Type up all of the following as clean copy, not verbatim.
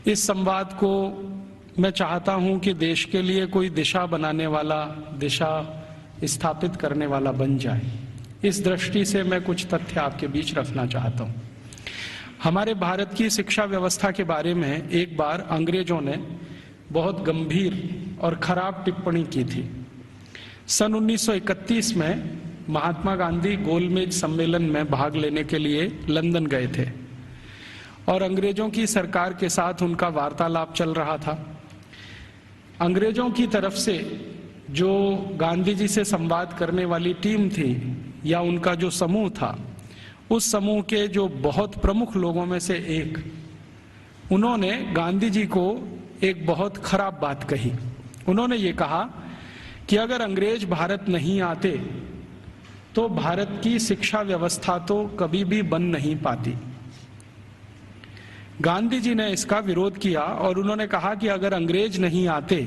इस संवाद को मैं चाहता हूं कि देश के लिए कोई दिशा बनाने वाला, दिशा स्थापित करने वाला बन जाए। इस दृष्टि से मैं कुछ तथ्य आपके बीच रखना चाहता हूं। हमारे भारत की शिक्षा व्यवस्था के बारे में एक बार अंग्रेजों ने बहुत गंभीर और खराब टिप्पणी की थी। सन 1931 में महात्मा गांधी गोलमेज सम्मेलन में भाग लेने के लिए लंदन गए थे और अंग्रेजों की सरकार के साथ उनका वार्तालाप चल रहा था। अंग्रेजों की तरफ से जो गांधी जी से संवाद करने वाली टीम थी या उनका जो समूह था, उस समूह के जो बहुत प्रमुख लोगों में से एक, उन्होंने गांधी जी को एक बहुत खराब बात कही। उन्होंने ये कहा कि अगर अंग्रेज भारत नहीं आते तो भारत की शिक्षा व्यवस्था तो कभी भी बन नहीं पाती। गांधी जी ने इसका विरोध किया और उन्होंने कहा कि अगर अंग्रेज नहीं आते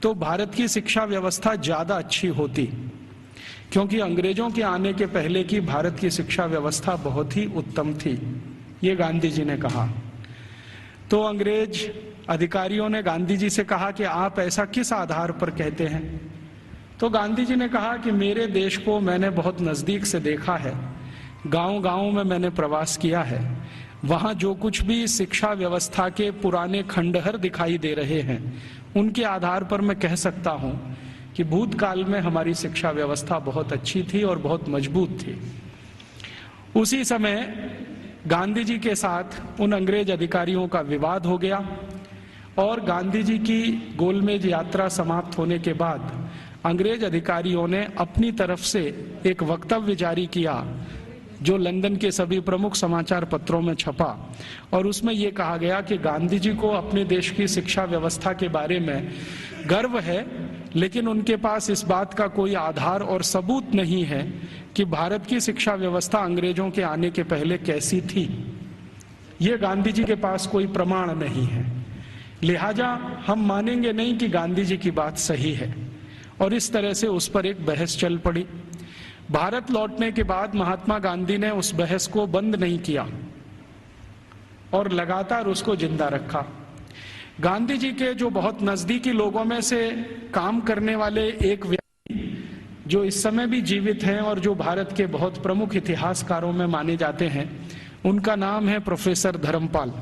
तो भारत की शिक्षा व्यवस्था ज्यादा अच्छी होती, क्योंकि अंग्रेजों के आने के पहले की भारत की शिक्षा व्यवस्था बहुत ही उत्तम थी। ये गांधी जी ने कहा। तो अंग्रेज अधिकारियों ने गांधी जी से कहा कि आप ऐसा किस आधार पर कहते हैं? तो गांधी जी ने कहा कि मेरे देश को मैंने बहुत नजदीक से देखा है, गांव-गांव में मैंने प्रवास किया है, वहां जो कुछ भी शिक्षा व्यवस्था के पुराने खंडहर दिखाई दे रहे हैं, उनके आधार पर मैं कह सकता हूं कि भूतकाल में हमारी शिक्षा व्यवस्था बहुत अच्छी थी और बहुत मजबूत थी। उसी समय गांधी जी के साथ उन अंग्रेज अधिकारियों का विवाद हो गया और गांधी जी की गोलमेज यात्रा समाप्त होने के बाद अंग्रेज अधिकारियों ने अपनी तरफ से एक वक्तव्य जारी किया जो लंदन के सभी प्रमुख समाचार पत्रों में छपा और उसमें यह कहा गया कि गांधी जी को अपने देश की शिक्षा व्यवस्था के बारे में गर्व है, लेकिन उनके पास इस बात का कोई आधार और सबूत नहीं है कि भारत की शिक्षा व्यवस्था अंग्रेजों के आने के पहले कैसी थी। ये गांधी जी के पास कोई प्रमाण नहीं है, लिहाजा हम मानेंगे नहीं कि गांधी जी की बात सही है। और इस तरह से उस पर एक बहस चल पड़ी। भारत लौटने के बाद महात्मा गांधी ने उस बहस को बंद नहीं किया और लगातार उसको जिंदा रखा। गांधी जी के जो बहुत नजदीकी लोगों में से काम करने वाले एक व्यक्ति जो इस समय भी जीवित हैं और जो भारत के बहुत प्रमुख इतिहासकारों में माने जाते हैं, उनका नाम है प्रोफेसर धर्मपाल।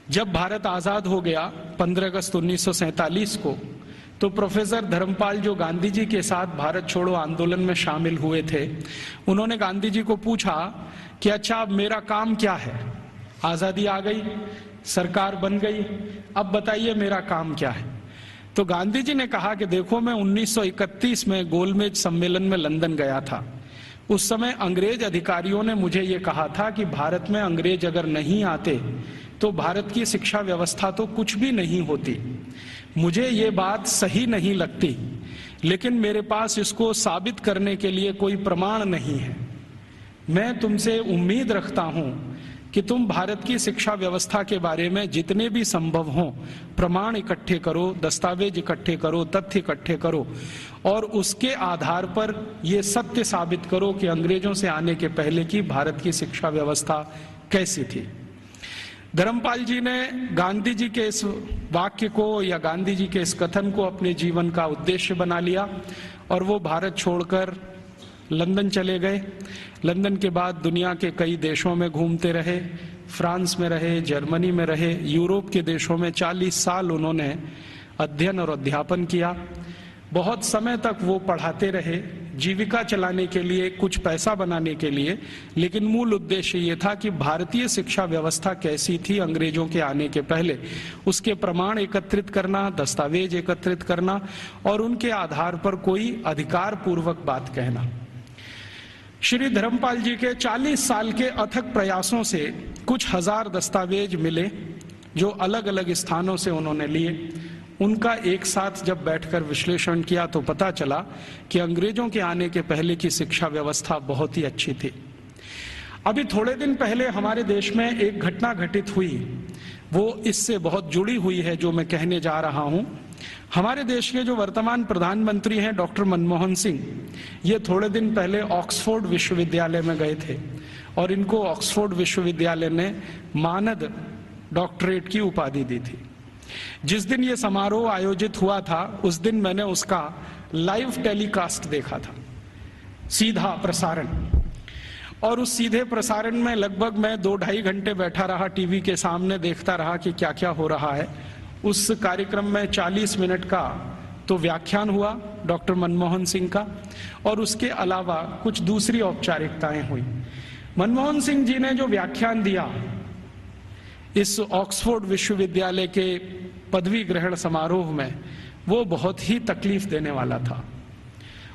जब भारत आजाद हो गया 15 अगस्त 1947 को, तो प्रोफेसर धर्मपाल जो गांधी जी के साथ भारत छोड़ो आंदोलन में शामिल हुए थे, उन्होंने गांधी जी को पूछा कि अच्छा अब मेरा काम क्या है? आजादी आ गई, सरकार बन गई, अब बताइए मेरा काम क्या है? तो गांधी जी ने कहा कि देखो, मैं 1931 में गोलमेज सम्मेलन में लंदन गया था। उस समय अंग्रेज अधिकारियों ने मुझे ये कहा था कि भारत में अंग्रेज अगर नहीं आते तो भारत की शिक्षा व्यवस्था तो कुछ भी नहीं होती। मुझे ये बात सही नहीं लगती, लेकिन मेरे पास इसको साबित करने के लिए कोई प्रमाण नहीं है। मैं तुमसे उम्मीद रखता हूं कि तुम भारत की शिक्षा व्यवस्था के बारे में जितने भी संभव हों प्रमाण इकट्ठे करो, दस्तावेज इकट्ठे करो, तथ्य इकट्ठे करो और उसके आधार पर यह सत्य साबित करो कि अंग्रेजों से आने के पहले की भारत की शिक्षा व्यवस्था कैसी थी। धर्मपाल जी ने गांधी जी के इस वाक्य को या गांधी जी के इस कथन को अपने जीवन का उद्देश्य बना लिया और वो भारत छोड़कर लंदन चले गए। लंदन के बाद दुनिया के कई देशों में घूमते रहे, फ्रांस में रहे, जर्मनी में रहे, यूरोप के देशों में 40 साल उन्होंने अध्ययन और अध्यापन किया। बहुत समय तक वो पढ़ाते रहे, जीविका चलाने के लिए, कुछ पैसा बनाने के लिए, लेकिन मूल उद्देश्य ये था कि भारतीय शिक्षा व्यवस्था कैसी थी अंग्रेजों के आने के पहले, उसके प्रमाण एकत्रित करना, दस्तावेज एकत्रित करना और उनके आधार पर कोई अधिकार पूर्वक बात कहना। श्री धर्मपाल जी के 40 साल के अथक प्रयासों से कुछ हजार दस्तावेज मिले जो अलग अलग स्थानों से उन्होंने लिए। उनका एक साथ जब बैठकर विश्लेषण किया तो पता चला कि अंग्रेजों के आने के पहले की शिक्षा व्यवस्था बहुत ही अच्छी थी। अभी थोड़े दिन पहले हमारे देश में एक घटना घटित हुई, वो इससे बहुत जुड़ी हुई है जो मैं कहने जा रहा हूं। हमारे देश के जो वर्तमान प्रधानमंत्री हैं डॉक्टर मनमोहन सिंह, ये थोड़े दिन पहले ऑक्सफोर्ड विश्वविद्यालय में गए थे और इनको ऑक्सफोर्ड विश्वविद्यालय ने मानद डॉक्टरेट की उपाधि दी थी। जिस दिन ये समारोह आयोजित हुआ था उस दिन मैंने उसका लाइव टेलीकास्ट देखा था, सीधा प्रसारण। और उस सीधे प्रसारण में लगभग मैं 2-2.5 घंटे बैठा रहा टीवी के सामने, देखता रहा कि क्या क्या हो रहा है। उस कार्यक्रम में 40 मिनट का तो व्याख्यान हुआ डॉक्टर मनमोहन सिंह का, और उसके अलावा कुछ दूसरी औपचारिकताएं हुई। मनमोहन सिंह जी ने जो व्याख्यान दिया इस ऑक्सफोर्ड विश्वविद्यालय के पदवी ग्रहण समारोह में, वो बहुत ही तकलीफ देने वाला था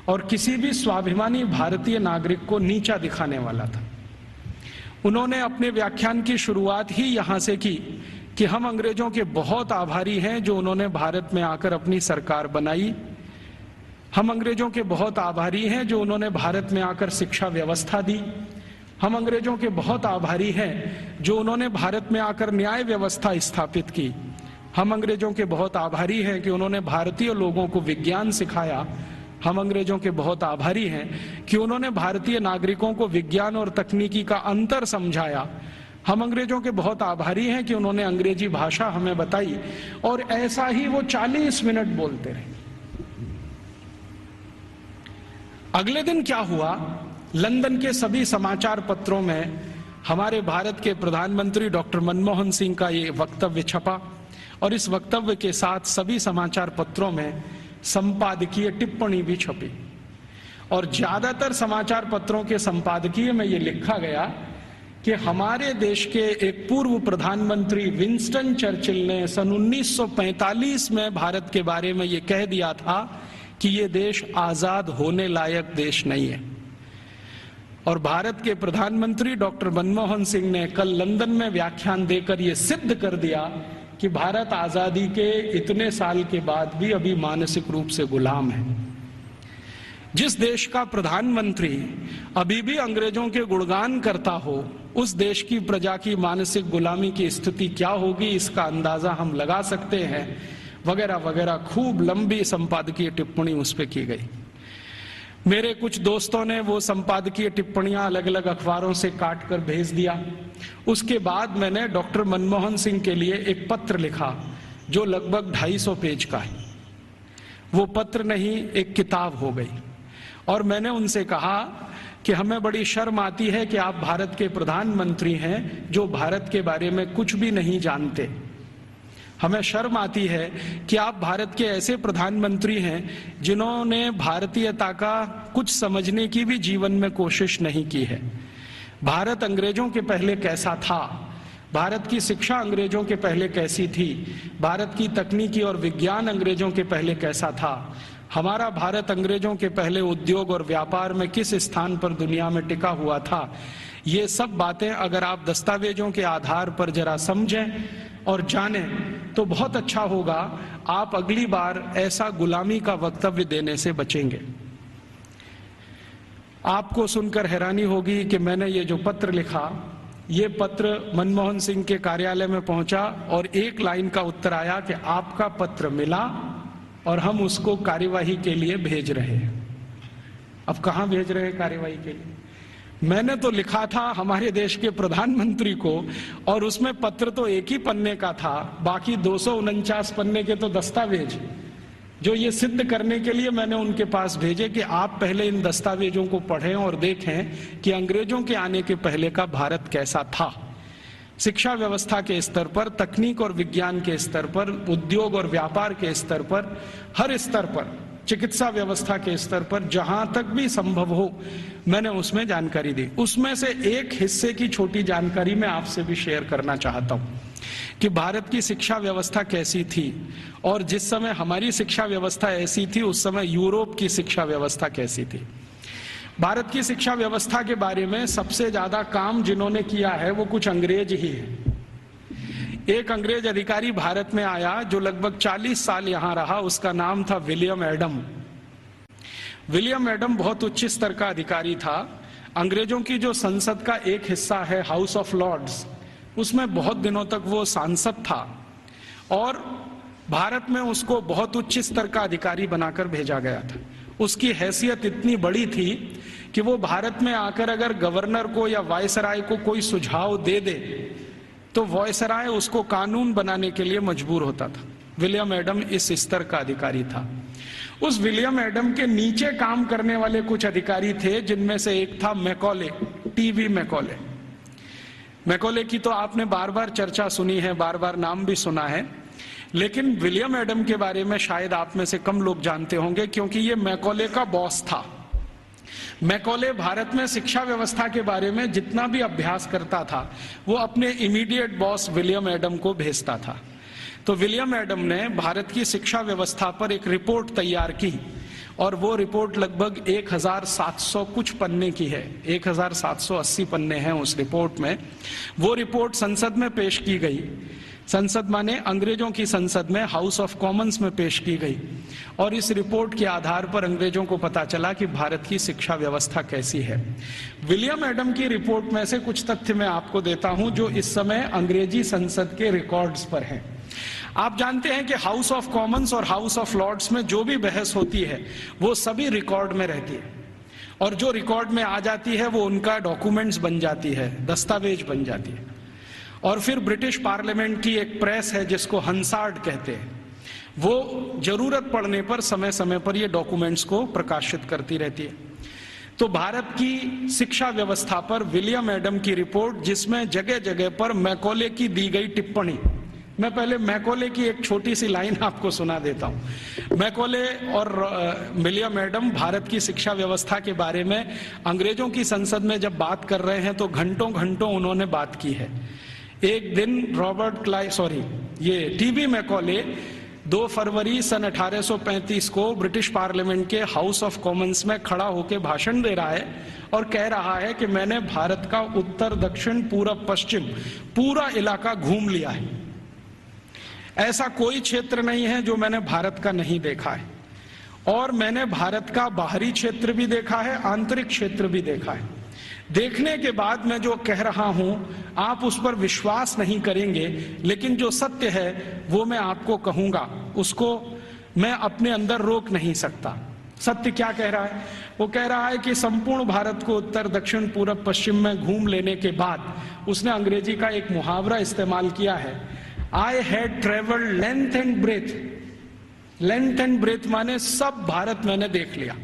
और किसी भी स्वाभिमानी भारतीय नागरिक को नीचा दिखाने वाला था। उन्होंने अपने व्याख्यान की शुरुआत ही यहां से की कि हम अंग्रेजों के बहुत आभारी हैं जो उन्होंने भारत में आकर अपनी सरकार बनाई। हम अंग्रेजों के बहुत आभारी हैं जो उन्होंने भारत में आकर शिक्षा व्यवस्था दी। हम अंग्रेजों के बहुत आभारी हैं जो उन्होंने भारत में आकर न्याय व्यवस्था स्थापित की। हम अंग्रेजों के बहुत आभारी हैं कि उन्होंने भारतीय लोगों को विज्ञान सिखाया। हम अंग्रेजों के बहुत आभारी हैं कि उन्होंने भारतीय नागरिकों को विज्ञान और तकनीकी का अंतर समझाया। हम अंग्रेजों के बहुत आभारी हैं कि उन्होंने अंग्रेजी भाषा हमें बताई। और ऐसा ही वो 40 मिनट बोलते रहे। अगले दिन क्या हुआ, लंदन के सभी समाचार पत्रों में हमारे भारत के प्रधानमंत्री डॉक्टर मनमोहन सिंह का ये वक्तव्य छपा, और इस वक्तव्य के साथ सभी समाचार पत्रों में संपादकीय टिप्पणी भी छपी। और ज्यादातर समाचार पत्रों के संपादकीय में ये लिखा गया कि हमारे देश के एक पूर्व प्रधानमंत्री विंस्टन चर्चिल ने सन 1945 में भारत के बारे में ये कह दिया था कि ये देश आजाद होने लायक देश नहीं है। और भारत के प्रधानमंत्री डॉक्टर मनमोहन सिंह ने कल लंदन में व्याख्यान देकर ये सिद्ध कर दिया कि भारत आजादी के इतने साल के बाद भी अभी मानसिक रूप से गुलाम है। जिस देश का प्रधानमंत्री अभी भी अंग्रेजों के गुणगान करता हो, उस देश की प्रजा की मानसिक गुलामी की स्थिति क्या होगी इसका अंदाजा हम लगा सकते हैं, वगैरह वगैरह। खूब लंबी संपादकीय टिप्पणी उस पर की गई। मेरे कुछ दोस्तों ने वो संपादकीय टिप्पणियां अलग अलग अखबारों से काट कर भेज दिया। उसके बाद मैंने डॉक्टर मनमोहन सिंह के लिए एक पत्र लिखा जो लगभग 250 पेज का है। वो पत्र नहीं, एक किताब हो गई। और मैंने उनसे कहा कि हमें बड़ी शर्म आती है कि आप भारत के प्रधानमंत्री हैं जो भारत के बारे में कुछ भी नहीं जानते। हमें शर्म आती है कि आप भारत के ऐसे प्रधानमंत्री हैं जिन्होंने भारतीयता का कुछ समझने की भी जीवन में कोशिश नहीं की है। भारत अंग्रेजों के पहले कैसा था, भारत की शिक्षा अंग्रेजों के पहले कैसी थी, भारत की तकनीकी और विज्ञान अंग्रेजों के पहले कैसा था, हमारा भारत अंग्रेजों के पहले उद्योग और व्यापार में किस स्थान पर दुनिया में टिका हुआ था, ये सब बातें अगर आप दस्तावेजों के आधार पर जरा समझें और जानें तो बहुत अच्छा होगा। आप अगली बार ऐसा गुलामी का वक्तव्य देने से बचेंगे। आपको सुनकर हैरानी होगी कि मैंने ये जो पत्र लिखा, ये पत्र मनमोहन सिंह के कार्यालय में पहुंचा और एक लाइन का उत्तर आया कि आपका पत्र मिला और हम उसको कार्यवाही के लिए भेज रहे हैं। अब कहां भेज रहे हैं कार्यवाही के लिए? मैंने तो लिखा था हमारे देश के प्रधानमंत्री को, और उसमें पत्र तो एक ही पन्ने का था, बाकी 249 पन्ने के तो दस्तावेज जो ये सिद्ध करने के लिए मैंने उनके पास भेजे कि आप पहले इन दस्तावेजों को पढ़ें और देखें कि अंग्रेजों के आने के पहले का भारत कैसा था। शिक्षा व्यवस्था के स्तर पर, तकनीक और विज्ञान के स्तर पर, उद्योग और व्यापार के स्तर पर, हर स्तर पर, चिकित्सा व्यवस्था के स्तर पर, जहां तक भी संभव हो मैंने उसमें जानकारी दी। उसमें से एक हिस्से की छोटी जानकारी मैं आपसे भी शेयर करना चाहता हूं कि भारत की शिक्षा व्यवस्था कैसी थी, और जिस समय हमारी शिक्षा व्यवस्था ऐसी थी उस समय यूरोप की शिक्षा व्यवस्था कैसी थी। भारत की शिक्षा व्यवस्था के बारे में सबसे ज्यादा काम जिन्होंने किया है वो कुछ अंग्रेज ही है। एक अंग्रेज अधिकारी भारत में आया जो लगभग 40 साल यहां रहा, उसका नाम था विलियम एडम। विलियम एडम बहुत उच्च स्तर का अधिकारी था। अंग्रेजों की जो संसद का एक हिस्सा है हाउस ऑफ लॉर्ड्स, उसमें बहुत दिनों तक वो सांसद था और भारत में उसको बहुत उच्च स्तर का अधिकारी बनाकर भेजा गया था। उसकी हैसियत इतनी बड़ी थी कि वो भारत में आकर अगर गवर्नर को या वायसराय को कोई सुझाव दे दे तो वॉयसराय उसको कानून बनाने के लिए मजबूर होता था। विलियम एडम इस स्तर का अधिकारी था। उस विलियम एडम के नीचे काम करने वाले कुछ अधिकारी थे, जिनमें से एक था मैकॉले, टीवी मैकॉले। मैकॉले की तो आपने बार बार चर्चा सुनी है, बार बार नाम भी सुना है, लेकिन विलियम एडम के बारे में शायद आप में से कम लोग जानते होंगे, क्योंकि ये मैकॉले का बॉस था। मैकॉले भारत में शिक्षा व्यवस्था के बारे में जितना भी अभ्यास करता था, वो अपने इमीडिएट बॉस विलियम एडम को भेजता था। तो विलियम एडम ने भारत की शिक्षा व्यवस्था पर एक रिपोर्ट तैयार की, और वो रिपोर्ट लगभग 1700 कुछ पन्ने की है, 1780 पन्ने हैं उस रिपोर्ट में। वो रिपोर्ट संसद में पेश की गई, संसद माने अंग्रेजों की संसद में, हाउस ऑफ कॉमन्स में पेश की गई, और इस रिपोर्ट के आधार पर अंग्रेजों को पता चला कि भारत की शिक्षा व्यवस्था कैसी है। विलियम एडम की रिपोर्ट में से कुछ तथ्य मैं आपको देता हूं जो इस समय अंग्रेजी संसद के रिकॉर्ड्स पर हैं। आप जानते हैं कि हाउस ऑफ कॉमन्स और हाउस ऑफ लॉर्ड्स में जो भी बहस होती है वो सभी रिकॉर्ड में रहती है, और जो रिकॉर्ड में आ जाती है वो उनका डॉक्यूमेंट्स बन जाती है, दस्तावेज बन जाती है। और फिर ब्रिटिश पार्लियामेंट की एक प्रेस है जिसको हंसार्ड कहते हैं, वो जरूरत पड़ने पर समय समय पर ये डॉक्यूमेंट्स को प्रकाशित करती रहती है। तो भारत की शिक्षा व्यवस्था पर विलियम एडम की रिपोर्ट, जिसमें जगह जगह पर मैकॉले की दी गई टिप्पणी, मैं पहले मैकॉले की एक छोटी सी लाइन आपको सुना देता हूं। मैकॉले और विलियम एडम भारत की शिक्षा व्यवस्था के बारे में अंग्रेजों की संसद में जब बात कर रहे हैं तो घंटों घंटों उन्होंने बात की है। एक दिन ये टीवी मैकॉले 2 फरवरी सन 1835 को ब्रिटिश पार्लियामेंट के हाउस ऑफ कॉमन्स में खड़ा होकर भाषण दे रहा है और कह रहा है कि मैंने भारत का उत्तर, दक्षिण, पूरब, पश्चिम पूरा इलाका घूम लिया है। ऐसा कोई क्षेत्र नहीं है जो मैंने भारत का नहीं देखा है, और मैंने भारत का बाहरी क्षेत्र भी देखा है, आंतरिक क्षेत्र भी देखा है। देखने के बाद मैं जो कह रहा हूं आप उस पर विश्वास नहीं करेंगे, लेकिन जो सत्य है वो मैं आपको कहूंगा, उसको मैं अपने अंदर रोक नहीं सकता। सत्य क्या कह रहा है? वो कह रहा है कि संपूर्ण भारत को उत्तर, दक्षिण, पूरब, पश्चिम में घूम लेने के बाद उसने अंग्रेजी का एक मुहावरा इस्तेमाल किया है, I had travelled length and breadth. Length and breadth माने सब भारत मैंने देख लिया,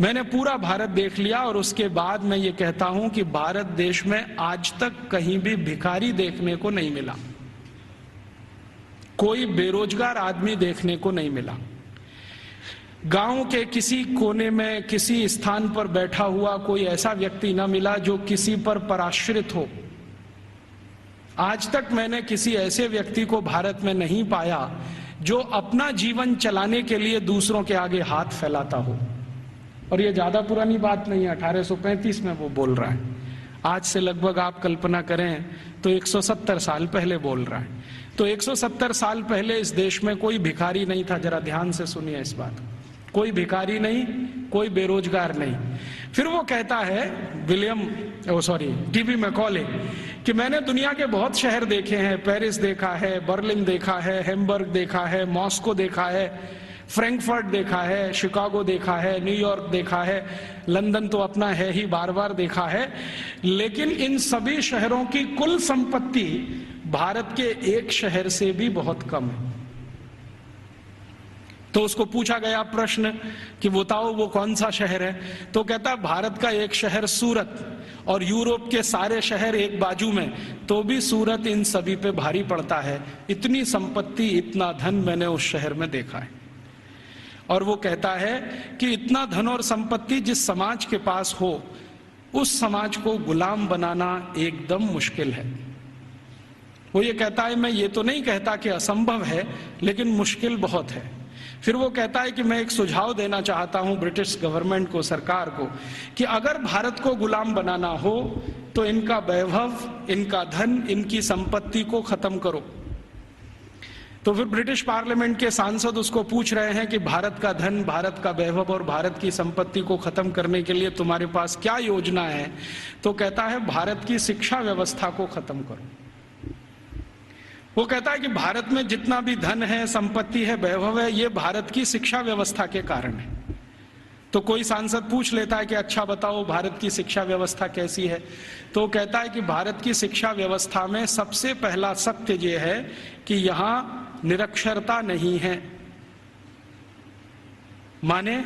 मैंने पूरा भारत देख लिया। और उसके बाद मैं ये कहता हूं कि भारत देश में आज तक कहीं भी भिखारी देखने को नहीं मिला, कोई बेरोजगार आदमी देखने को नहीं मिला, गांव के किसी कोने में किसी स्थान पर बैठा हुआ कोई ऐसा व्यक्ति ना मिला जो किसी पर पराश्रित हो। आज तक मैंने किसी ऐसे व्यक्ति को भारत में नहीं पाया जो अपना जीवन चलाने के लिए दूसरों के आगे हाथ फैलाता हो। और ये ज्यादा पुरानी बात नहीं है, 1835 में वो बोल रहा है। आज से लगभग आप कल्पना करें तो 170 साल पहले बोल रहा है। तो 170 साल पहले इस देश में कोई भिखारी नहीं था। जरा ध्यान से सुनिए इस बात, कोई भिखारी नहीं, कोई बेरोजगार नहीं। फिर वो कहता है टीवी मैकॉले कि मैंने दुनिया के बहुत शहर देखे हैं, पेरिस देखा है, बर्लिन देखा है, हैम्बर्ग देखा है, मॉस्को देखा है, फ्रैंकफर्ट देखा है, शिकागो देखा है, न्यूयॉर्क देखा है, लंदन तो अपना है ही, बार बार देखा है। लेकिन इन सभी शहरों की कुल संपत्ति भारत के एक शहर से भी बहुत कम है। तो उसको पूछा गया प्रश्न कि बताओ वो कौन सा शहर है? तो कहता भारत का एक शहर सूरत, और यूरोप के सारे शहर एक बाजू में, तो भी सूरत इन सभी पे भारी पड़ता है। इतनी संपत्ति, इतना धन मैंने उस शहर में देखा है। और वो कहता है कि इतना धन और संपत्ति जिस समाज के पास हो, उस समाज को गुलाम बनाना एकदम मुश्किल है। वो ये कहता है, मैं ये तो नहीं कहता कि असंभव है, लेकिन मुश्किल बहुत है। फिर वो कहता है कि मैं एक सुझाव देना चाहता हूं ब्रिटिश गवर्नमेंट को, सरकार को, कि अगर भारत को गुलाम बनाना हो तो इनका वैभव, इनका धन, इनकी संपत्ति को खत्म करो। तो फिर ब्रिटिश पार्लियामेंट के सांसद उसको पूछ रहे हैं कि भारत का धन, भारत का वैभव और भारत की संपत्ति को खत्म करने के लिए तुम्हारे पास क्या योजना है? तो कहता है भारत की शिक्षा व्यवस्था को खत्म करो। वो कहता है कि भारत में जितना भी धन है, संपत्ति है, वैभव है, ये भारत की शिक्षा व्यवस्था के कारण है। तो कोई सांसद पूछ लेता है कि अच्छा बताओ भारत की शिक्षा व्यवस्था कैसी है, तो कहता है कि भारत की शिक्षा व्यवस्था में सबसे पहला सत्य यह है कि यहां निरक्षरता नहीं है, माने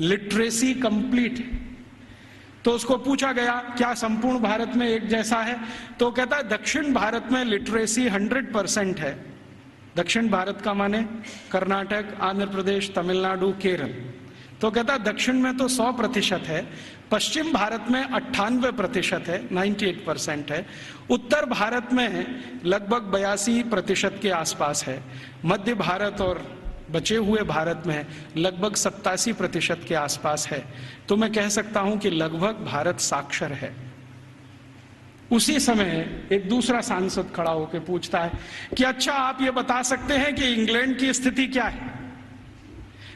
लिटरेसी कंप्लीट है। तो उसको पूछा गया क्या संपूर्ण भारत में एक जैसा है, तो कहता है दक्षिण भारत में लिटरेसी 100% है। दक्षिण भारत का माने कर्नाटक, आंध्र प्रदेश, तमिलनाडु, केरल। तो कहता है दक्षिण में तो 100% है, पश्चिम भारत में 98% है, 98% है, उत्तर भारत में लगभग 82% के आसपास है, मध्य भारत और बचे हुए भारत में लगभग 87% के आसपास है। तो मैं कह सकता हूं कि लगभग भारत साक्षर है। उसी समय एक दूसरा सांसद खड़ा होकर पूछता है कि अच्छा आप ये बता सकते हैं कि इंग्लैंड की स्थिति क्या है।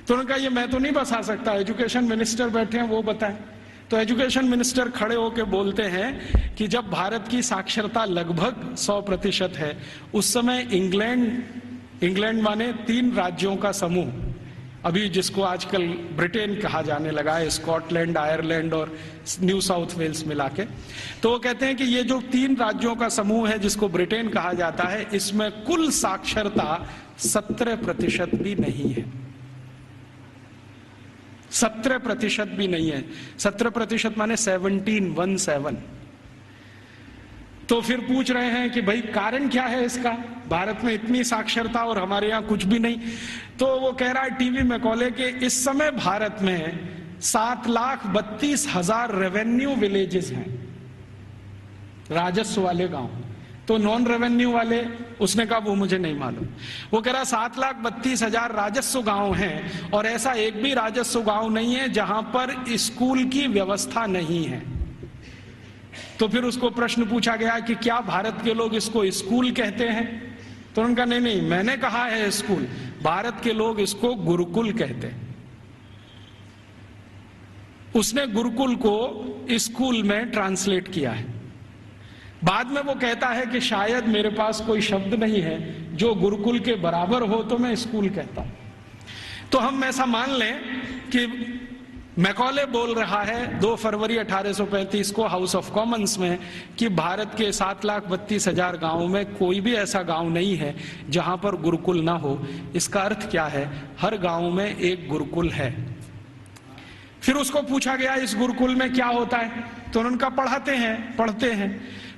तो उन्होंने कहा ये मैं तो नहीं बता सकता, एजुकेशन मिनिस्टर बैठे हैं वो बताएं। तो एजुकेशन मिनिस्टर खड़े होकर बोलते हैं कि जब भारत की साक्षरता लगभग 100% है, उस समय इंग्लैंड माने 3 राज्यों का समूह, अभी जिसको आजकल ब्रिटेन कहा जाने लगा है, स्कॉटलैंड, आयरलैंड और न्यू साउथ वेल्स मिला के, तो वो कहते हैं कि ये जो 3 राज्यों का समूह है जिसको ब्रिटेन कहा जाता है, इसमें कुल साक्षरता 17% भी नहीं है। 17% भी नहीं है। 17% माने 17। तो फिर पूछ रहे हैं कि भाई कारण क्या है इसका, भारत में इतनी साक्षरता और हमारे यहाँ कुछ भी नहीं। तो वो कह रहा है टीवी मैकॉले के इस समय भारत में 7,32,000 रेवेन्यू विलेजेस हैं, राजस्व वाले गांव। तो नॉन रेवेन्यू वाले, उसने कहा वो मुझे नहीं मालूम। वो कह रहा 7,32,000 राजस्व गांव हैं और ऐसा एक भी राजस्व गांव नहीं है जहां पर स्कूल की व्यवस्था नहीं है। तो फिर उसको प्रश्न पूछा गया कि क्या भारत के लोग इसको स्कूल कहते हैं, तो उन्होंने कहा नहीं, मैंने कहा है स्कूल, भारत के लोग इसको गुरुकुल कहते हैं। उसने गुरुकुल को स्कूल में ट्रांसलेट किया है। बाद में वो कहता है कि शायद मेरे पास कोई शब्द नहीं है जो गुरुकुल के बराबर हो तो मैं स्कूल कहता हूं। तो हम ऐसा मान लें कि मैकॉले बोल रहा है 2 फरवरी 1835 को हाउस ऑफ कॉमन्स में कि भारत के 7,32,000 गांवों में कोई भी ऐसा गांव नहीं है जहां पर गुरुकुल ना हो। इसका अर्थ क्या है, हर गांव में एक गुरुकुल है। फिर उसको पूछा गया इस गुरुकुल में क्या होता है, तो उन्होंने कहा पढ़ते हैं।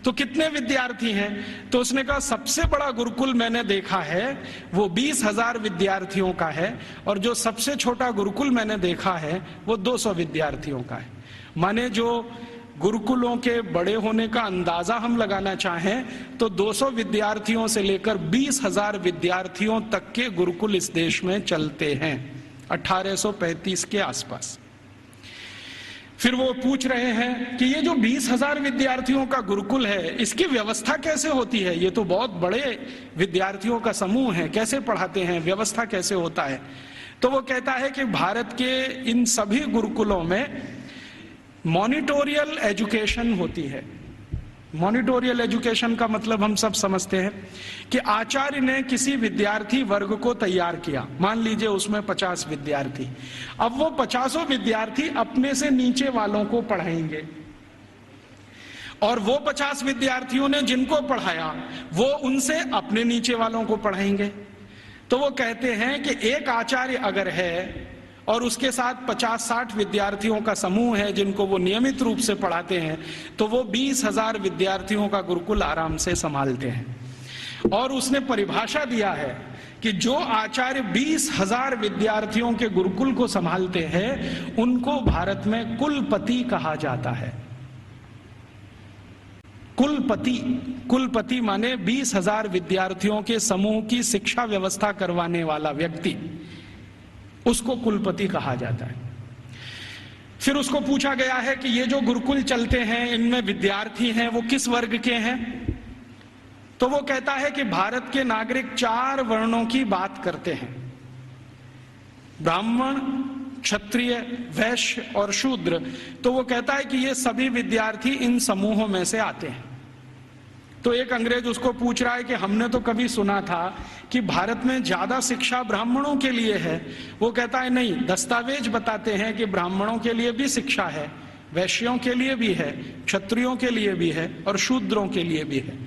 तो कितने विद्यार्थी हैं, तो उसने कहा सबसे बड़ा गुरुकुल मैंने देखा है वो 20,000 विद्यार्थियों का है, और जो सबसे छोटा गुरुकुल मैंने देखा है वो 200 विद्यार्थियों का है। माने जो गुरुकुलों के बड़े होने का अंदाजा हम लगाना चाहें तो 200 विद्यार्थियों से लेकर 20,000 विद्यार्थियों तक के गुरुकुल इस देश में चलते हैं 1835 के आसपास। फिर वो पूछ रहे हैं कि ये जो 20,000 विद्यार्थियों का गुरुकुल है इसकी व्यवस्था कैसे होती है, ये तो बहुत बड़े विद्यार्थियों का समूह है, कैसे पढ़ाते हैं, व्यवस्था कैसे होता है। तो वो कहता है कि भारत के इन सभी गुरुकुलों में मॉनिटोरियल एजुकेशन होती है। मॉनिटोरियल एजुकेशन का मतलब हम सब समझते हैं कि आचार्य ने किसी विद्यार्थी वर्ग को तैयार किया, मान लीजिए उसमें 50 विद्यार्थी, अब वो 50 विद्यार्थी अपने से नीचे वालों को पढ़ाएंगे और वो 50 विद्यार्थियों ने जिनको पढ़ाया वो उनसे अपने नीचे वालों को पढ़ाएंगे। तो वो कहते हैं कि एक आचार्य अगर है और उसके साथ 50-60 विद्यार्थियों का समूह है जिनको वो नियमित रूप से पढ़ाते हैं, तो वो 20,000 विद्यार्थियों का गुरुकुल आराम से संभालते हैं। और उसने परिभाषा दिया है कि जो आचार्य 20,000 विद्यार्थियों के गुरुकुल को संभालते हैं उनको भारत में कुलपति कहा जाता है। कुलपति माने 20,000 विद्यार्थियों के समूह की शिक्षा व्यवस्था करवाने वाला व्यक्ति, उसको कुलपति कहा जाता है। फिर उसको पूछा गया है कि ये जो गुरुकुल चलते हैं इनमें विद्यार्थी हैं वो किस वर्ग के हैं, तो वो कहता है कि भारत के नागरिक 4 वर्णों की बात करते हैं, ब्राह्मण, क्षत्रिय, वैश्य और शूद्र। तो वो कहता है कि ये सभी विद्यार्थी इन समूहों में से आते हैं। तो एक अंग्रेज उसको पूछ रहा है कि हमने तो कभी सुना था कि भारत में ज्यादा शिक्षा ब्राह्मणों के लिए है। वो कहता है नहीं, दस्तावेज बताते हैं कि ब्राह्मणों के लिए भी शिक्षा है, वैश्यों के लिए भी है, क्षत्रियों के लिए भी है और शूद्रों के लिए भी है।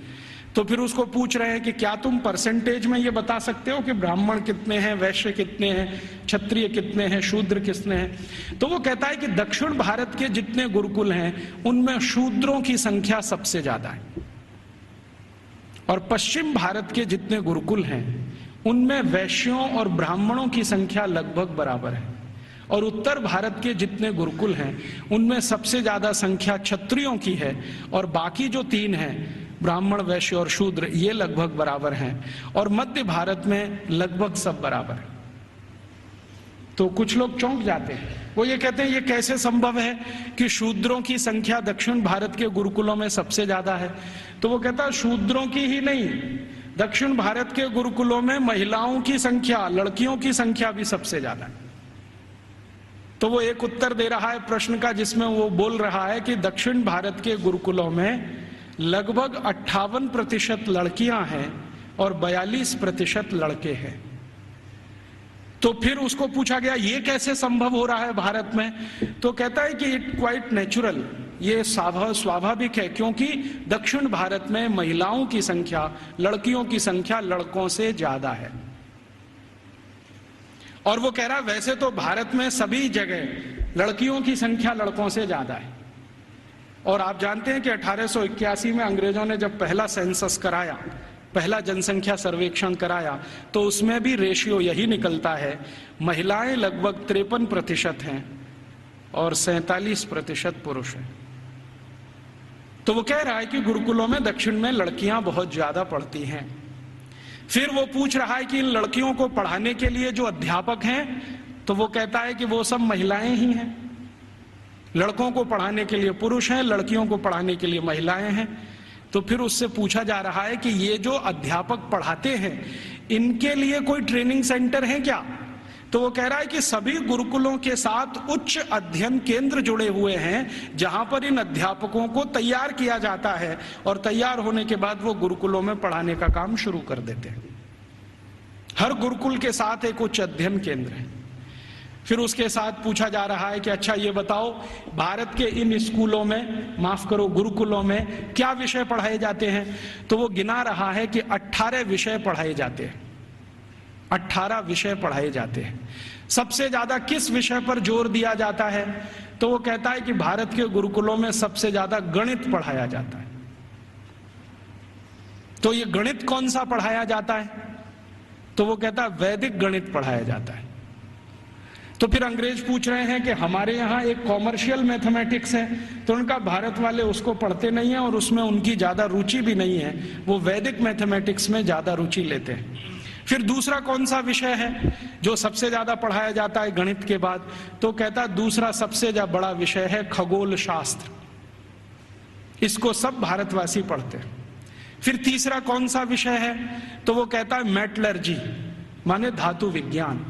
तो फिर उसको पूछ रहे हैं कि क्या तुम परसेंटेज में ये बता सकते हो कि ब्राह्मण कितने हैं, वैश्य कितने हैं, क्षत्रिय कितने हैं, शूद्र कितने हैं। तो वो कहता है कि दक्षिण भारत के जितने गुरुकुल हैं उनमें शूद्रों की संख्या सबसे ज्यादा है, और पश्चिम भारत के जितने गुरुकुल हैं उनमें वैश्यों और ब्राह्मणों की संख्या लगभग बराबर है, और उत्तर भारत के जितने गुरुकुल हैं उनमें सबसे ज्यादा संख्या क्षत्रियों की है, और बाकी जो 3 हैं ब्राह्मण, वैश्य और शूद्र, ये लगभग बराबर हैं, और मध्य भारत में लगभग सब बराबर है। तो कुछ लोग चौंक जाते हैं, वो ये कहते हैं ये कैसे संभव है कि शूद्रों की संख्या दक्षिण भारत के गुरुकुलों में सबसे ज्यादा है। तो वो कहता है शूद्रों की ही नहीं, दक्षिण भारत के गुरुकुलों में महिलाओं की संख्या, लड़कियों की संख्या भी सबसे ज्यादा है। तो वो एक उत्तर दे रहा है प्रश्न का जिसमें वो बोल रहा है कि दक्षिण भारत के गुरुकुलों में लगभग 58% लड़कियां हैं और 42% लड़के हैं। तो फिर उसको पूछा गया ये कैसे संभव हो रहा है भारत में। तो कहता है कि इट क्वाइट नेचुरल, ये स्वाभाविक है, क्योंकि दक्षिण भारत में महिलाओं की संख्या, लड़कियों की संख्या लड़कों से ज्यादा है। और वो कह रहा है वैसे तो भारत में सभी जगह लड़कियों की संख्या लड़कों से ज्यादा है, और आप जानते हैं कि 1881 में अंग्रेजों ने जब पहला सेंसस कराया, पहला जनसंख्या सर्वेक्षण कराया, तो उसमें भी रेशियो यही निकलता है, महिलाएं लगभग 53% हैं और 47% पुरुष हैं। तो वो कह रहा है कि गुरुकुलों में दक्षिण में लड़कियां बहुत ज्यादा पढ़ती हैं। फिर वो पूछ रहा है कि इन लड़कियों को पढ़ाने के लिए जो अध्यापक हैं, तो वो कहता है कि वो सब महिलाएं ही हैं। लड़कों को पढ़ाने के लिए पुरुष हैं, लड़कियों को पढ़ाने के लिए महिलाएं हैं। तो फिर उससे पूछा जा रहा है कि ये जो अध्यापक पढ़ाते हैं इनके लिए कोई ट्रेनिंग सेंटर है क्या। तो वो कह रहा है कि सभी गुरुकुलों के साथ उच्च अध्ययन केंद्र जुड़े हुए हैं जहां पर इन अध्यापकों को तैयार किया जाता है, और तैयार होने के बाद वो गुरुकुलों में पढ़ाने का काम शुरू कर देते हैं। हर गुरुकुल के साथ एक उच्च अध्ययन केंद्र है। फिर उसके साथ पूछा जा रहा है कि अच्छा ये बताओ भारत के इन स्कूलों में, माफ करो गुरुकुलों में क्या विषय पढ़ाए जाते हैं। तो वो गिना रहा है कि 18 विषय पढ़ाए जाते हैं, 18 विषय पढ़ाए जाते हैं। सबसे ज्यादा किस विषय पर जोर दिया जाता है। तो वो कहता है कि भारत के गुरुकुलों में सबसे ज्यादा गणित पढ़ाया जाता है। तो ये गणित कौन सा पढ़ाया जाता है। तो वो कहता है वैदिक गणित पढ़ाया जाता है। तो फिर अंग्रेज पूछ रहे हैं कि हमारे यहाँ एक कॉमर्शियल मैथमेटिक्स है, तो उनका भारत वाले उसको पढ़ते नहीं है और उसमें उनकी ज्यादा रुचि भी नहीं है, वो वैदिक मैथमेटिक्स में ज्यादा रुचि लेते हैं। फिर दूसरा कौन सा विषय है जो सबसे ज्यादा पढ़ाया जाता है गणित के बाद। तो कहता है दूसरा सबसे बड़ा विषय है खगोल शास्त्र, इसको सब भारतवासी पढ़ते हैं। फिर तीसरा कौन सा विषय है। तो वो कहता है मेटलर्जी, माने धातु विज्ञान।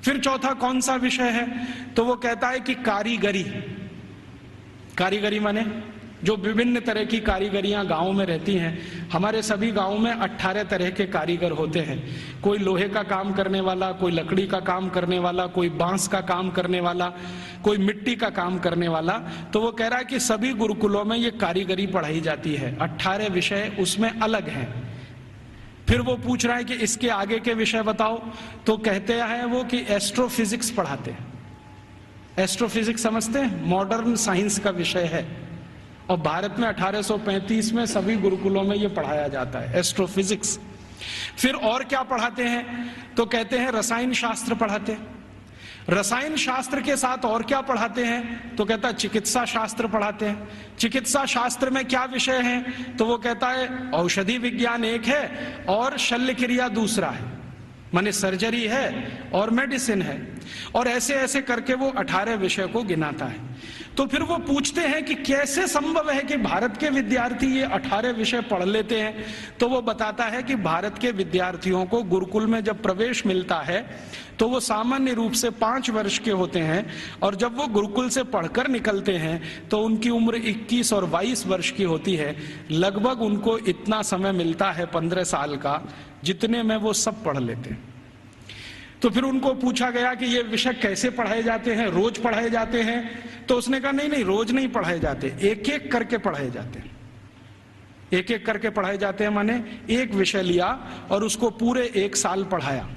फिर चौथा कौन सा विषय है। तो वो कहता है कि कारीगरी, कारीगरी माने जो विभिन्न तरह की कारीगरियां गांवों में रहती हैं। हमारे सभी गांवों में 18 तरह के कारीगर होते हैं। कोई लोहे का काम करने वाला, कोई लकड़ी का काम करने वाला, कोई बांस का काम करने वाला, कोई मिट्टी का काम करने वाला। तो वो कह रहा है कि सभी गुरुकुलों में ये कारीगरी पढ़ाई जाती है, 18 विषय उसमें अलग हैं। फिर वो पूछ रहा है कि इसके आगे के विषय बताओ। तो कहते हैं वो कि एस्ट्रोफिजिक्स पढ़ाते हैं। एस्ट्रोफिजिक्स समझते हैं, मॉडर्न साइंस का विषय है, और भारत में 1835 में सभी गुरुकुलों में यह पढ़ाया जाता है, एस्ट्रोफिजिक्स। फिर और क्या पढ़ाते हैं। तो कहते हैं रसायन शास्त्र पढ़ाते हैं। रसायन शास्त्र के साथ और क्या पढ़ाते हैं। तो कहता है चिकित्सा शास्त्र पढ़ाते हैं। चिकित्सा शास्त्र में क्या विषय हैं। तो वो कहता है औषधि विज्ञान एक है और शल्य क्रिया दूसरा है, माने सर्जरी है और मेडिसिन है। और ऐसे ऐसे करके वो 18 विषय को गिनाता है। तो फिर वो पूछते हैं कि कैसे संभव है कि भारत के विद्यार्थी ये 18 विषय पढ़ लेते हैं। तो वो बताता है कि भारत के विद्यार्थियों को गुरुकुल में जब प्रवेश मिलता है तो वो सामान्य रूप से 5 वर्ष के होते हैं, और जब वो गुरुकुल से पढ़कर निकलते हैं तो उनकी उम्र 21 और 22 वर्ष की होती है। लगभग उनको इतना समय मिलता है 15 साल का, जितने में वो सब पढ़ लेते हैं। तो फिर उनको पूछा गया कि ये विषय कैसे पढ़ाए जाते हैं, रोज पढ़ाए जाते हैं? तो उसने कहा नहीं नहीं, रोज नहीं पढ़ाए जाते, एक एक करके पढ़ाए जाते हैं। एक एक करके पढ़ाए जाते हैं माने एक विषय लिया और उसको पूरे 1 साल पढ़ाया,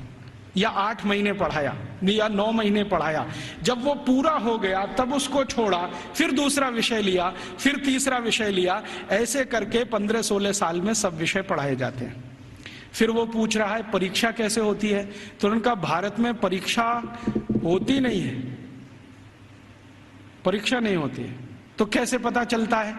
या 8 महीने पढ़ाया, या 9 महीने पढ़ाया। जब वो पूरा हो गया तब उसको छोड़ा, फिर दूसरा विषय लिया, फिर तीसरा विषय लिया। ऐसे करके 15-16 साल में सब विषय पढ़ाए जाते हैं। फिर वो पूछ रहा है परीक्षा कैसे होती है? तो उनका भारत में परीक्षा होती नहीं है, परीक्षा नहीं होती है। तो कैसे पता चलता है?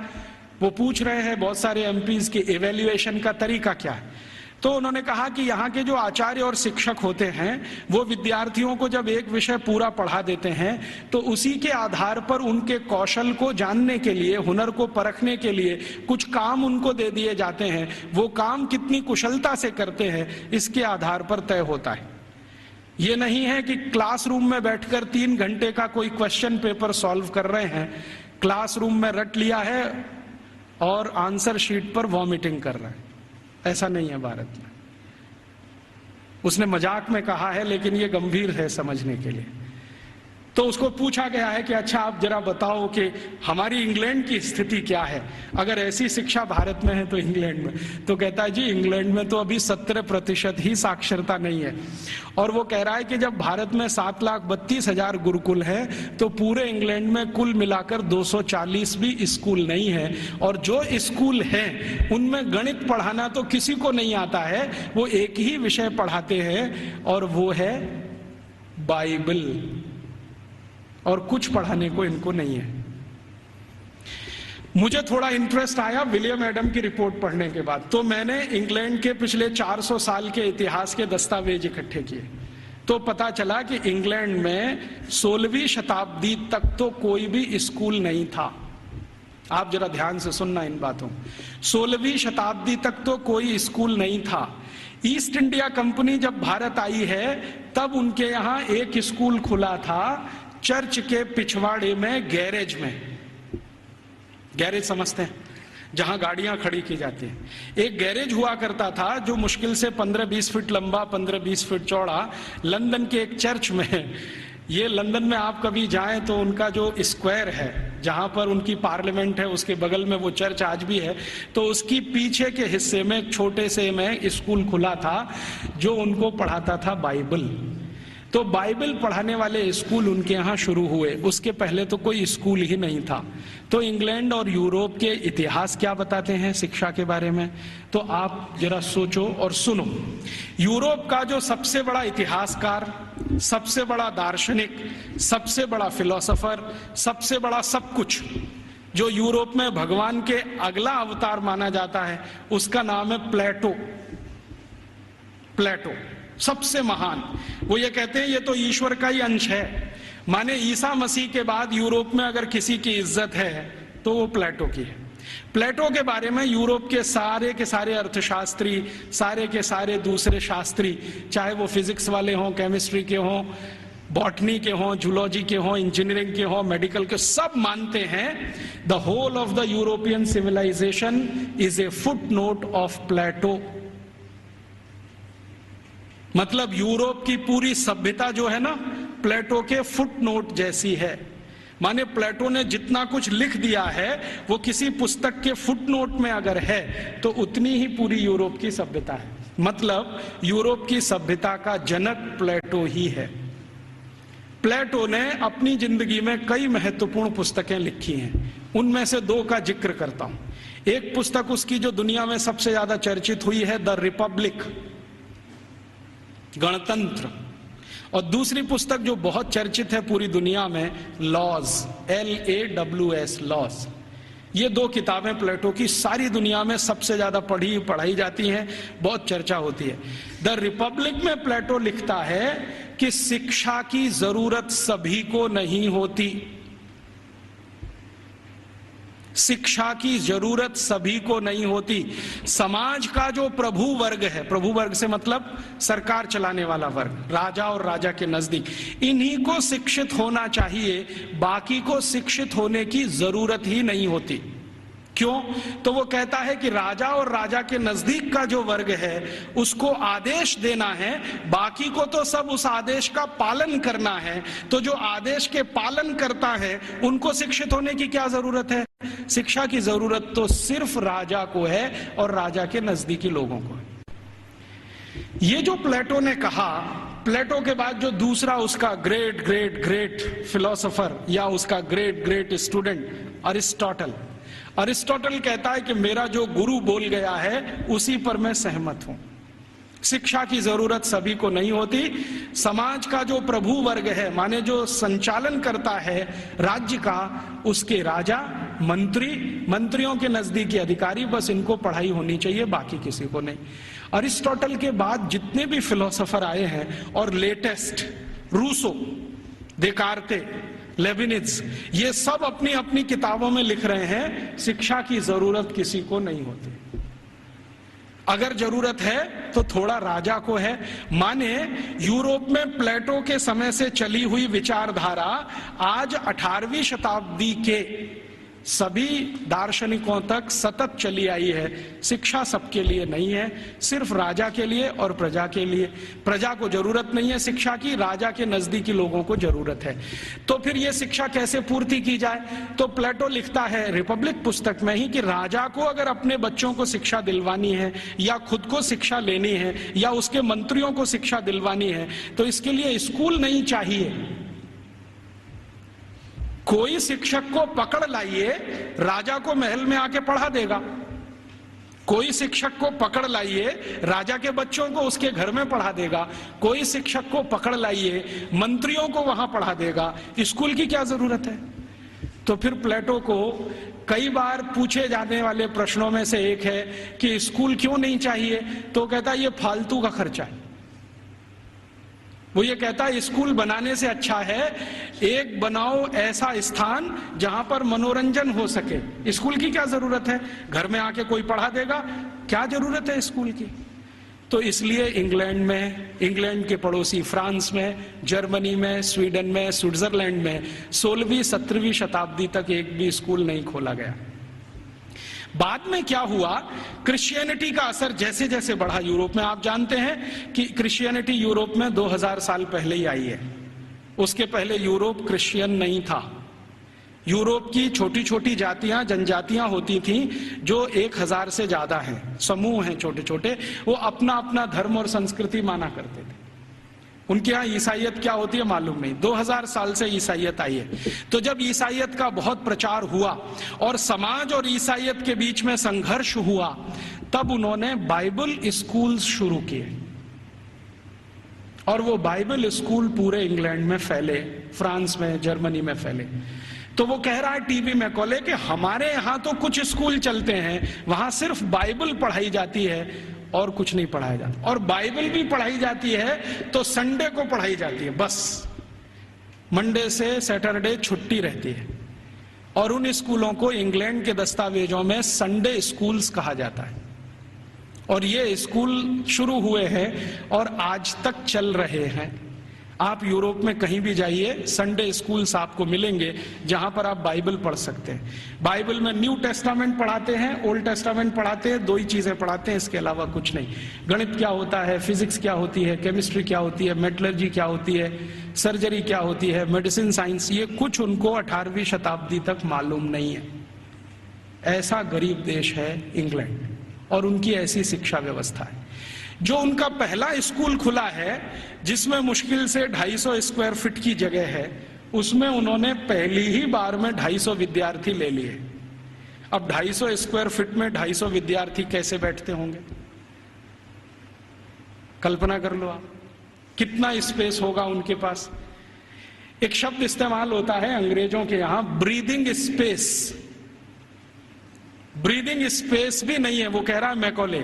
वो पूछ रहे हैं बहुत सारे एमपीज की इवैल्यूएशन का तरीका क्या है। तो उन्होंने कहा कि यहाँ के जो आचार्य और शिक्षक होते हैं वो विद्यार्थियों को जब एक विषय पूरा पढ़ा देते हैं तो उसी के आधार पर उनके कौशल को जानने के लिए, हुनर को परखने के लिए कुछ काम उनको दे दिए जाते हैं। वो काम कितनी कुशलता से करते हैं इसके आधार पर तय होता है। ये नहीं है कि क्लासरूम में बैठकर 3 घंटे का कोई क्वेश्चन पेपर सॉल्व कर रहे हैं, क्लासरूम में रट लिया है और आंसर शीट पर वॉमिटिंग कर रहे हैं। ऐसा नहीं है भारत में। उसने मजाक में कहा है लेकिन ये गंभीर है समझने के लिए। तो उसको पूछा गया है कि अच्छा आप जरा बताओ कि हमारी इंग्लैंड की स्थिति क्या है, अगर ऐसी शिक्षा भारत में है तो इंग्लैंड में। तो कहता है जी इंग्लैंड में तो अभी 17% ही साक्षरता नहीं है। और वो कह रहा है कि जब भारत में 7,32,000 गुरुकुल है तो पूरे इंग्लैंड में कुल मिलाकर 240 भी स्कूल नहीं है, और जो स्कूल हैं उनमें गणित पढ़ाना तो किसी को नहीं आता है। वो एक ही विषय पढ़ाते हैं और वो है बाइबल, और कुछ पढ़ाने को इनको नहीं है। मुझे थोड़ा इंटरेस्ट आया विलियम एडम की रिपोर्ट पढ़ने के बाद, तो मैंने इंग्लैंड के पिछले 400 साल के इतिहास के दस्तावेज इकट्ठे किए। तो पता चला कि इंग्लैंड में 16वीं शताब्दी तक तो कोई भी स्कूल नहीं था। आप जरा ध्यान से सुनना इन बातों। 16वीं शताब्दी तक तो कोई स्कूल नहीं था। ईस्ट इंडिया कंपनी जब भारत आई है तब उनके यहाँ एक स्कूल खुला था, चर्च के पिछवाड़े में, गैरेज में। गैरेज समझते हैं, जहां गाड़ियां खड़ी की जाती हैं। एक गैरेज हुआ करता था जो मुश्किल से 15-20 फीट लंबा, 15-20 फीट चौड़ा, लंदन के एक चर्च में। ये लंदन में आप कभी जाएं तो उनका जो स्क्वायर है जहां पर उनकी पार्लियामेंट है उसके बगल में वो चर्च आज भी है। तो उसकी पीछे के हिस्से में एक छोटे से में स्कूल खुला था जो उनको पढ़ाता था बाइबल। तो बाइबल पढ़ाने वाले स्कूल उनके यहाँ शुरू हुए, उसके पहले तो कोई स्कूल ही नहीं था। तो इंग्लैंड और यूरोप के इतिहास क्या बताते हैं शिक्षा के बारे में, तो आप जरा सोचो और सुनो। यूरोप का जो सबसे बड़ा इतिहासकार, सबसे बड़ा दार्शनिक, सबसे बड़ा फिलोसोफर, सबसे बड़ा सब कुछ, जो यूरोप में भगवान के अगला अवतार माना जाता है, उसका नाम है प्लेटो। प्लेटो सबसे महान। वो ये कहते हैं ये तो ईश्वर का ही अंश है। माने ईसा मसीह के बाद यूरोप में अगर किसी की इज्जत है तो वो प्लेटो की है। प्लेटो के बारे में यूरोप के सारे अर्थशास्त्री, सारे के सारे दूसरे शास्त्री, चाहे वो फिजिक्स वाले हों, केमिस्ट्री के हों, बॉटनी के हों, जूलॉजी के हों, इंजीनियरिंग के हों, मेडिकल के, सब मानते हैं the whole of the European civilisation is a foot note of Plato. मतलब यूरोप की पूरी सभ्यता जो है ना, प्लेटो के फुटनोट जैसी है। माने प्लेटो ने जितना कुछ लिख दिया है वो किसी पुस्तक के फुटनोट में अगर है तो उतनी ही पूरी यूरोप की सभ्यता है। मतलब यूरोप की सभ्यता का जनक प्लेटो ही है। प्लेटो ने अपनी जिंदगी में कई महत्वपूर्ण पुस्तकें लिखी हैं, उनमें से 2 का जिक्र करता हूं। एक पुस्तक उसकी जो दुनिया में सबसे ज्यादा चर्चित हुई है, द रिपब्लिक, गणतंत्र, और दूसरी पुस्तक जो बहुत चर्चित है पूरी दुनिया में, लॉज, LAWS, लॉज। ये 2 किताबें प्लेटो की सारी दुनिया में सबसे ज्यादा पढ़ाई जाती हैं, बहुत चर्चा होती है। द रिपब्लिक में प्लेटो लिखता है कि शिक्षा की जरूरत सभी को नहीं होती। शिक्षा की जरूरत सभी को नहीं होती। समाज का जो प्रभु वर्ग है, प्रभु वर्ग से मतलब सरकार चलाने वाला वर्ग, राजा और राजा के नजदीक, इन्हीं को शिक्षित होना चाहिए, बाकी को शिक्षित होने की जरूरत ही नहीं होती। क्यों? तो वो कहता है कि राजा और राजा के नजदीक का जो वर्ग है उसको आदेश देना है, बाकी को तो सब उस आदेश का पालन करना है। तो जो आदेश के पालन करता है उनको शिक्षित होने की क्या जरूरत है? शिक्षा की जरूरत तो सिर्फ राजा को है और राजा के नजदीकी लोगों को है। ये जो प्लेटो ने कहा, प्लेटो के बाद जो दूसरा उसका ग्रेट ग्रेट ग्रेट फिलोसोफर या उसका great great student Aristotle, Aristotle कहता है कि मेरा जो गुरु बोल गया है उसी पर मैं सहमत हूं। शिक्षा की जरूरत सभी को नहीं होती। समाज का जो प्रभु वर्ग है, माने जो संचालन करता है राज्य का, उसके राजा, मंत्री, मंत्रियों के नजदीकी अधिकारी, बस इनको पढ़ाई होनी चाहिए, बाकी किसी को नहीं। अरिस्टोटल के बाद जितने भी फिलोसोफर आए हैं और लेटेस्ट रूसो, देकार्ते, लेबिनिज, ये सब अपनी अपनी किताबों में लिख रहे हैं शिक्षा की जरूरत किसी को नहीं होती। अगर जरूरत है तो थोड़ा राजा को है। माने यूरोप में प्लेटो के समय से चली हुई विचारधारा आज 18वीं शताब्दी के सभी दार्शनिकों तक सतत चली आई है। शिक्षा सबके लिए नहीं है, सिर्फ राजा के लिए और प्रजा के लिए। प्रजा को जरूरत नहीं है शिक्षा की, राजा के नजदीकी लोगों को जरूरत है। तो फिर यह शिक्षा कैसे पूर्ति की जाए? तो प्लेटो लिखता है रिपब्लिक पुस्तक में ही कि राजा को अगर अपने बच्चों को शिक्षा दिलवानी है या खुद को शिक्षा लेनी है या उसके मंत्रियों को शिक्षा दिलवानी है तो इसके लिए स्कूल नहीं चाहिए। कोई शिक्षक को पकड़ लाइए, राजा को महल में आके पढ़ा देगा। कोई शिक्षक को पकड़ लाइए, राजा के बच्चों को उसके घर में पढ़ा देगा। कोई शिक्षक को पकड़ लाइए, मंत्रियों को वहां पढ़ा देगा। स्कूल की क्या जरूरत है? तो फिर प्लेटो को कई बार पूछे जाने वाले प्रश्नों में से एक है कि स्कूल क्यों नहीं चाहिए? तो कहता है ये फालतू का खर्चा है। वो ये कहता है स्कूल बनाने से अच्छा है एक बनाओ ऐसा स्थान जहां पर मनोरंजन हो सके। स्कूल की क्या जरूरत है? घर में आके कोई पढ़ा देगा, क्या जरूरत है स्कूल की? तो इसलिए इंग्लैंड में, इंग्लैंड के पड़ोसी फ्रांस में, जर्मनी में, स्वीडन में, स्विट्जरलैंड में 16वीं 17वीं शताब्दी तक एक भी स्कूल नहीं खोला गया। बाद में क्या हुआ, क्रिश्चियनिटी का असर जैसे जैसे बढ़ा यूरोप में, आप जानते हैं कि क्रिश्चियनिटी यूरोप में 2000 साल पहले ही आई है। उसके पहले यूरोप क्रिश्चियन नहीं था। यूरोप की छोटी छोटी जातियां, जनजातियां होती थीं जो 1000 से ज्यादा हैं, समूह हैं छोटे छोटे, वो अपना अपना धर्म और संस्कृति माना करते थे। उनके यहाँ ईसाइयत क्या होती है मालूम नहीं। 2000 साल से ईसाइयत आई है। तो जब ईसाइयत का बहुत प्रचार हुआ और समाज और ईसाइयत के बीच में संघर्ष हुआ, तब उन्होंने बाइबल स्कूल शुरू किए और वो बाइबल स्कूल पूरे इंग्लैंड में फैले, फ्रांस में, जर्मनी में फैले। तो वो कह रहा है टीवी में कोले कि हमारे यहाँ तो कुछ स्कूल चलते हैं, वहां सिर्फ बाइबल पढ़ाई जाती है और कुछ नहीं पढ़ाया जाता, और बाइबल भी पढ़ाई जाती है तो संडे को पढ़ाई जाती है, बस मंडे से सैटरडे छुट्टी रहती है। और उन स्कूलों को इंग्लैंड के दस्तावेजों में संडे स्कूल्स कहा जाता है। और ये स्कूल शुरू हुए हैं और आज तक चल रहे हैं। आप यूरोप में कहीं भी जाइए, संडे स्कूल्स आपको मिलेंगे जहां पर आप बाइबल पढ़ सकते हैं। बाइबल में न्यू टेस्टामेंट पढ़ाते हैं, ओल्ड टेस्टामेंट पढ़ाते हैं, दो ही चीजें पढ़ाते हैं, इसके अलावा कुछ नहीं। गणित क्या होता है, फिजिक्स क्या होती है, केमिस्ट्री क्या होती है, मेटलर्जी क्या होती है, सर्जरी क्या होती है, मेडिसिन साइंस, ये कुछ उनको 18वीं शताब्दी तक मालूम नहीं है। ऐसा गरीब देश है इंग्लैंड और उनकी ऐसी शिक्षा व्यवस्था है। जो उनका पहला स्कूल खुला है जिसमें मुश्किल से 250 स्क्वायर फीट की जगह है, उसमें उन्होंने पहली ही बार में 250 विद्यार्थी ले लिए। अब 250 स्क्वायर फीट में 250 विद्यार्थी कैसे बैठते होंगे, कल्पना कर लो आप, कितना स्पेस होगा उनके पास। एक शब्द इस्तेमाल होता है अंग्रेजों के यहां, ब्रीदिंग स्पेस। ब्रीदिंग स्पेस भी नहीं है। वो कह रहा है मैकॉले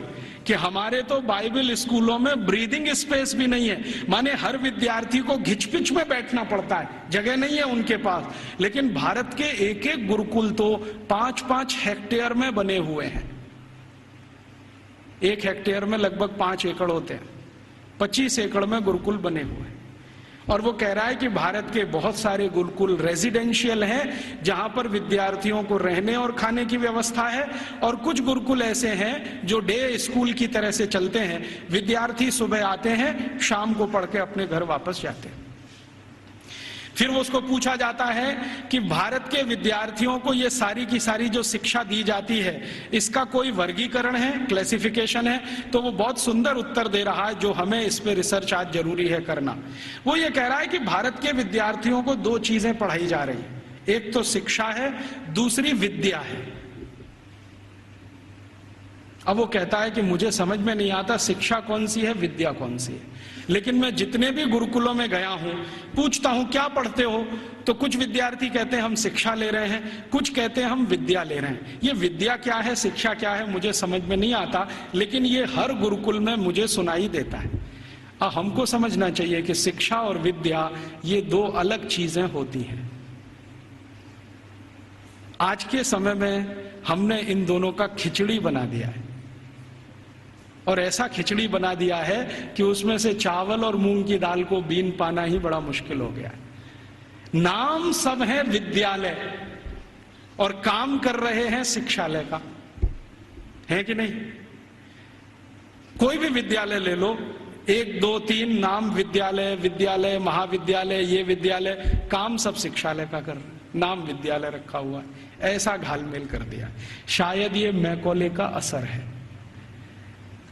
कि हमारे तो बाइबल स्कूलों में ब्रीदिंग स्पेस भी नहीं है, माने हर विद्यार्थी को घिचपिच में बैठना पड़ता है, जगह नहीं है उनके पास। लेकिन भारत के एक एक गुरुकुल तो 5-5 हेक्टेयर में बने हुए हैं। 1 हेक्टेयर में लगभग 5 एकड़ होते हैं, 25 एकड़ में गुरुकुल बने हुए हैं। और वो कह रहा है कि भारत के बहुत सारे गुरुकुल रेजिडेंशियल हैं, जहां पर विद्यार्थियों को रहने और खाने की व्यवस्था है, और कुछ गुरुकुल ऐसे हैं जो डे स्कूल की तरह से चलते हैं। विद्यार्थी सुबह आते हैं, शाम को पढ़ के अपने घर वापस जाते हैं। फिर वो उसको पूछा जाता है कि भारत के विद्यार्थियों को ये सारी की सारी जो शिक्षा दी जाती है, इसका कोई वर्गीकरण है, क्लासिफिकेशन है? तो वो बहुत सुंदर उत्तर दे रहा है, जो हमें इस पे रिसर्च आज जरूरी है करना। वो ये कह रहा है कि भारत के विद्यार्थियों को 2 चीजें पढ़ाई जा रही है, एक तो शिक्षा है, दूसरी विद्या है। अब वो कहता है कि मुझे समझ में नहीं आता शिक्षा कौन सी है, विद्या कौन सी है। लेकिन मैं जितने भी गुरुकुलों में गया हूं, पूछता हूं क्या पढ़ते हो, तो कुछ विद्यार्थी कहते हैं हम शिक्षा ले रहे हैं, कुछ कहते हैं हम विद्या ले रहे हैं। ये विद्या क्या है, शिक्षा क्या है, मुझे समझ में नहीं आता, लेकिन ये हर गुरुकुल में मुझे सुनाई देता है। हमको समझना चाहिए कि शिक्षा और विद्या ये 2 अलग चीजें होती हैं। आज के समय में हमने इन दोनों का खिचड़ी बना दिया है, और ऐसा खिचड़ी बना दिया है कि उसमें से चावल और मूंग की दाल को बीन पाना ही बड़ा मुश्किल हो गया है। नाम सब है विद्यालय और काम कर रहे हैं शिक्षालय का, है कि नहीं? कोई भी विद्यालय ले लो, 1 2 3 नाम विद्यालय, विद्यालय, महाविद्यालय, ये विद्यालय, काम सब शिक्षालय का कर रहे, नाम विद्यालय रखा हुआ है। ऐसा घालमेल कर दिया। शायद ये मैकॉले का असर है,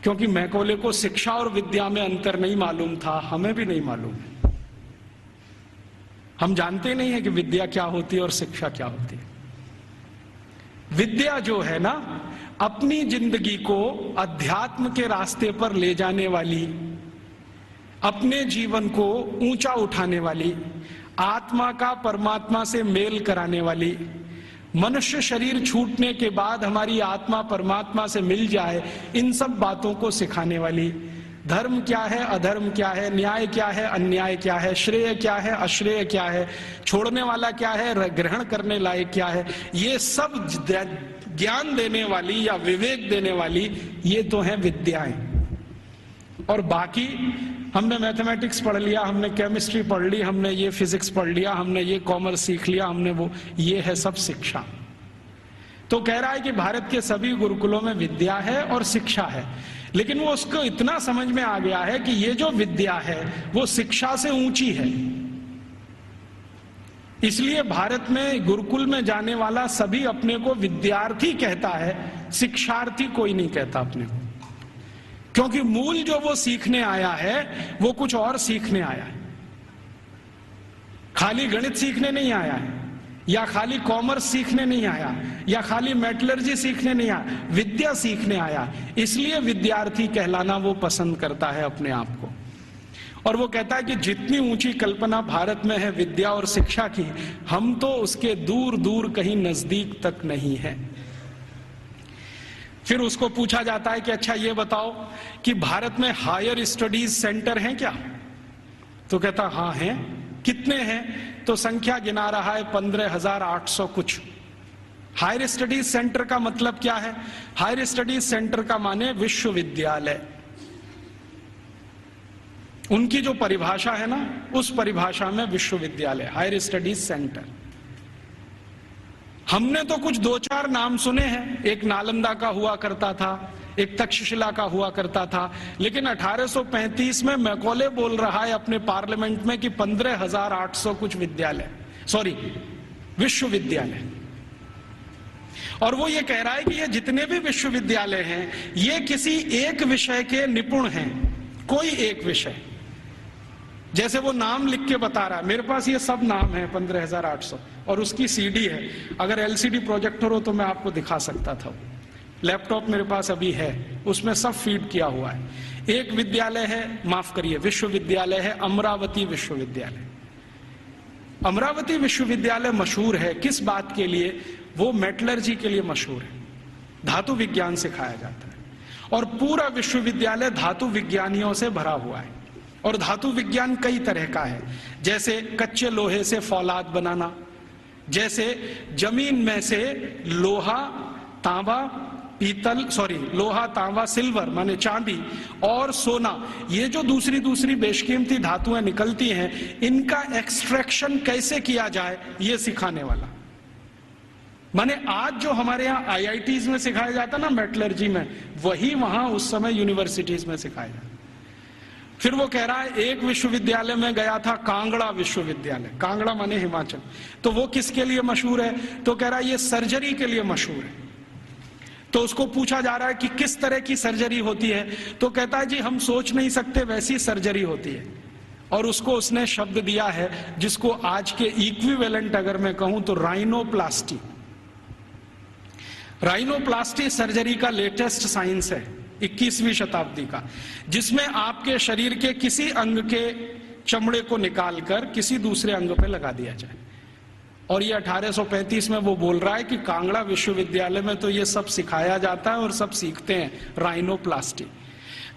क्योंकि मैकॉले को शिक्षा और विद्या में अंतर नहीं मालूम था, हमें भी नहीं मालूम है। हम जानते नहीं है कि विद्या क्या होती है और शिक्षा क्या होती है। विद्या जो है ना, अपनी जिंदगी को अध्यात्म के रास्ते पर ले जाने वाली, अपने जीवन को ऊंचा उठाने वाली, आत्मा का परमात्मा से मेल कराने वाली, मनुष्य शरीर छूटने के बाद हमारी आत्मा परमात्मा से मिल जाए, इन सब बातों को सिखाने वाली, धर्म क्या है, अधर्म क्या है, न्याय क्या है, अन्याय क्या है, श्रेय क्या है, अश्रेय क्या है, छोड़ने वाला क्या है, ग्रहण करने लायक क्या है, ये सब ज्ञान देने वाली या विवेक देने वाली ये तो है विद्याएं। और बाकी हमने मैथमेटिक्स पढ़ लिया, हमने केमिस्ट्री पढ़ ली, हमने ये फिजिक्स पढ़ लिया, हमने ये कॉमर्स सीख लिया, हमने वो, ये है सब शिक्षा। तो कह रहा है कि भारत के सभी गुरुकुलों में विद्या है और शिक्षा है, लेकिन वो उसको इतना समझ में आ गया है कि ये जो विद्या है वो शिक्षा से ऊंची है। इसलिए भारत में गुरुकुल में जाने वाला सभी अपने को विद्यार्थी कहता है, शिक्षार्थी कोई नहीं कहता अपने को, क्योंकि मूल जो वो सीखने आया है वो कुछ और सीखने आया है। खाली गणित सीखने नहीं आया है, या खाली कॉमर्स सीखने नहीं आया, या खाली मेटलर्जी सीखने नहीं आया, विद्या सीखने आया। इसलिए विद्यार्थी कहलाना वो पसंद करता है अपने आप को। और वो कहता है कि जितनी ऊंची कल्पना भारत में है विद्या और शिक्षा की, हम तो उसके दूर दूर कहीं नजदीक तक नहीं है। फिर उसको पूछा जाता है कि अच्छा ये बताओ कि भारत में हायर स्टडीज सेंटर हैं क्या? तो कहता हाँ हैं। कितने हैं? तो संख्या गिना रहा है 15,800 कुछ। हायर स्टडीज सेंटर का मतलब क्या है? हायर स्टडीज सेंटर का माने विश्वविद्यालय। उनकी जो परिभाषा है ना, उस परिभाषा में विश्वविद्यालय, हायर स्टडीज सेंटर। हमने तो कुछ 2-4 नाम सुने हैं, एक नालंदा का हुआ करता था, एक तक्षशिला का हुआ करता था, लेकिन 1835 में मैकॉले बोल रहा है अपने पार्लियामेंट में कि 15,800 कुछ विद्यालय, सॉरी विश्वविद्यालय। और वो ये कह रहा है कि ये जितने भी विश्वविद्यालय हैं ये किसी एक विषय के निपुण हैं, कोई एक विषय। जैसे वो नाम लिख के बता रहा है, मेरे पास ये सब नाम है 15,800 और उसकी सीडी है। अगर एलसीडी प्रोजेक्टर हो तो मैं आपको दिखा सकता था। लैपटॉप मेरे पास अभी है, उसमें सब फीड किया हुआ है। एक विद्यालय है, माफ करिए विश्वविद्यालय है, अमरावती विश्वविद्यालय। अमरावती विश्वविद्यालय मशहूर है किस बात के लिए? वो मेटलर्जी के लिए मशहूर है, धातु विज्ञान सिखाया जाता है। और पूरा विश्वविद्यालय धातु विज्ञानियों से भरा हुआ है। और धातु विज्ञान कई तरह का है, जैसे कच्चे लोहे से फौलाद बनाना, जैसे जमीन में से लोहा तांबा लोहा तांबा सिल्वर माने चांदी और सोना, ये जो दूसरी दूसरी बेशकीमती धातुएं निकलती हैं, इनका एक्सट्रैक्शन कैसे किया जाए ये सिखाने वाला। माने आज जो हमारे यहाँ आईआईटीज में सिखाया जाता ना मेटलर्जी में, वही वहां उस समय यूनिवर्सिटीज में सिखाया जाता। फिर वो कह रहा है एक विश्वविद्यालय में गया था, कांगड़ा विश्वविद्यालय, कांगड़ा माने हिमाचल, तो वो किसके लिए मशहूर है? तो कह रहा है ये सर्जरी के लिए मशहूर है। तो उसको पूछा जा रहा है कि किस तरह की सर्जरी होती है, तो कहता है जी हम सोच नहीं सकते वैसी सर्जरी होती है। और उसको उसने शब्द दिया है जिसको आज के इक्विवेलेंट अगर मैं कहूं तो राइनोप्लास्टी। राइनोप्लास्टी सर्जरी का लेटेस्ट साइंस है 21वीं शताब्दी का, जिसमें आपके शरीर के किसी अंग के चमड़े को निकालकर किसी दूसरे अंग पे लगा दिया जाए। और ये 1835 में वो बोल रहा है कि कांगड़ा विश्वविद्यालय में तो ये सब सिखाया जाता है और सब सीखते हैं राइनोप्लास्टी।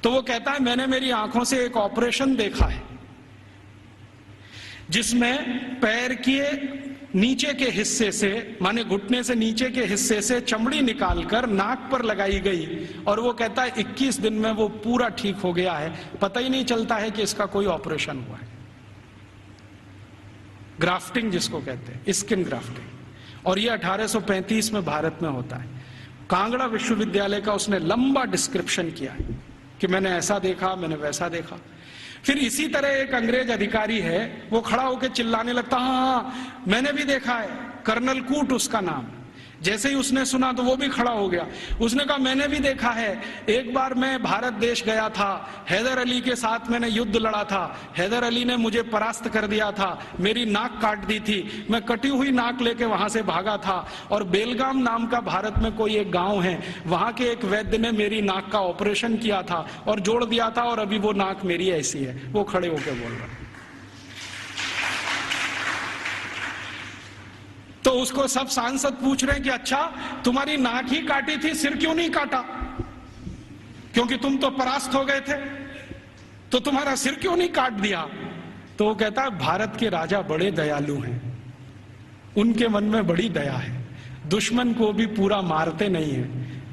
तो वो कहता है मैंने मेरी आंखों से एक ऑपरेशन देखा है जिसमें पैर के नीचे के हिस्से से माने घुटने से नीचे के हिस्से से चमड़ी निकालकर नाक पर लगाई गई, और वो कहता है 21 दिन में वो पूरा ठीक हो गया है, पता ही नहीं चलता है कि इसका कोई ऑपरेशन हुआ है। ग्राफ्टिंग जिसको कहते हैं, स्किन ग्राफ्टिंग। और ये 1835 में भारत में होता है। कांगड़ा विश्वविद्यालय का उसने लंबा डिस्क्रिप्शन किया है कि मैंने ऐसा देखा, मैंने वैसा देखा। फिर इसी तरह एक अंग्रेज अधिकारी है, वो खड़ा होकर चिल्लाने लगता, हाँ मैंने भी देखा है, कर्नल कूट उसका नाम। जैसे ही उसने सुना तो वो भी खड़ा हो गया, उसने कहा मैंने भी देखा है, एक बार मैं भारत देश गया था, हैदर अली के साथ मैंने युद्ध लड़ा था, हैदर अली ने मुझे परास्त कर दिया था, मेरी नाक काट दी थी, मैं कटी हुई नाक लेके वहां से भागा था, और बेलगाम नाम का भारत में कोई एक गांव है, वहां के एक वैद्य ने मेरी नाक का ऑपरेशन किया था और जोड़ दिया था, और अभी वो नाक मेरी ऐसी है। वो खड़े होकर बोल रहा। तो उसको सब सांसद पूछ रहे हैं कि अच्छा तुम्हारी नाक ही काटी थी, सिर क्यों नहीं काटा? क्योंकि तुम तो परास्त हो गए थे, तो तुम्हारा सिर क्यों नहीं काट दिया? तो वो कहता है भारत के राजा बड़े दयालु हैं, उनके मन में बड़ी दया है, दुश्मन को भी पूरा मारते नहीं है,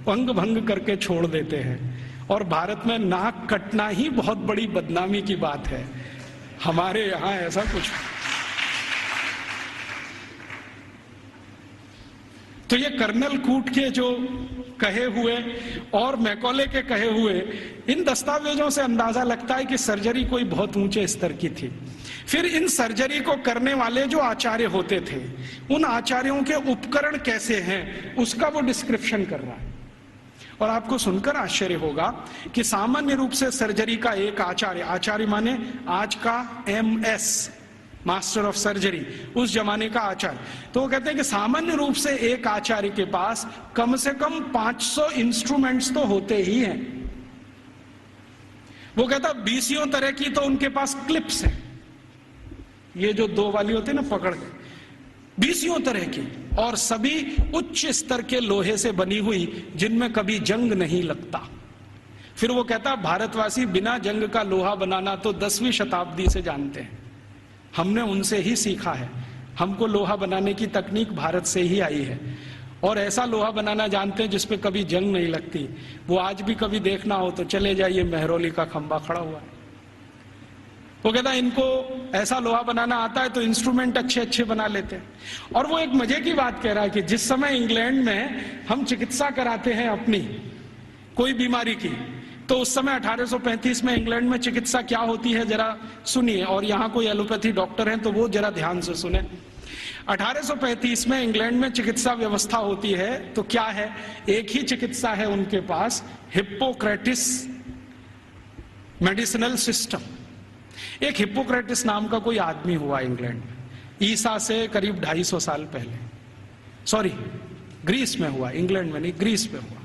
अंग भंग करके छोड़ देते हैं, और भारत में नाक कटना ही बहुत बड़ी बदनामी की बात है, हमारे यहां ऐसा कुछ। तो ये कर्नल कूट के जो कहे हुए और मैकॉले के कहे हुए इन दस्तावेजों से अंदाजा लगता है कि सर्जरी कोई बहुत ऊंचे स्तर की थी। फिर इन सर्जरी को करने वाले जो आचार्य होते थे, उन आचार्यों के उपकरण कैसे हैं उसका वो डिस्क्रिप्शन कर रहा है। और आपको सुनकर आश्चर्य होगा कि सामान्य रूप से सर्जरी का एक आचार्य माने आज का MS मास्टर ऑफ सर्जरी, उस जमाने का आचार्य, तो वो कहते हैं कि सामान्य रूप से एक आचार्य के पास कम से कम 500 इंस्ट्रूमेंट्स तो होते ही हैं। वो कहता 20 तरह की तो उनके पास क्लिप्स है, ये जो 2 वाली होती है ना पकड़ के, 20 तरह की, और सभी उच्च स्तर के लोहे से बनी हुई, जिनमें कभी जंग नहीं लगता। फिर वो कहता भारतवासी बिना जंग का लोहा बनाना तो 10वीं शताब्दी से जानते हैं, हमने उनसे ही सीखा है, हमको लोहा बनाने की तकनीक भारत से ही आई है, और ऐसा लोहा बनाना जानते हैं जिसपे कभी जंग नहीं लगती। वो आज भी कभी देखना हो तो चले जाइए, मेहरौली का खंबा खड़ा हुआ है। वो कहता है इनको ऐसा लोहा बनाना आता है तो इंस्ट्रूमेंट अच्छे अच्छे बना लेते हैं। और वो एक मजे की बात कह रहा है कि जिस समय इंग्लैंड में हम चिकित्सा कराते हैं अपनी कोई बीमारी की, तो उस समय 1835 में इंग्लैंड में चिकित्सा क्या होती है जरा सुनिए, और यहाँ कोई एलोपैथी डॉक्टर हैं तो वो जरा ध्यान से सुने। 1835 में इंग्लैंड में चिकित्सा व्यवस्था होती है तो क्या है, एक ही चिकित्सा है उनके पास, हिप्पोक्रेटिस मेडिसिनल सिस्टम। एक हिप्पोक्रेटिस नाम का कोई आदमी हुआ इंग्लैंड में, ईसा से करीब 250 साल पहले, सॉरी ग्रीस में हुआ, इंग्लैंड में नहीं ग्रीस में हुआ।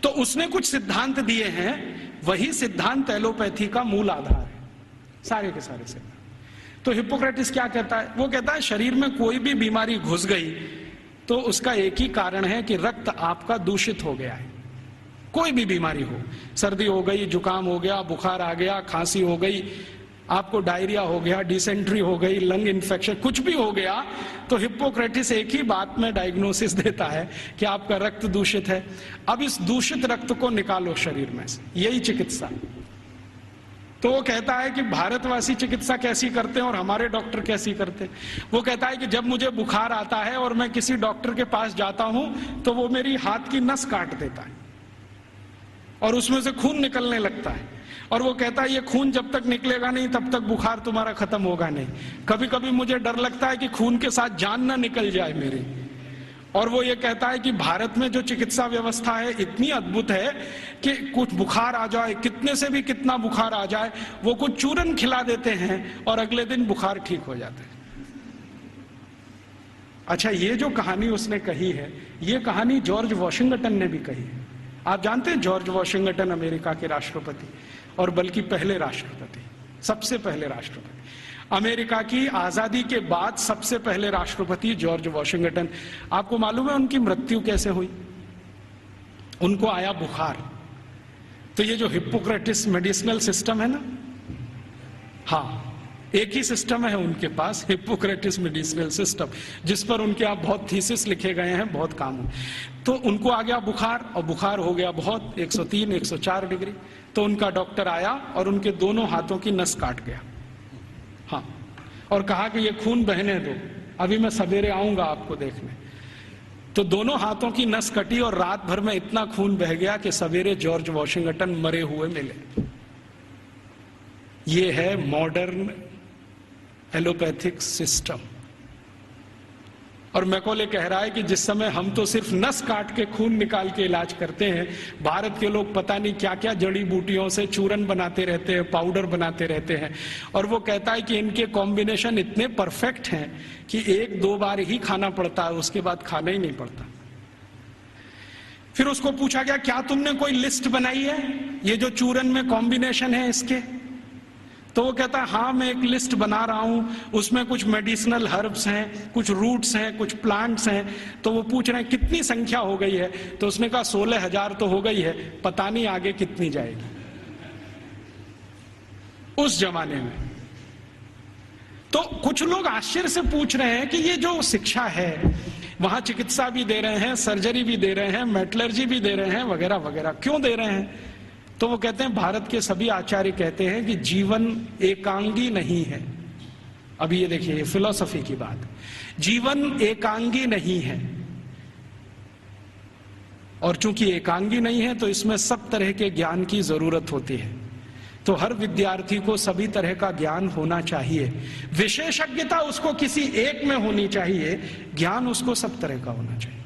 तो उसने कुछ सिद्धांत दिए हैं, वही सिद्धांत एलोपैथी का मूल आधार है, सारे के सारे सिद्धांत। तो हिप्पोक्रेटिस क्या कहता है, वो कहता है शरीर में कोई भी बीमारी घुस गई तो उसका एक ही कारण है कि रक्त आपका दूषित हो गया है। कोई भी बीमारी हो, सर्दी हो गई, जुकाम हो गया, बुखार आ गया, खांसी हो गई, आपको डायरिया हो गया, डिसेंट्री हो गई, लंग इन्फेक्शन, कुछ भी हो गया, तो हिप्पोक्रेटिस एक ही बात में डायग्नोसिस देता है कि आपका रक्त दूषित है। अब इस दूषित रक्त को निकालो शरीर में से, यही चिकित्सा। तो वो कहता है कि भारतवासी चिकित्सा कैसी करते हैं और हमारे डॉक्टर कैसी करते हैं। वो कहता है कि जब मुझे बुखार आता है और मैं किसी डॉक्टर के पास जाता हूं तो वो मेरी हाथ की नस काट देता है और उसमें से खून निकलने लगता है, और वो कहता है ये खून जब तक निकलेगा नहीं तब तक बुखार तुम्हारा खत्म होगा नहीं। कभी कभी मुझे डर लगता है कि खून के साथ जान ना निकल जाए मेरी। और वो ये कहता है कि भारत में जो चिकित्सा व्यवस्था है इतनी अद्भुत है कि कुछ बुखार आ जाए, कितने से भी कितना बुखार आ जाए, वो कुछ चूरन खिला देते हैं और अगले दिन बुखार ठीक हो जाता है। अच्छा, ये जो कहानी उसने कही है, ये कहानी जॉर्ज वॉशिंगटन ने भी कही है। आप जानते हैं जॉर्ज वॉशिंगटन अमेरिका के राष्ट्रपति, और बल्कि पहले राष्ट्रपति, सबसे पहले राष्ट्रपति, अमेरिका की आजादी के बाद सबसे पहले राष्ट्रपति जॉर्ज वॉशिंगटन। आपको मालूम है उनकी मृत्यु कैसे हुई? उनको आया बुखार। तो ये जो हिप्पोक्रेटिस मेडिसिनल सिस्टम है ना, हाँ, एक ही सिस्टम है उनके पास, हिप्पोक्रेटिस मेडिसिनल सिस्टम, जिस पर उनके आप बहुत थीसिस लिखे गए हैं, बहुत काम हुए। तो उनको आ गया बुखार, और बुखार हो गया बहुत, 103 104 डिग्री। तो उनका डॉक्टर आया और उनके दोनों हाथों की नस काट गया, हाँ, और कहा कि ये खून बहने दो, अभी मैं सवेरे आऊंगा आपको देखने। तो दोनों हाथों की नस कटी और रात भर में इतना खून बह गया कि सवेरे जॉर्ज वॉशिंगटन मरे हुए मिले। ये है मॉडर्न एलोपैथिक सिस्टम। और मैकॉले कह रहा है कि जिस समय हम तो सिर्फ नस काट के खून निकाल के इलाज करते हैं, भारत के लोग पता नहीं क्या क्या जड़ी बूटियों से चूरन बनाते रहते हैं, पाउडर बनाते रहते हैं। और वो कहता है कि इनके कॉम्बिनेशन इतने परफेक्ट हैं कि 1-2 बार ही खाना पड़ता है, उसके बाद खाना ही नहीं पड़ता। फिर उसको पूछा गया, क्या तुमने कोई लिस्ट बनाई है ये जो चूरन में कॉम्बिनेशन है इसके? तो वो कहता है हाँ, मैं एक लिस्ट बना रहा हूं, उसमें कुछ मेडिसिनल हर्ब्स हैं, कुछ रूट्स हैं, कुछ प्लांट्स हैं। तो वो पूछ रहे हैं कितनी संख्या हो गई है? तो उसने कहा 16,000 तो हो गई है, पता नहीं आगे कितनी जाएगी। उस जमाने में तो कुछ लोग आश्चर्य से पूछ रहे हैं कि ये जो शिक्षा है, वहां चिकित्सा भी दे रहे हैं, सर्जरी भी दे रहे हैं, मेटलर्जी भी दे रहे हैं, वगैरह वगैरह, क्यों दे रहे हैं? तो वो कहते हैं, भारत के सभी आचार्य कहते हैं कि जीवन एकांगी नहीं है। अभी ये देखिए, ये फिलॉसफी की बात, जीवन एकांगी नहीं है, और चूंकि एकांगी नहीं है तो इसमें सब तरह के ज्ञान की जरूरत होती है। तो हर विद्यार्थी को सभी तरह का ज्ञान होना चाहिए, विशेषज्ञता उसको किसी एक में होनी चाहिए, ज्ञान उसको सब तरह का होना चाहिए।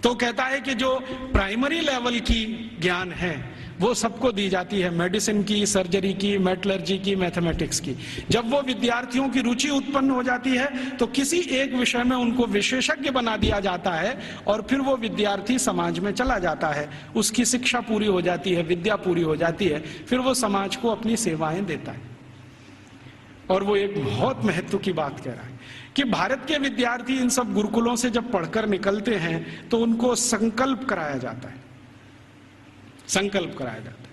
तो कहता है कि जो प्राइमरी लेवल की ज्ञान है वो सबको दी जाती है, मेडिसिन की, सर्जरी की, मेटलर्जी की, मैथमेटिक्स की। जब वो विद्यार्थियों की रुचि उत्पन्न हो जाती है तो किसी एक विषय में उनको विशेषज्ञ बना दिया जाता है, और फिर वो विद्यार्थी समाज में चला जाता है, उसकी शिक्षा पूरी हो जाती है, विद्या पूरी हो जाती है, फिर वो समाज को अपनी सेवाएं देता है। और वो एक बहुत महत्व की बात कह रहा है कि भारत के विद्यार्थी इन सब गुरुकुलों से जब पढ़कर निकलते हैं तो उनको संकल्प कराया जाता है, संकल्प कराया जाता है।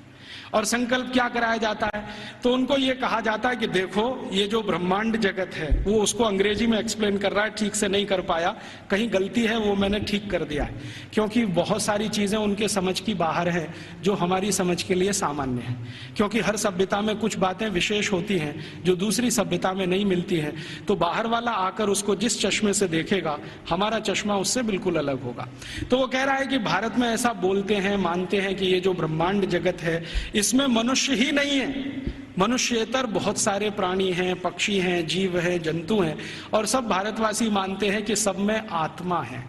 और संकल्प क्या कराया जाता है? तो उनको ये कहा जाता है कि देखो, ये जो ब्रह्मांड जगत है, वो उसको अंग्रेजी में एक्सप्लेन कर रहा है, ठीक से नहीं कर पाया, कहीं गलती है वो मैंने ठीक कर दिया है, क्योंकि बहुत सारी चीजें उनके समझ की बाहर है जो हमारी समझ के लिए सामान्य है। क्योंकि हर सभ्यता में कुछ बातें विशेष होती हैं जो दूसरी सभ्यता में नहीं मिलती हैं, तो बाहर वाला आकर उसको जिस चश्मे से देखेगा, हमारा चश्मा उससे बिल्कुल अलग होगा। तो वो कह रहा है कि भारत में ऐसा बोलते हैं, मानते हैं कि ये जो ब्रह्मांड जगत है इसमें मनुष्य ही नहीं है, मनुष्येतर बहुत सारे प्राणी हैं, पक्षी हैं, जीव हैं, जंतु हैं, और सब भारतवासी मानते हैं कि सब में आत्मा है,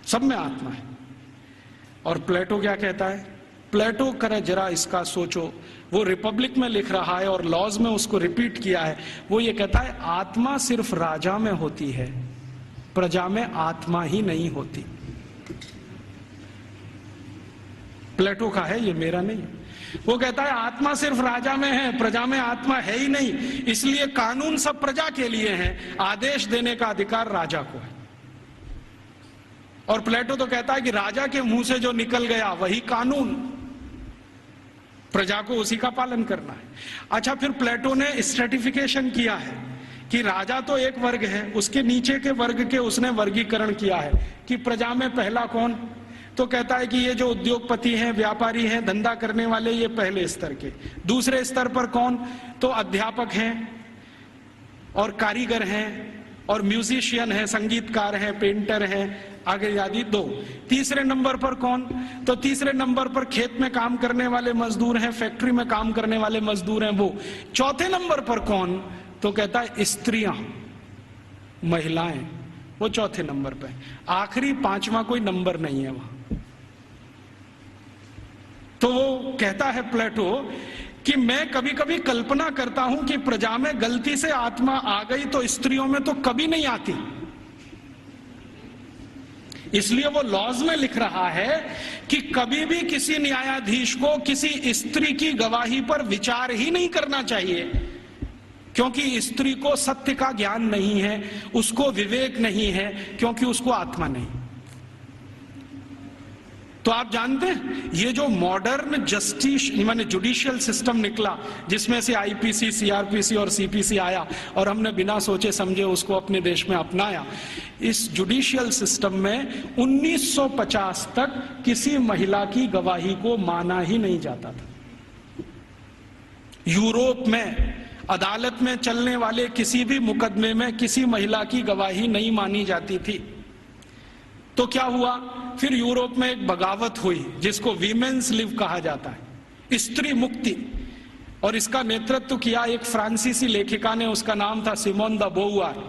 सब में आत्मा है। और प्लेटो क्या कहता है? प्लेटो करे जरा इसका सोचो, वो रिपब्लिक में लिख रहा है और लॉज में उसको रिपीट किया है। वो ये कहता है आत्मा सिर्फ राजा में होती है, प्रजा में आत्मा ही नहीं होती। प्लेटो का है, ये मेरा नहीं है। वो कहता है आत्मा सिर्फ राजा में है, प्रजा में आत्मा है ही नहीं, इसलिए कानून सब प्रजा के लिए हैं, आदेश देने का अधिकार राजा को है। और प्लेटो तो कहता है कि राजा के मुंह से जो निकल गया वही कानून, प्रजा को उसी का पालन करना है। अच्छा, फिर प्लेटो ने स्ट्रेटिफिकेशन किया है कि राजा तो एक वर्ग है, उसके नीचे के वर्ग के उसने वर्गीकरण किया है कि प्रजा में पहला कौन, तो कहता है कि ये जो उद्योगपति हैं, व्यापारी हैं, धंधा करने वाले, ये पहले स्तर के। दूसरे स्तर पर कौन, तो अध्यापक हैं और कारीगर हैं और म्यूजिशियन हैं, संगीतकार हैं, पेंटर हैं, आगे आदि 2। तीसरे नंबर पर कौन, तो तीसरे नंबर पर खेत में काम करने वाले मजदूर हैं, फैक्ट्री में काम करने वाले मजदूर हैं वो। चौथे नंबर पर कौन, तो कहता है स्त्रियां, महिलाएं, वो चौथे नंबर पे। आखिरी 5वां कोई नंबर नहीं है वहां। तो कहता है प्लेटो कि मैं कभी कभी कल्पना करता हूं कि प्रजा में गलती से आत्मा आ गई तो स्त्रियों में तो कभी नहीं आती, इसलिए वो लॉज में लिख रहा है कि कभी भी किसी न्यायाधीश को किसी स्त्री की गवाही पर विचार ही नहीं करना चाहिए, क्योंकि स्त्री को सत्य का ज्ञान नहीं है, उसको विवेक नहीं है, क्योंकि उसको आत्मा नहीं। तो आप जानते हैं ये जो मॉडर्न जस्टिस माने जुडिशियल सिस्टम निकला, जिसमें से आईपीसी, सीआरपीसी और सीपीसी आया और हमने बिना सोचे समझे उसको अपने देश में अपनाया, इस जुडिशियल सिस्टम में 1950 तक किसी महिला की गवाही को माना ही नहीं जाता था। यूरोप में अदालत में चलने वाले किसी भी मुकदमे में किसी महिला की गवाही नहीं मानी जाती थी। तो क्या हुआ, फिर यूरोप में एक बगावत हुई जिसको वीमेन्स लिव कहा जाता है, स्त्री मुक्ति, और इसका नेतृत्व किया एक फ्रांसीसी लेखिका ने, उसका नाम था सिमोन द बोउआर।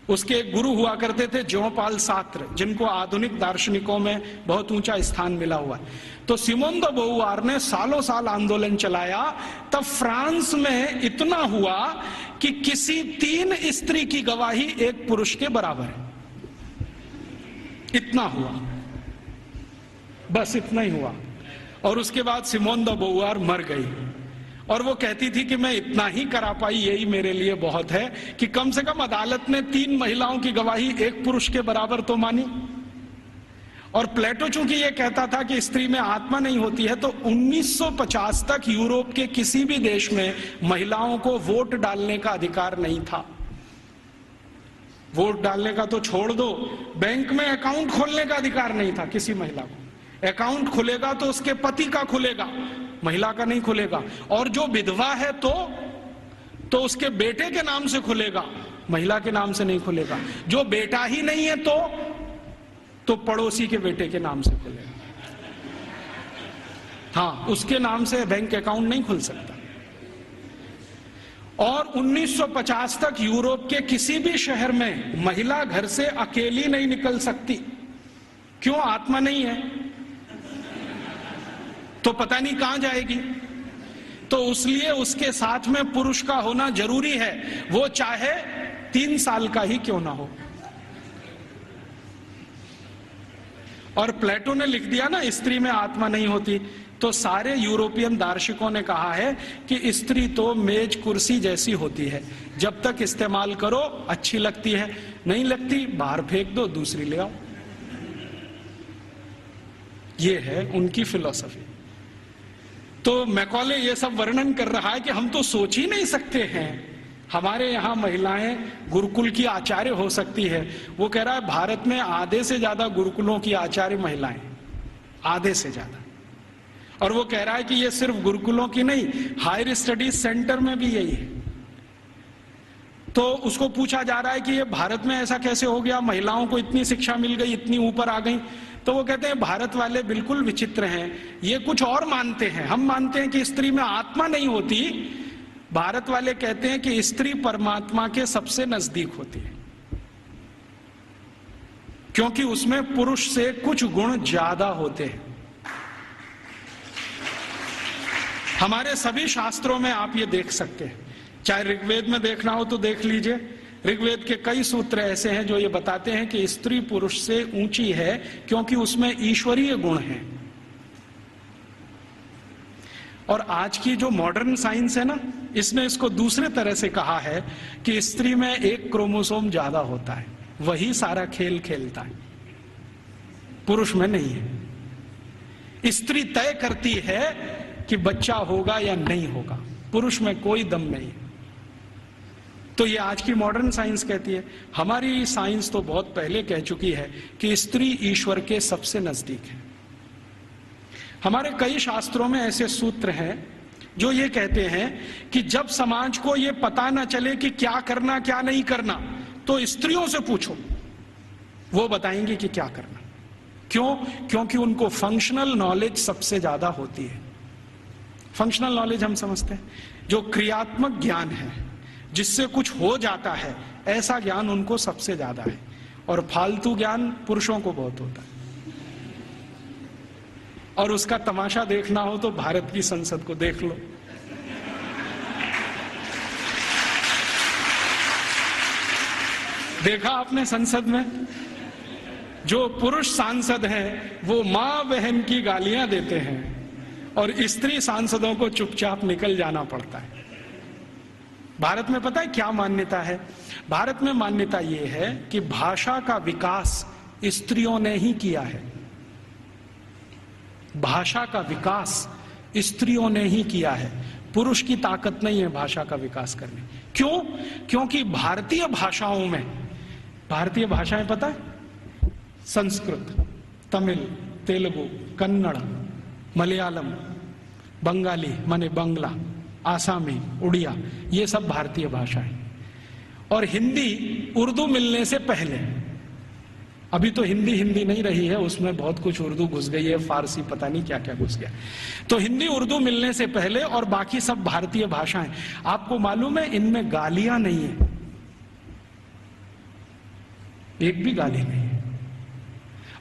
उसके एक गुरु हुआ करते थे जॉन पॉल सार्त्र, जिनको आधुनिक दार्शनिकों में बहुत ऊंचा स्थान मिला हुआ है। तो सिमोन द बोउआर ने सालों साल आंदोलन चलाया, तब फ्रांस में इतना हुआ कि किसी 3 स्त्री की गवाही एक पुरुष के बराबर है। इतना हुआ, बस इतना ही हुआ। और उसके बाद सिमोन द बोउआर मर गई और वो कहती थी कि मैं इतना ही करा पाई, यही मेरे लिए बहुत है कि कम से कम अदालत ने 3 महिलाओं की गवाही एक पुरुष के बराबर तो मानी। और प्लेटो चूंकि ये कहता था कि स्त्री में आत्मा नहीं होती है, तो 1950 तक यूरोप के किसी भी देश में महिलाओं को वोट डालने का अधिकार नहीं था। वोट डालने का तो छोड़ दो, बैंक में अकाउंट खोलने का अधिकार नहीं था किसी महिला को। अकाउंट खुलेगा तो उसके पति का खुलेगा, महिला का नहीं खुलेगा। और जो विधवा है तो उसके बेटे के नाम से खुलेगा, महिला के नाम से नहीं खुलेगा। जो बेटा ही नहीं है तो पड़ोसी के बेटे के नाम से खुलेगा। हाँ, उसके नाम से बैंक अकाउंट नहीं खुल सकता। और 1950 तक यूरोप के किसी भी शहर में महिला घर से अकेली नहीं निकल सकती। क्यों? आत्मा नहीं है तो पता नहीं कहां जाएगी। तो इसलिए उसके साथ में पुरुष का होना जरूरी है, वो चाहे 3 साल का ही क्यों ना हो। और प्लेटो ने लिख दिया ना स्त्री में आत्मा नहीं होती, तो सारे यूरोपियन दार्शनिकों ने कहा है कि स्त्री तो मेज कुर्सी जैसी होती है, जब तक इस्तेमाल करो अच्छी लगती है, नहीं लगती बाहर फेंक दो, दूसरी ले आओ। ये है उनकी फिलॉसफी। तो मैकॉले ये सब वर्णन कर रहा है कि हम तो सोच ही नहीं सकते हैं हमारे यहाँ महिलाएं गुरुकुल की आचार्य हो सकती है। वो कह रहा है भारत में आधे से ज्यादा गुरुकुलों की आचार्य महिलाएं, आधे से ज्यादा। और वो कह रहा है कि ये सिर्फ गुरुकुलों की नहीं, हायर स्टडीज सेंटर में भी यही है। तो उसको पूछा जा रहा है कि ये भारत में ऐसा कैसे हो गया, महिलाओं को इतनी शिक्षा मिल गई, इतनी ऊपर आ गई। तो वो कहते हैं भारत वाले बिल्कुल विचित्र हैं, ये कुछ और मानते हैं। हम मानते हैं कि स्त्री में आत्मा नहीं होती, भारत वाले कहते हैं कि स्त्री परमात्मा के सबसे नजदीक होती है, क्योंकि उसमें पुरुष से कुछ गुण ज्यादा होते हैं। हमारे सभी शास्त्रों में आप ये देख सकते हैं, चाहे ऋग्वेद में देखना हो तो देख लीजिए। ऋग्वेद के कई सूत्र ऐसे हैं जो ये बताते हैं कि स्त्री पुरुष से ऊंची है, क्योंकि उसमें ईश्वरीय गुण हैं। और आज की जो मॉडर्न साइंस है ना, इसने इसको दूसरे तरह से कहा है कि स्त्री में एक क्रोमोसोम ज्यादा होता है, वही सारा खेल खेलता है। पुरुष में नहीं है। स्त्री तय करती है कि बच्चा होगा या नहीं होगा, पुरुष में कोई दम नहीं है। तो ये आज की मॉडर्न साइंस कहती है। हमारी साइंस तो बहुत पहले कह चुकी है कि स्त्री ईश्वर के सबसे नजदीक है। हमारे कई शास्त्रों में ऐसे सूत्र हैं जो ये कहते हैं कि जब समाज को ये पता ना चले कि क्या करना क्या नहीं करना, तो स्त्रियों से पूछो, वो बताएंगी कि क्या करना। क्यों? क्योंकि उनको फंक्शनल नॉलेज सबसे ज्यादा होती है। फंक्शनल नॉलेज हम समझते हैं जो क्रियात्मक ज्ञान है, जिससे कुछ हो जाता है, ऐसा ज्ञान उनको सबसे ज्यादा है। और फालतू ज्ञान पुरुषों को बहुत होता है। और उसका तमाशा देखना हो तो भारत की संसद को देख लो। देखा आपने संसद में जो पुरुष सांसद हैं वो मां बहन की गालियां देते हैं और स्त्री सांसदों को चुपचाप निकल जाना पड़ता है। भारत में पता है क्या मान्यता है? भारत में मान्यता यह है कि भाषा का विकास स्त्रियों ने ही किया है। भाषा का विकास स्त्रियों ने ही किया है, पुरुष की ताकत नहीं है भाषा का विकास करने। क्यों? क्योंकि भारतीय भाषाओं में, भारतीय भाषाएं पता है? संस्कृत, तमिल, तेलुगु, कन्नड़, मलयालम, बंगाली माने बंगला, आसामी, उड़िया, ये सब भारतीय भाषाएं। और हिंदी उर्दू मिलने से पहले, अभी तो हिंदी नहीं रही है, उसमें बहुत कुछ उर्दू घुस गई है, फारसी पता नहीं क्या क्या घुस गया। तो हिंदी उर्दू मिलने से पहले और बाकी सब भारतीय भाषाएं। आपको मालूम है इनमें गालियां नहीं है, एक भी गाली नहीं है।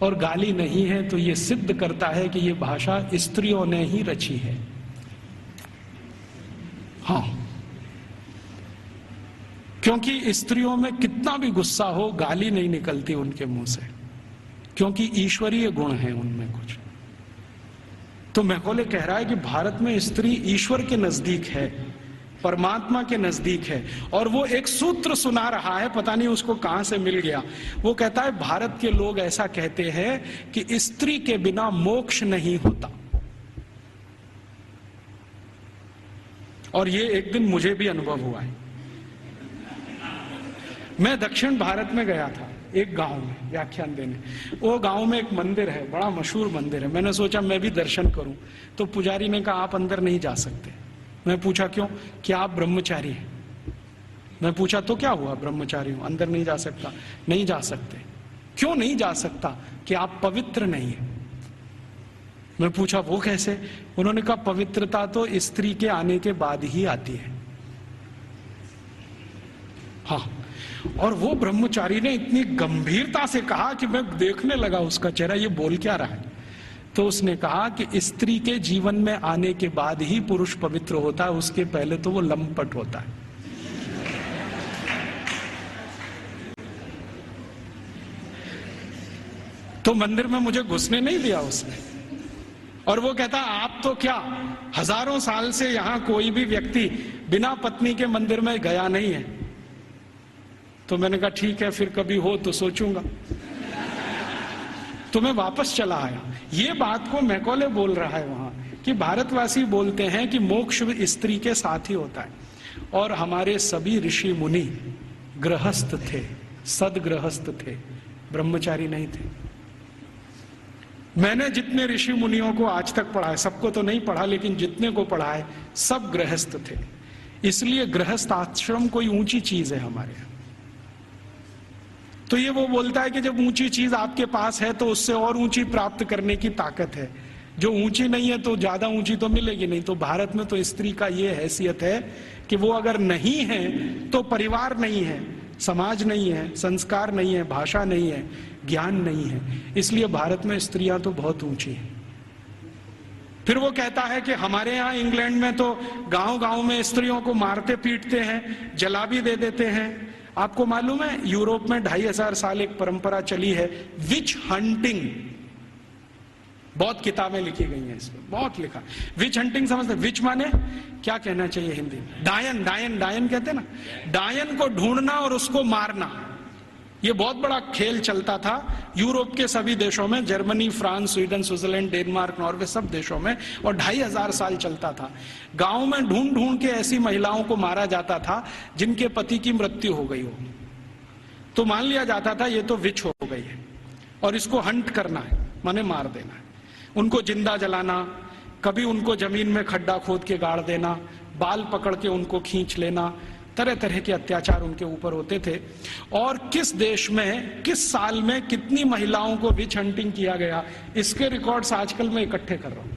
और गाली नहीं है तो यह सिद्ध करता है कि यह भाषा स्त्रियों ने ही रची है। हाँ, क्योंकि स्त्रियों में कितना भी गुस्सा हो, गाली नहीं निकलती उनके मुंह से, क्योंकि ईश्वरीय गुण है उनमें कुछ। तो मैकॉले कह रहा है कि भारत में स्त्री ईश्वर के नजदीक है, परमात्मा के नजदीक है। और वो एक सूत्र सुना रहा है, पता नहीं उसको कहां से मिल गया। वो कहता है भारत के लोग ऐसा कहते हैं कि स्त्री के बिना मोक्ष नहीं होता। और ये एक दिन मुझे भी अनुभव हुआ है। मैं दक्षिण भारत में गया था, एक गांव में व्याख्यान देने। वो गांव में एक मंदिर है, बड़ा मशहूर मंदिर है। मैंने सोचा मैं भी दर्शन करूं, तो पुजारी ने कहा आप अंदर नहीं जा सकते। मैं पूछा क्यों? कि आप ब्रह्मचारी हैं। मैं पूछा तो क्या हुआ, ब्रह्मचारी हूं, अंदर नहीं जा सकता। नहीं जा सकते। क्यों नहीं जा सकता? कि आप पवित्र नहीं है। मैं पूछा वो कैसे? उन्होंने कहा पवित्रता तो स्त्री के आने के बाद ही आती है। हाँ, और वो ब्रह्मचारी ने इतनी गंभीरता से कहा कि मैं देखने लगा उसका चेहरा, ये बोल क्या रहा है। तो उसने कहा कि स्त्री के जीवन में आने के बाद ही पुरुष पवित्र होता है, उसके पहले तो वो लंपट होता है। तो मंदिर में मुझे घुसने नहीं दिया उसने। और वो कहता आप तो क्या, हजारों साल से यहां कोई भी व्यक्ति बिना पत्नी के मंदिर में गया नहीं है। तो मैंने कहा ठीक है, फिर कभी हो तो सोचूंगा। तो मैं वापस चला आया। ये बात को मैकॉले बोल रहा है वहां कि भारतवासी बोलते हैं कि मोक्ष स्त्री के साथ ही होता है। और हमारे सभी ऋषि मुनि गृहस्थ थे, सदगृहस्थ थे, ब्रह्मचारी नहीं थे। मैंने जितने ऋषि मुनियों को आज तक पढ़ा है, सबको तो नहीं पढ़ा लेकिन जितने को पढ़ा है, सब गृहस्थ थे। इसलिए गृहस्थ आश्रम कोई ऊंची चीज है हमारे यहाँ। तो ये वो बोलता है कि जब ऊंची चीज आपके पास है तो उससे और ऊंची प्राप्त करने की ताकत है। जो ऊंची नहीं है तो ज्यादा ऊंची तो मिलेगी नहीं। तो भारत में तो स्त्री का ये हैसियत है कि वो अगर नहीं है तो परिवार नहीं है, समाज नहीं है, संस्कार नहीं है, भाषा नहीं है, ज्ञान नहीं है। इसलिए भारत में स्त्रियां तो बहुत ऊंची हैं। फिर वो कहता है कि हमारे यहाँ इंग्लैंड में तो गांव गांव में स्त्रियों को मारते पीटते हैं, जला भी दे देते हैं। आपको मालूम है यूरोप में 2500 साल एक परंपरा चली है विच हंटिंग। बहुत किताबें लिखी गई हैं इस पर, बहुत लिखा। विच हंटिंग समझते? विच माने क्या कहना चाहिए हिंदी में? डायन। डायन कहते हैं ना, डायन को ढूंढना और उसको मारना, ये बहुत बड़ा खेल चलता था यूरोप के सभी देशों में, Germany, France, Sweden, Switzerland, Denmark, Norway, सब देशों में, और 2500 साल चलता था। गांव में ढूंढ ढूंढ के ऐसी महिलाओं को मारा जाता था जिनके पति की मृत्यु हो गई हो, तो मान लिया जाता था ये तो विच हो गई है और इसको हंट करना है, माने मार देना है। उनको जिंदा जलाना, कभी उनको जमीन में खड्डा खोद के गाड़ देना, बाल पकड़ के उनको खींच लेना, तरह तरह के अत्याचार उनके ऊपर होते थे। और किस देश में किस साल में कितनी महिलाओं को विच हंटिंग किया गया, इसके रिकॉर्ड्स आजकल मैं इकट्ठे कर रहा हूं।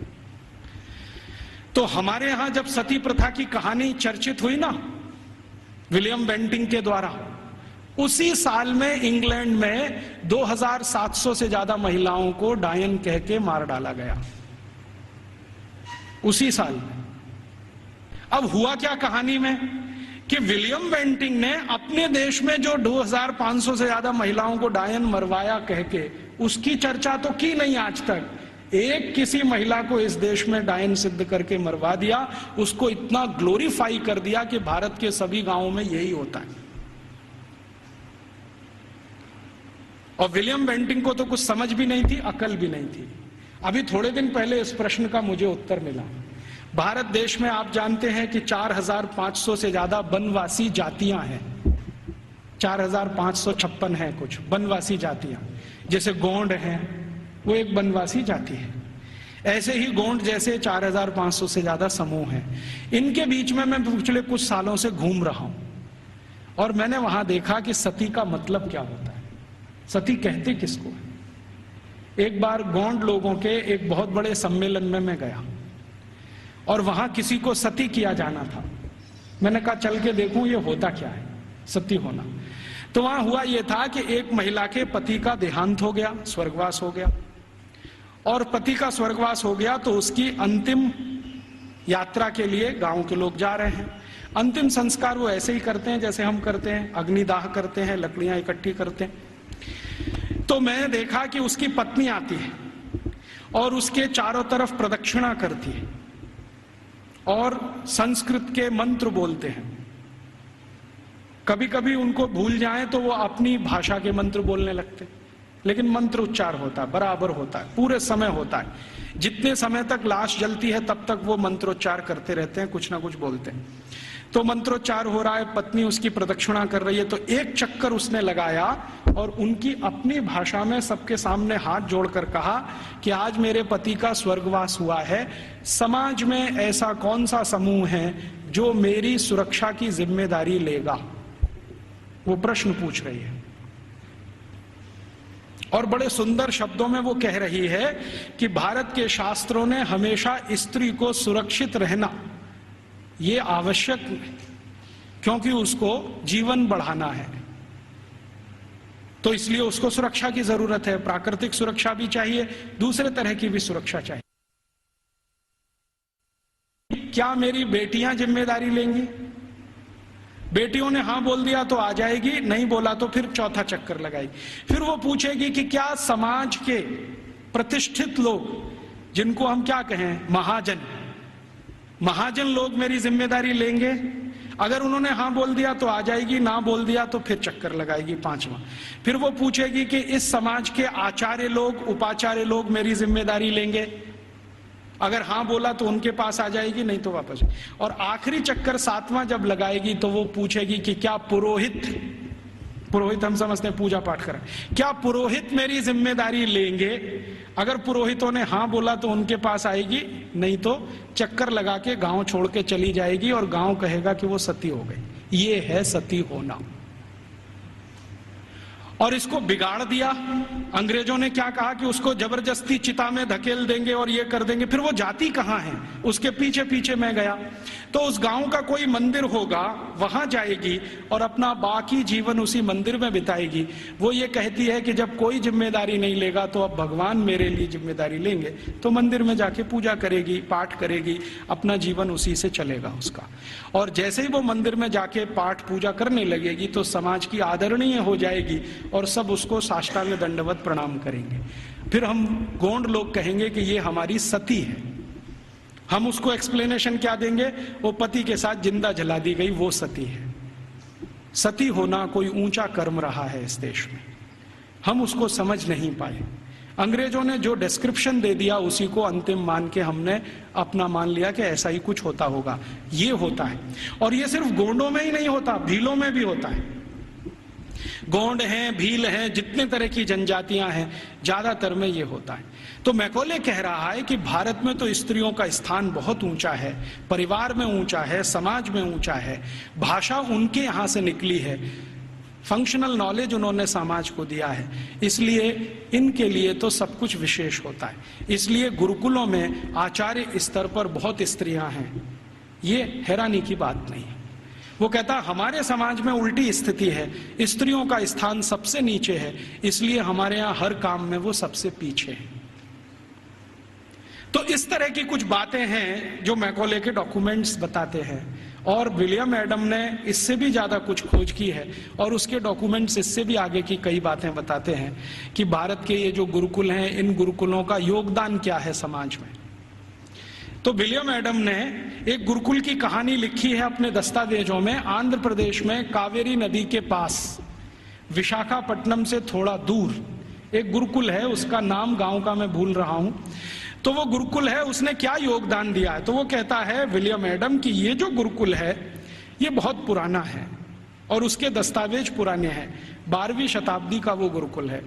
तो हमारे यहां जब सती प्रथा की कहानी चर्चित हुई ना विलियम बेंटिंग के द्वारा, उसी साल में इंग्लैंड में 2700 से ज्यादा महिलाओं को डायन कह के मार डाला गया, उसी साल में। अब हुआ क्या कहानी में कि विलियम बेंटिंग ने अपने देश में जो 2500 से ज्यादा महिलाओं को डायन मरवाया कह के, उसकी चर्चा तो की नहीं आज तक। एक किसी महिला को इस देश में डायन सिद्ध करके मरवा दिया, उसको इतना ग्लोरीफाई कर दिया कि भारत के सभी गांवों में यही होता है। और विलियम बेंटिंग को तो कुछ समझ भी नहीं थी, अकल भी नहीं थी। अभी थोड़े दिन पहले इस प्रश्न का मुझे उत्तर मिला। भारत देश में आप जानते हैं कि 4500 से ज्यादा वनवासी जातियां हैं, 4556 हैं कुछ वनवासी जातियां। जैसे गोंड हैं, वो एक वनवासी जाति है। ऐसे ही गोंड जैसे 4500 से ज्यादा समूह हैं। इनके बीच में मैं पिछले कुछ सालों से घूम रहा हूं और मैंने वहां देखा कि सती का मतलब क्या होता है, सती कहते किसको है। एक बार गोंड लोगों के एक बहुत बड़े सम्मेलन में मैं गया और वहां किसी को सती किया जाना था। मैंने कहा चल के देखूं ये होता क्या है सती होना। तो वहां हुआ ये था कि एक महिला के पति का देहांत हो गया, स्वर्गवास हो गया, और पति का स्वर्गवास हो गया तो उसकी अंतिम यात्रा के लिए गांव के लोग जा रहे हैं। अंतिम संस्कार वो ऐसे ही करते हैं जैसे हम करते हैं, अग्निदाह करते हैं, लकड़ियां इकट्ठी करते हैं। तो मैंने देखा कि उसकी पत्नी आती है और उसके चारों तरफ प्रदक्षिणा करती है और संस्कृत के मंत्र बोलते हैं। कभी कभी उनको भूल जाएं तो वो अपनी भाषा के मंत्र बोलने लगते, लेकिन मंत्र उच्चार होता है, बराबर होता है, पूरे समय होता है। जितने समय तक लाश जलती है तब तक वो मंत्रोच्चार करते रहते हैं, कुछ ना कुछ बोलते हैं। तो मंत्रोच्चार हो रहा है, पत्नी उसकी प्रदक्षिणा कर रही है, तो एक चक्कर उसने लगाया और उनकी अपनी भाषा में सबके सामने हाथ जोड़कर कहा कि आज मेरे पति का स्वर्गवास हुआ है, समाज में ऐसा कौन सा समूह है जो मेरी सुरक्षा की जिम्मेदारी लेगा। वो प्रश्न पूछ रही है और बड़े सुंदर शब्दों में वो कह रही है कि भारत के शास्त्रों ने हमेशा स्त्री को सुरक्षित रहना ये आवश्यक है, क्योंकि उसको जीवन बढ़ाना है, तो इसलिए उसको सुरक्षा की जरूरत है। प्राकृतिक सुरक्षा भी चाहिए, दूसरे तरह की भी सुरक्षा चाहिए। क्या मेरी बेटियां जिम्मेदारी लेंगी? बेटियों ने हां बोल दिया तो आ जाएगी, नहीं बोला तो फिर चौथा चक्कर लगाएगी। फिर वो पूछेगी कि क्या समाज के प्रतिष्ठित लोग, जिनको हम क्या कहें महाजन लोग मेरी जिम्मेदारी लेंगे? अगर उन्होंने हां बोल दिया तो आ जाएगी, ना बोल दिया तो फिर चक्कर लगाएगी पांचवा। फिर वो पूछेगी कि इस समाज के आचार्य लोग, उपाचार्य लोग मेरी जिम्मेदारी लेंगे? अगर हां बोला तो उनके पास आ जाएगी, नहीं तो वापस। और आखिरी चक्कर सातवां जब लगाएगी तो वो पूछेगी कि क्या पुरोहित हम समझते हैं पूजा पाठ करें, क्या पुरोहित मेरी जिम्मेदारी लेंगे? अगर पुरोहितों ने हां बोला तो उनके पास आएगी, नहीं तो चक्कर लगा के गांव छोड़ के चली जाएगी और गांव कहेगा कि वो सती हो गई। ये है सती होना। और इसको बिगाड़ दिया अंग्रेजों ने। क्या कहा कि उसको जबरदस्ती चिता में धकेल देंगे और ये कर देंगे। फिर वो जाती कहां है, उसके पीछे पीछे मैं गया तो उस गांव का कोई मंदिर होगा, वहां जाएगी और अपना बाकी जीवन उसी मंदिर में बिताएगी। वो ये कहती है कि जब कोई जिम्मेदारी नहीं लेगा तो अब भगवान मेरे लिए जिम्मेदारी लेंगे, तो मंदिर में जाके पूजा करेगी, पाठ करेगी, अपना जीवन उसी से चलेगा उसका। और जैसे ही वो मंदिर में जाके पाठ पूजा करने लगेगी तो समाज की आदरणीय हो जाएगी और सब उसको साष्टांग दंडवत प्रणाम करेंगे। फिर हम गोंड लोग कहेंगे कि ये हमारी सती है। हम उसको एक्सप्लेनेशन क्या देंगे? वो पति के साथ जिंदा जला दी गई, वो सती है। सती होना कोई ऊंचा कर्म रहा है इस देश में, हम उसको समझ नहीं पाए। अंग्रेजों ने जो डिस्क्रिप्शन दे दिया उसी को अंतिम मान के हमने अपना मान लिया कि ऐसा ही कुछ होता होगा। ये होता है, और ये सिर्फ गोंडों में ही नहीं होता, भीलों में भी होता है। गोंड हैं, भील हैं, जितने तरह की जनजातियां हैं, ज्यादातर में ये होता है। तो मैकॉले कह रहा है कि भारत में तो स्त्रियों का स्थान बहुत ऊंचा है, परिवार में ऊंचा है, समाज में ऊंचा है, भाषा उनके यहां से निकली है, फंक्शनल नॉलेज उन्होंने समाज को दिया है, इसलिए इनके लिए तो सब कुछ विशेष होता है। इसलिए गुरुकुलों में आचार्य स्तर पर बहुत स्त्रियां हैं, ये हैरानी की बात नहीं है। वो कहता हमारे समाज में उल्टी स्थिति है, स्त्रियों का स्थान सबसे नीचे है, इसलिए हमारे यहाँ हर काम में वो सबसे पीछे है। तो इस तरह की कुछ बातें हैं जो मैकॉले के डॉक्यूमेंट्स बताते हैं, और विलियम एडम ने इससे भी ज्यादा कुछ खोज की है, और उसके डॉक्यूमेंट्स इससे भी आगे की कई बातें बताते हैं कि भारत के ये जो गुरुकुल हैं, इन गुरुकुलों का योगदान क्या है समाज में। तो विलियम एडम ने एक गुरुकुल की कहानी लिखी है अपने दस्तावेजों में। आंध्र प्रदेश में कावेरी नदी के पास विशाखापट्टनम से थोड़ा दूर एक गुरुकुल है, उसका नाम गांव का मैं भूल रहा हूं। तो वो गुरुकुल है, उसने क्या योगदान दिया है, तो वो कहता है विलियम एडम कि ये जो गुरुकुल है ये बहुत पुराना है, और उसके दस्तावेज पुराने हैं। 12वीं शताब्दी का वो गुरुकुल है,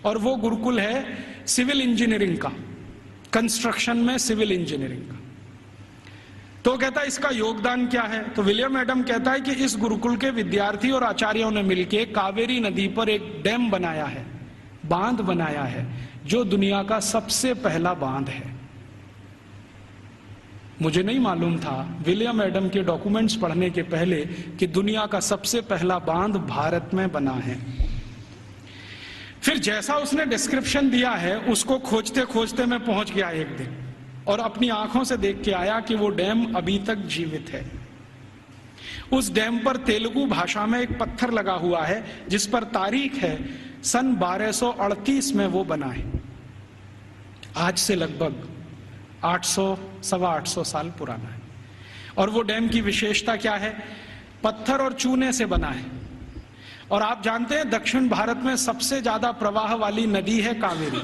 और वो गुरुकुल है सिविल इंजीनियरिंग का, कंस्ट्रक्शन में सिविल इंजीनियरिंग का। तो कहता है इसका योगदान क्या है, तो विलियम एडम कहता है कि इस गुरुकुल के विद्यार्थी और आचार्यों ने मिलकर कावेरी नदी पर एक डैम बनाया है, बांध बनाया है, जो दुनिया का सबसे पहला बांध है। मुझे नहीं मालूम था विलियम एडम के डॉक्यूमेंट्स पढ़ने के पहले कि दुनिया का सबसे पहला बांध भारत में बना है। फिर जैसा उसने डिस्क्रिप्शन दिया है उसको खोजते खोजते मैं पहुंच गया एक दिन, और अपनी आंखों से देख के आया कि वो डैम अभी तक जीवित है। उस डैम पर तेलुगु भाषा में एक पत्थर लगा हुआ है जिस पर तारीख है सन 1238 में वो बना है। आज से लगभग 800-825 साल पुराना है। और वो डैम की विशेषता क्या है, पत्थर और चूने से बना है। और आप जानते हैं दक्षिण भारत में सबसे ज्यादा प्रवाह वाली नदी है कावेरी।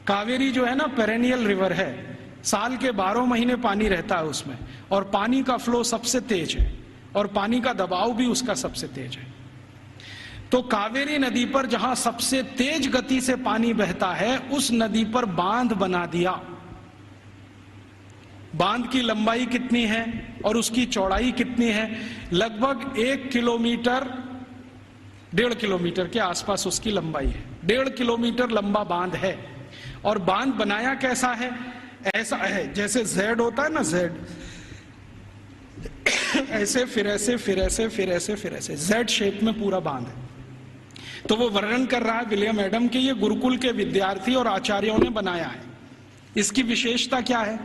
कावेरी जो है ना पेरेनियल रिवर है, साल के 12 महीने पानी रहता है उसमें, और पानी का फ्लो सबसे तेज है, और पानी का दबाव भी उसका सबसे तेज है। तो कावेरी नदी पर जहां सबसे तेज गति से पानी बहता है, उस नदी पर बांध बना दिया। बांध की लंबाई कितनी है और उसकी चौड़ाई कितनी है, लगभग 1 किलोमीटर 1.5 किलोमीटर के आसपास उसकी लंबाई है। 1.5 किलोमीटर लंबा बांध है। और बांध बनाया कैसा है, ऐसा है जैसे जेड होता है ना, जेड ऐसे फिर ऐसे फिर ऐसे फिर ऐसे फिर ऐसे जेड शेप में पूरा बांध है। तो वो वर्णन कर रहा है विलियम एडम कि ये गुरुकुल के विद्यार्थी और आचार्यों ने बनाया है। इसकी विशेषता क्या है,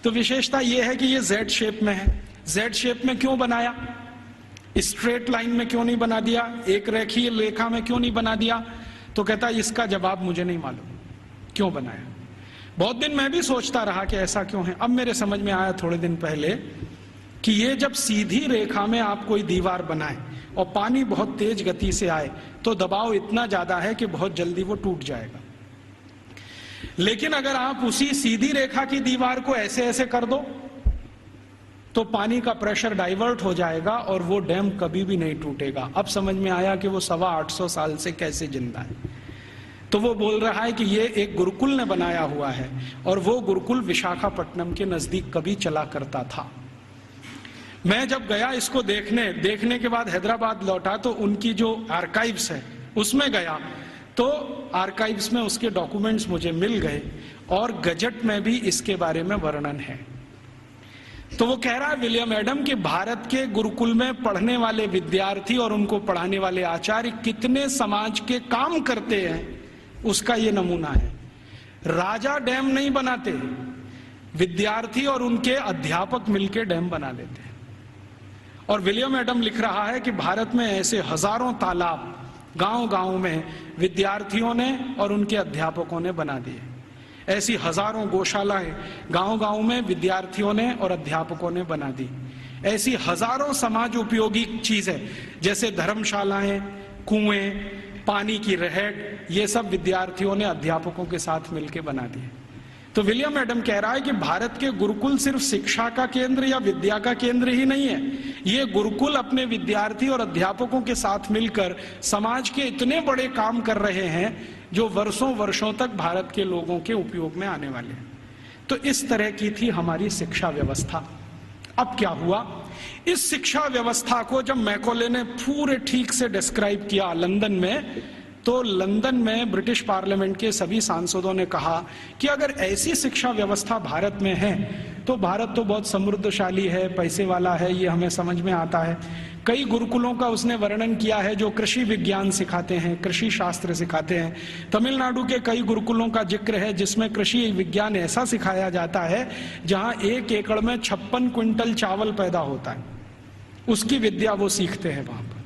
तो विशेषता ये है कि ये जेड शेप में है। जेड शेप में क्यों बनाया, स्ट्रेट लाइन में क्यों नहीं बना दिया, एक रेखीय रेखा में क्यों नहीं बना दिया, तो कहता है इसका जवाब मुझे नहीं मालूम क्यों बनाया। बहुत दिन मैं भी सोचता रहा कि ऐसा क्यों है। अब मेरे समझ में आया थोड़े दिन पहले कि ये जब सीधी रेखा में आप कोई दीवार बनाए और पानी बहुत तेज गति से आए तो दबाव इतना ज्यादा है कि बहुत जल्दी वो टूट जाएगा। लेकिन अगर आप उसी सीधी रेखा की दीवार को ऐसे ऐसे कर दो तो पानी का प्रेशर डाइवर्ट हो जाएगा और वो डैम कभी भी नहीं टूटेगा। अब समझ में आया कि वो 825 साल से कैसे जिंदा है। तो वो बोल रहा है कि ये एक गुरुकुल ने बनाया हुआ है, और वो गुरुकुल विशाखापट्टनम के नजदीक कभी चला करता था। मैं जब गया इसको देखने के बाद हैदराबाद लौटा तो उनकी जो आर्काइव्स है उसमें गया, तो आर्काइव्स में उसके डॉक्यूमेंट्स मुझे मिल गए, और गजट में भी इसके बारे में वर्णन है। तो वो कह रहा है विलियम एडम कि भारत के गुरुकुल में पढ़ने वाले विद्यार्थी और उनको पढ़ाने वाले आचार्य कितने समाज के काम करते हैं, उसका ये नमूना है। राजा डैम नहीं बनाते, विद्यार्थी और उनके अध्यापक मिलकर डैम बना लेते हैं। और विलियम एडम लिख रहा है कि भारत में ऐसे हजारों तालाब गांव-गांव में विद्यार्थियों ने और उनके अध्यापकों ने बना दिए। ऐसी हजारों गौशालाएं गांव-गांव में विद्यार्थियों ने और अध्यापकों ने बना दी। ऐसी हजारों समाज उपयोगी चीजें जैसे धर्मशालाएं, कुएं, पानी की रहट, ये सब विद्यार्थियों ने अध्यापकों के साथ मिलकर बना दिए। तो विलियम एडम कह रहा है कि भारत के गुरुकुल सिर्फ शिक्षा का केंद्र या विद्या का केंद्र ही नहीं है, ये गुरुकुल अपने विद्यार्थी और अध्यापकों के साथ मिलकर समाज के इतने बड़े काम कर रहे हैं जो वर्षों वर्षों तक भारत के लोगों के उपयोग में आने वाले हैं। तो इस तरह की थी हमारी शिक्षा व्यवस्था। अब क्या हुआ, इस शिक्षा व्यवस्था को जब मैकॉले ने पूरे ठीक से डिस्क्राइब किया लंदन में, तो लंदन में ब्रिटिश पार्लियामेंट के सभी सांसदों ने कहा कि अगर ऐसी शिक्षा व्यवस्था भारत में है तो भारत तो बहुत समृद्धशाली है, पैसे वाला है, ये हमें समझ में आता है। कई गुरुकुलों का उसने वर्णन किया है जो कृषि विज्ञान सिखाते हैं, कृषि शास्त्र सिखाते हैं। तमिलनाडु के कई गुरुकुलों का जिक्र है जिसमें कृषि विज्ञान ऐसा सिखाया जाता है जहां 1 एकड़ में 56 क्विंटल चावल पैदा होता है, उसकी विद्या वो सीखते हैं वहां पर।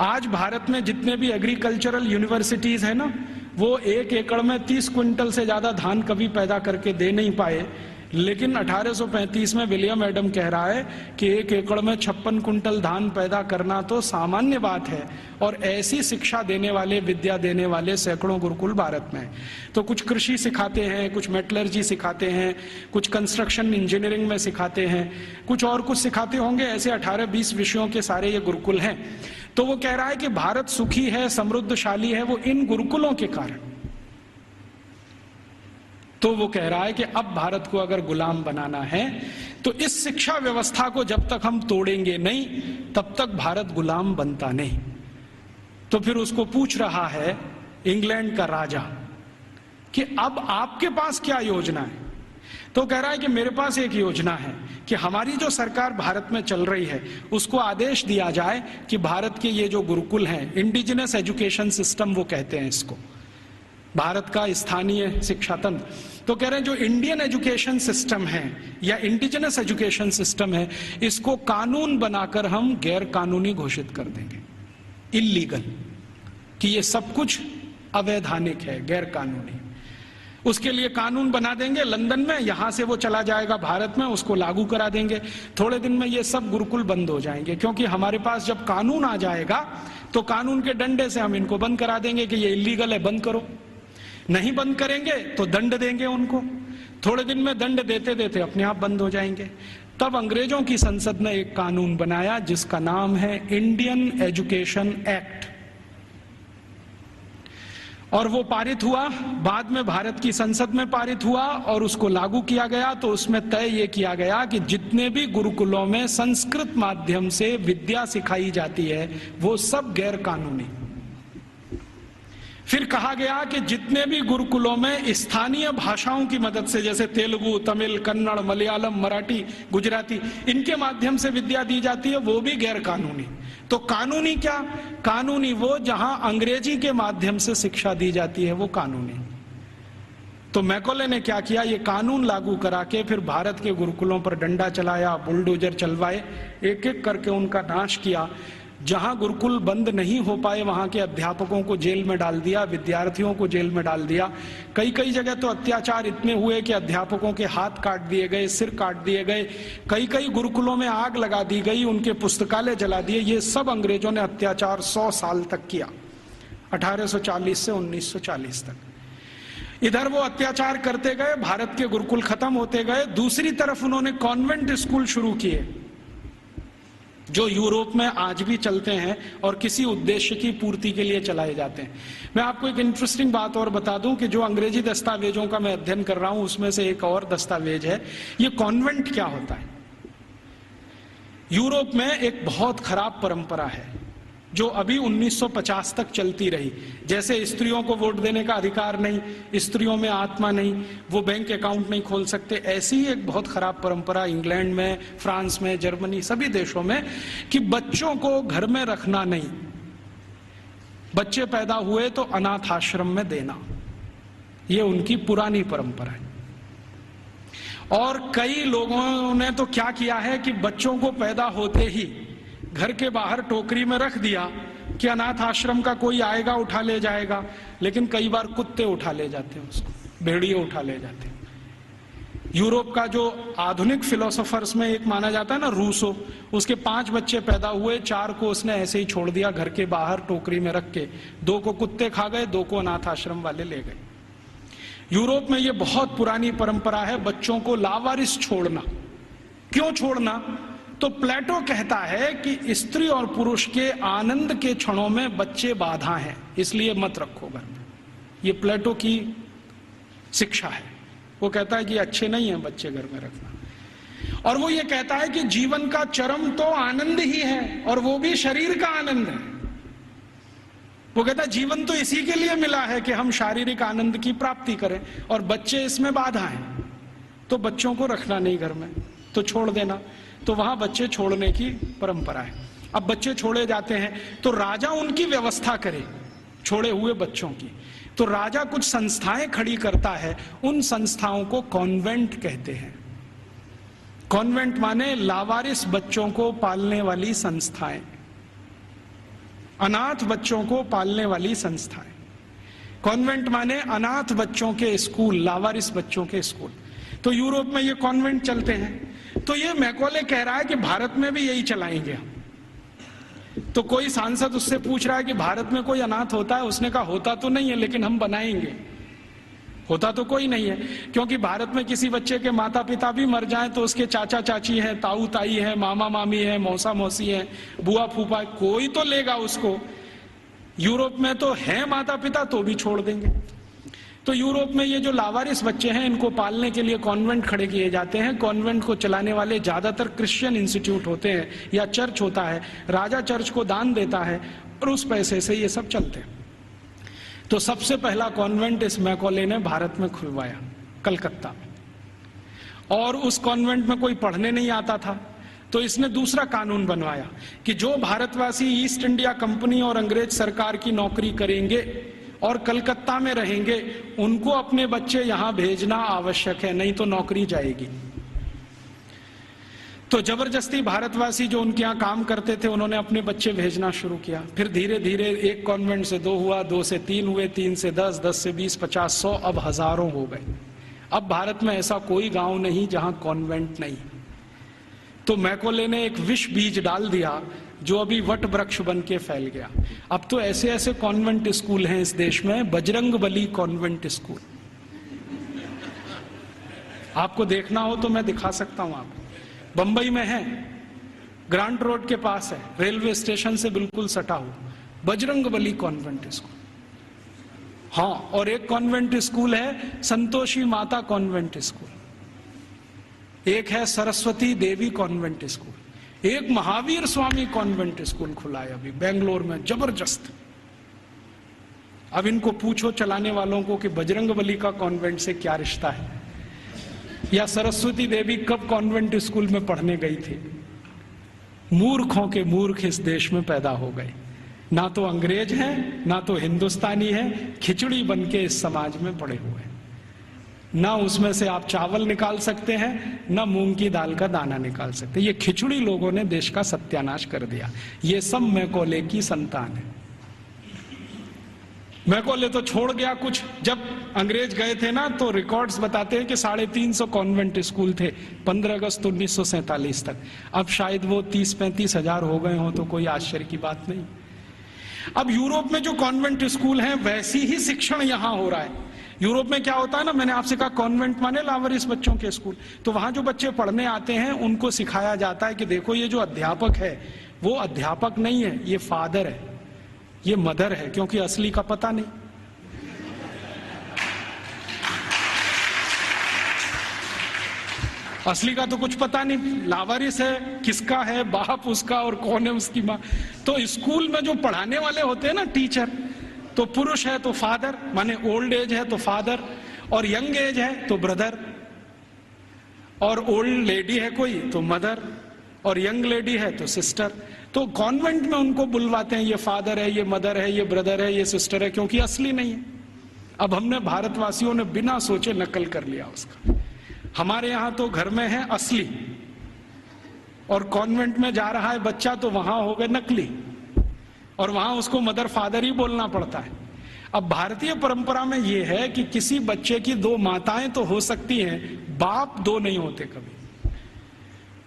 आज भारत में जितने भी एग्रीकल्चरल यूनिवर्सिटीज है ना, वो 1 एकड़ में 30 क्विंटल से ज्यादा धान कभी पैदा करके दे नहीं पाए, लेकिन 1835 में विलियम एडम कह रहा है कि 1 एकड़ में 56 क्विंटल धान पैदा करना तो सामान्य बात है, और ऐसी शिक्षा देने वाले, विद्या देने वाले सैकड़ों गुरुकुल भारत में है। तो कुछ कृषि सिखाते हैं, कुछ मेटलर्जी सिखाते हैं, कुछ कंस्ट्रक्शन इंजीनियरिंग में सिखाते हैं, कुछ और कुछ सिखाते होंगे, ऐसे 18-20 विषयों के सारे ये गुरुकुल हैं। तो वो कह रहा है कि भारत सुखी है, समृद्धशाली है, वो इन गुरुकुलों के कारण। तो वो कह रहा है कि अब भारत को अगर गुलाम बनाना है तो इस शिक्षा व्यवस्था को जब तक हम तोड़ेंगे नहीं तब तक भारत गुलाम बनता नहीं। तो फिर उसको पूछ रहा है इंग्लैंड का राजा कि अब आपके पास क्या योजना है। तो कह रहा है कि मेरे पास एक योजना है कि हमारी जो सरकार भारत में चल रही है उसको आदेश दिया जाए कि भारत के ये जो गुरुकुल हैं, इंडिजिनस एजुकेशन सिस्टम वो कहते हैं इसको, भारत का स्थानीय शिक्षा तंत्र, तो कह रहे हैं जो इंडियन एजुकेशन सिस्टम है या इंडिजिनस एजुकेशन सिस्टम है, इसको कानून बनाकर हम गैर कानूनी घोषित कर देंगे, इल्लीगल, कि ये सब कुछ अवैधानिक है, गैर कानूनी। उसके लिए कानून बना देंगे लंदन में, यहां से वो चला जाएगा भारत में, उसको लागू करा देंगे। थोड़े दिन में ये सब गुरुकुल बंद हो जाएंगे, क्योंकि हमारे पास जब कानून आ जाएगा तो कानून के डंडे से हम इनको बंद करा देंगे कि ये इल्लीगल है, बंद करो। नहीं बंद करेंगे तो दंड देंगे उनको, थोड़े दिन में दंड देते देते अपने आप बंद हो जाएंगे। तब अंग्रेजों की संसद ने एक कानून बनाया जिसका नाम है इंडियन एजुकेशन एक्ट, और वो पारित हुआ, बाद में भारत की संसद में पारित हुआ और उसको लागू किया गया। तो उसमें तय ये किया गया कि जितने भी गुरुकुलों में संस्कृत माध्यम से विद्या सिखाई जाती है वो सब गैर कानूनी। फिर कहा गया कि जितने भी गुरुकुलों में स्थानीय भाषाओं की मदद से, जैसे तेलुगु, तमिल, कन्नड़, मलयालम, मराठी, गुजराती, इनके माध्यम से विद्या दी जाती है, वो भी गैर कानूनी। तो कानूनी क्या? कानूनी वो जहां अंग्रेजी के माध्यम से शिक्षा दी जाती है, वो कानूनी। तो मैकॉले ने क्या किया, ये कानून लागू करा के फिर भारत के गुरुकुलों पर डंडा चलाया, बुलडोजर चलवाए, एक एक करके उनका नाश किया। जहां गुरुकुल बंद नहीं हो पाए वहां के अध्यापकों को जेल में डाल दिया, विद्यार्थियों को जेल में डाल दिया। कई कई जगह तो अत्याचार इतने हुए कि अध्यापकों के हाथ काट दिए गए, सिर काट दिए गए, कई कई गुरुकुलों में आग लगा दी गई, उनके पुस्तकालय जला दिए। ये सब अंग्रेजों ने अत्याचार 100 साल तक किया, 1840 से 1940 तक। इधर वो अत्याचार करते गए, भारत के गुरुकुल खत्म होते गए। दूसरी तरफ उन्होंने कॉन्वेंट स्कूल शुरू किए जो यूरोप में आज भी चलते हैं और किसी उद्देश्य की पूर्ति के लिए चलाए जाते हैं। मैं आपको एक इंटरेस्टिंग बात और बता दूं कि जो अंग्रेजी दस्तावेजों का मैं अध्ययन कर रहा हूं उसमें से एक और दस्तावेज है। ये कॉन्वेंट क्या होता है? यूरोप में एक बहुत खराब परंपरा है जो अभी 1950 तक चलती रही। जैसे स्त्रियों को वोट देने का अधिकार नहीं, स्त्रियों में आत्मा नहीं, वो बैंक अकाउंट नहीं खोल सकते, ऐसी ही एक बहुत खराब परंपरा इंग्लैंड में, फ्रांस में, जर्मनी, सभी देशों में, कि बच्चों को घर में रखना नहीं, बच्चे पैदा हुए तो अनाथ आश्रम में देना, ये उनकी पुरानी परंपरा है। और कई लोगों ने तो क्या किया है कि बच्चों को पैदा होते ही घर के बाहर टोकरी में रख दिया कि अनाथ आश्रम का कोई आएगा उठा ले जाएगा, लेकिन कई बार कुत्ते उठा ले जाते हैं उसको, भेड़िए उठा ले जाते हैं। यूरोप का जो आधुनिक फिलोसोफर्स में एक माना जाता है ना, रूसो, उसके 5 बच्चे पैदा हुए, 4 को उसने ऐसे ही छोड़ दिया घर के बाहर टोकरी में रख के, 2 को कुत्ते खा गए, 2 को अनाथ आश्रम वाले ले गए। यूरोप में ये बहुत पुरानी परंपरा है बच्चों को लावारिस छोड़ना। क्यों छोड़ना? तो प्लेटो कहता है कि स्त्री और पुरुष के आनंद के क्षणों में बच्चे बाधा हैं, इसलिए मत रखो घर में। ये प्लेटो की शिक्षा है। वो कहता है कि अच्छे नहीं है बच्चे घर में रखना। और वो ये कहता है कि जीवन का चरम तो आनंद ही है, और वो भी शरीर का आनंद है। वो कहता है जीवन तो इसी के लिए मिला है कि हम शारीरिक आनंद की प्राप्ति करें, और बच्चे इसमें बाधा हैं, तो बच्चों को रखना नहीं घर में, तो छोड़ देना। तो वहां बच्चे छोड़ने की परंपरा है। अब बच्चे छोड़े जाते हैं तो राजा उनकी व्यवस्था करे छोड़े हुए बच्चों की। तो राजा कुछ संस्थाएं खड़ी करता है, उन संस्थाओं को कॉन्वेंट कहते हैं। कॉन्वेंट माने लावारिस बच्चों को पालने वाली संस्थाएं, अनाथ बच्चों को पालने वाली संस्थाएं। कॉन्वेंट माने अनाथ बच्चों के स्कूल, लावारिस बच्चों के स्कूल। तो यूरोप में ये कॉन्वेंट चलते हैं। तो ये मैकॉले कह रहा है कि भारत में भी यही चलाएंगे हम। तो कोई सांसद उससे पूछ रहा है कि भारत में कोई अनाथ होता है? उसने कहा होता तो नहीं है, लेकिन हम बनाएंगे। होता तो कोई नहीं है, क्योंकि भारत में किसी बच्चे के माता पिता भी मर जाएं तो उसके चाचा चाची हैं, ताऊ ताई हैं, मामा मामी हैं, मौसा मौसी हैं, बुआ फूफा, कोई तो लेगा उसको। यूरोप में तो है माता पिता, तो भी छोड़ देंगे। तो यूरोप में ये जो लावारिस बच्चे हैं, इनको पालने के लिए कॉन्वेंट खड़े किए जाते हैं। कॉन्वेंट को चलाने वाले ज्यादातर क्रिश्चियन इंस्टीट्यूट होते हैं या चर्च होता है। राजा चर्च को दान देता है और उस पैसे से ये सब चलते हैं। तो सबसे पहला कॉन्वेंट इस मैकॉले ने भारत में खुलवाया, कलकत्ता में। और उस कॉन्वेंट में कोई पढ़ने नहीं आता था, तो इसने दूसरा कानून बनवाया कि जो भारतवासी ईस्ट इंडिया कंपनी और अंग्रेज सरकार की नौकरी करेंगे और कलकत्ता में रहेंगे, उनको अपने बच्चे यहां भेजना आवश्यक है, नहीं तो नौकरी जाएगी। तो जबरदस्ती भारतवासी जो उनके यहाँ काम करते थे, उन्होंने अपने बच्चे भेजना शुरू किया। फिर धीरे धीरे एक कॉन्वेंट से 2 हुआ, 2 से 3 हुए, 3 से 10, 10 से 20, 50, 100, अब हजारों हो गए। अब भारत में ऐसा कोई गांव नहीं जहां कॉन्वेंट नहीं। तो मैकॉले ने एक विष बीज डाल दिया जो अभी वट वृक्ष बन के फैल गया। अब तो ऐसे ऐसे कॉन्वेंट स्कूल हैं इस देश में, बजरंगबली कॉन्वेंट स्कूल। आपको देखना हो तो मैं दिखा सकता हूं आपको। बंबई में है, ग्रांट रोड के पास है, रेलवे स्टेशन से बिल्कुल सटा हुआ, बजरंगबली कॉन्वेंट स्कूल। हाँ, और एक कॉन्वेंट स्कूल है संतोषी माता कॉन्वेंट स्कूल, एक है सरस्वती देवी कॉन्वेंट स्कूल, एक महावीर स्वामी कॉन्वेंट स्कूल खुला है अभी बेंगलोर में, जबरदस्त। अब इनको पूछो चलाने वालों को कि बजरंगबली का कॉन्वेंट से क्या रिश्ता है, या सरस्वती देवी कब कॉन्वेंट स्कूल में पढ़ने गई थी। मूर्खों के मूर्ख इस देश में पैदा हो गए, ना तो अंग्रेज हैं ना तो हिंदुस्तानी हैं, खिचड़ी बन के इस समाज में पड़े हुए हैं। ना उसमें से आप चावल निकाल सकते हैं, ना मूंग की दाल का दाना निकाल सकते। ये खिचड़ी लोगों ने देश का सत्यानाश कर दिया। ये सब मैकॉले की संतान है। मैकॉले तो छोड़ गया कुछ। जब अंग्रेज गए थे ना, तो रिकॉर्ड्स बताते हैं कि 350 कॉन्वेंट स्कूल थे 15 अगस्त 1947 तक। अब शायद वो 30-35 हजार हो गए हों, तो कोई आश्चर्य की बात नहीं। अब यूरोप में जो कॉन्वेंट स्कूल हैं, वैसी ही शिक्षण यहां हो रहा है। यूरोप में क्या होता है ना, मैंने आपसे कहा कॉन्वेंट माने लावारिस बच्चों के स्कूल। तो वहां जो बच्चे पढ़ने आते हैं, उनको सिखाया जाता है कि देखो ये जो अध्यापक है वो अध्यापक नहीं है, ये फादर है, ये मदर है, क्योंकि असली का पता नहीं। असली का तो कुछ पता नहीं, लावारिस है, किसका है बाप उसका और कौन है उसकी माँ। तो स्कूल में जो पढ़ाने वाले होते हैं ना टीचर, तो पुरुष है तो फादर, माने ओल्ड एज है तो फादर, और यंग एज है तो ब्रदर, और ओल्ड लेडी है कोई तो मदर, और यंग लेडी है तो सिस्टर। तो कॉन्वेंट में उनको बुलवाते हैं, ये फादर है, ये मदर है, ये ब्रदर है, ये सिस्टर है, क्योंकि असली नहीं है। अब हमने भारतवासियों ने बिना सोचे नकल कर लिया उसका। हमारे यहां तो घर में है असली, और कॉन्वेंट में जा रहा है बच्चा तो वहां हो गए नकली, और वहां उसको मदर फादर ही बोलना पड़ता है। अब भारतीय परंपरा में यह है कि किसी बच्चे की दो माताएं तो हो सकती हैं, बाप दो नहीं होते कभी।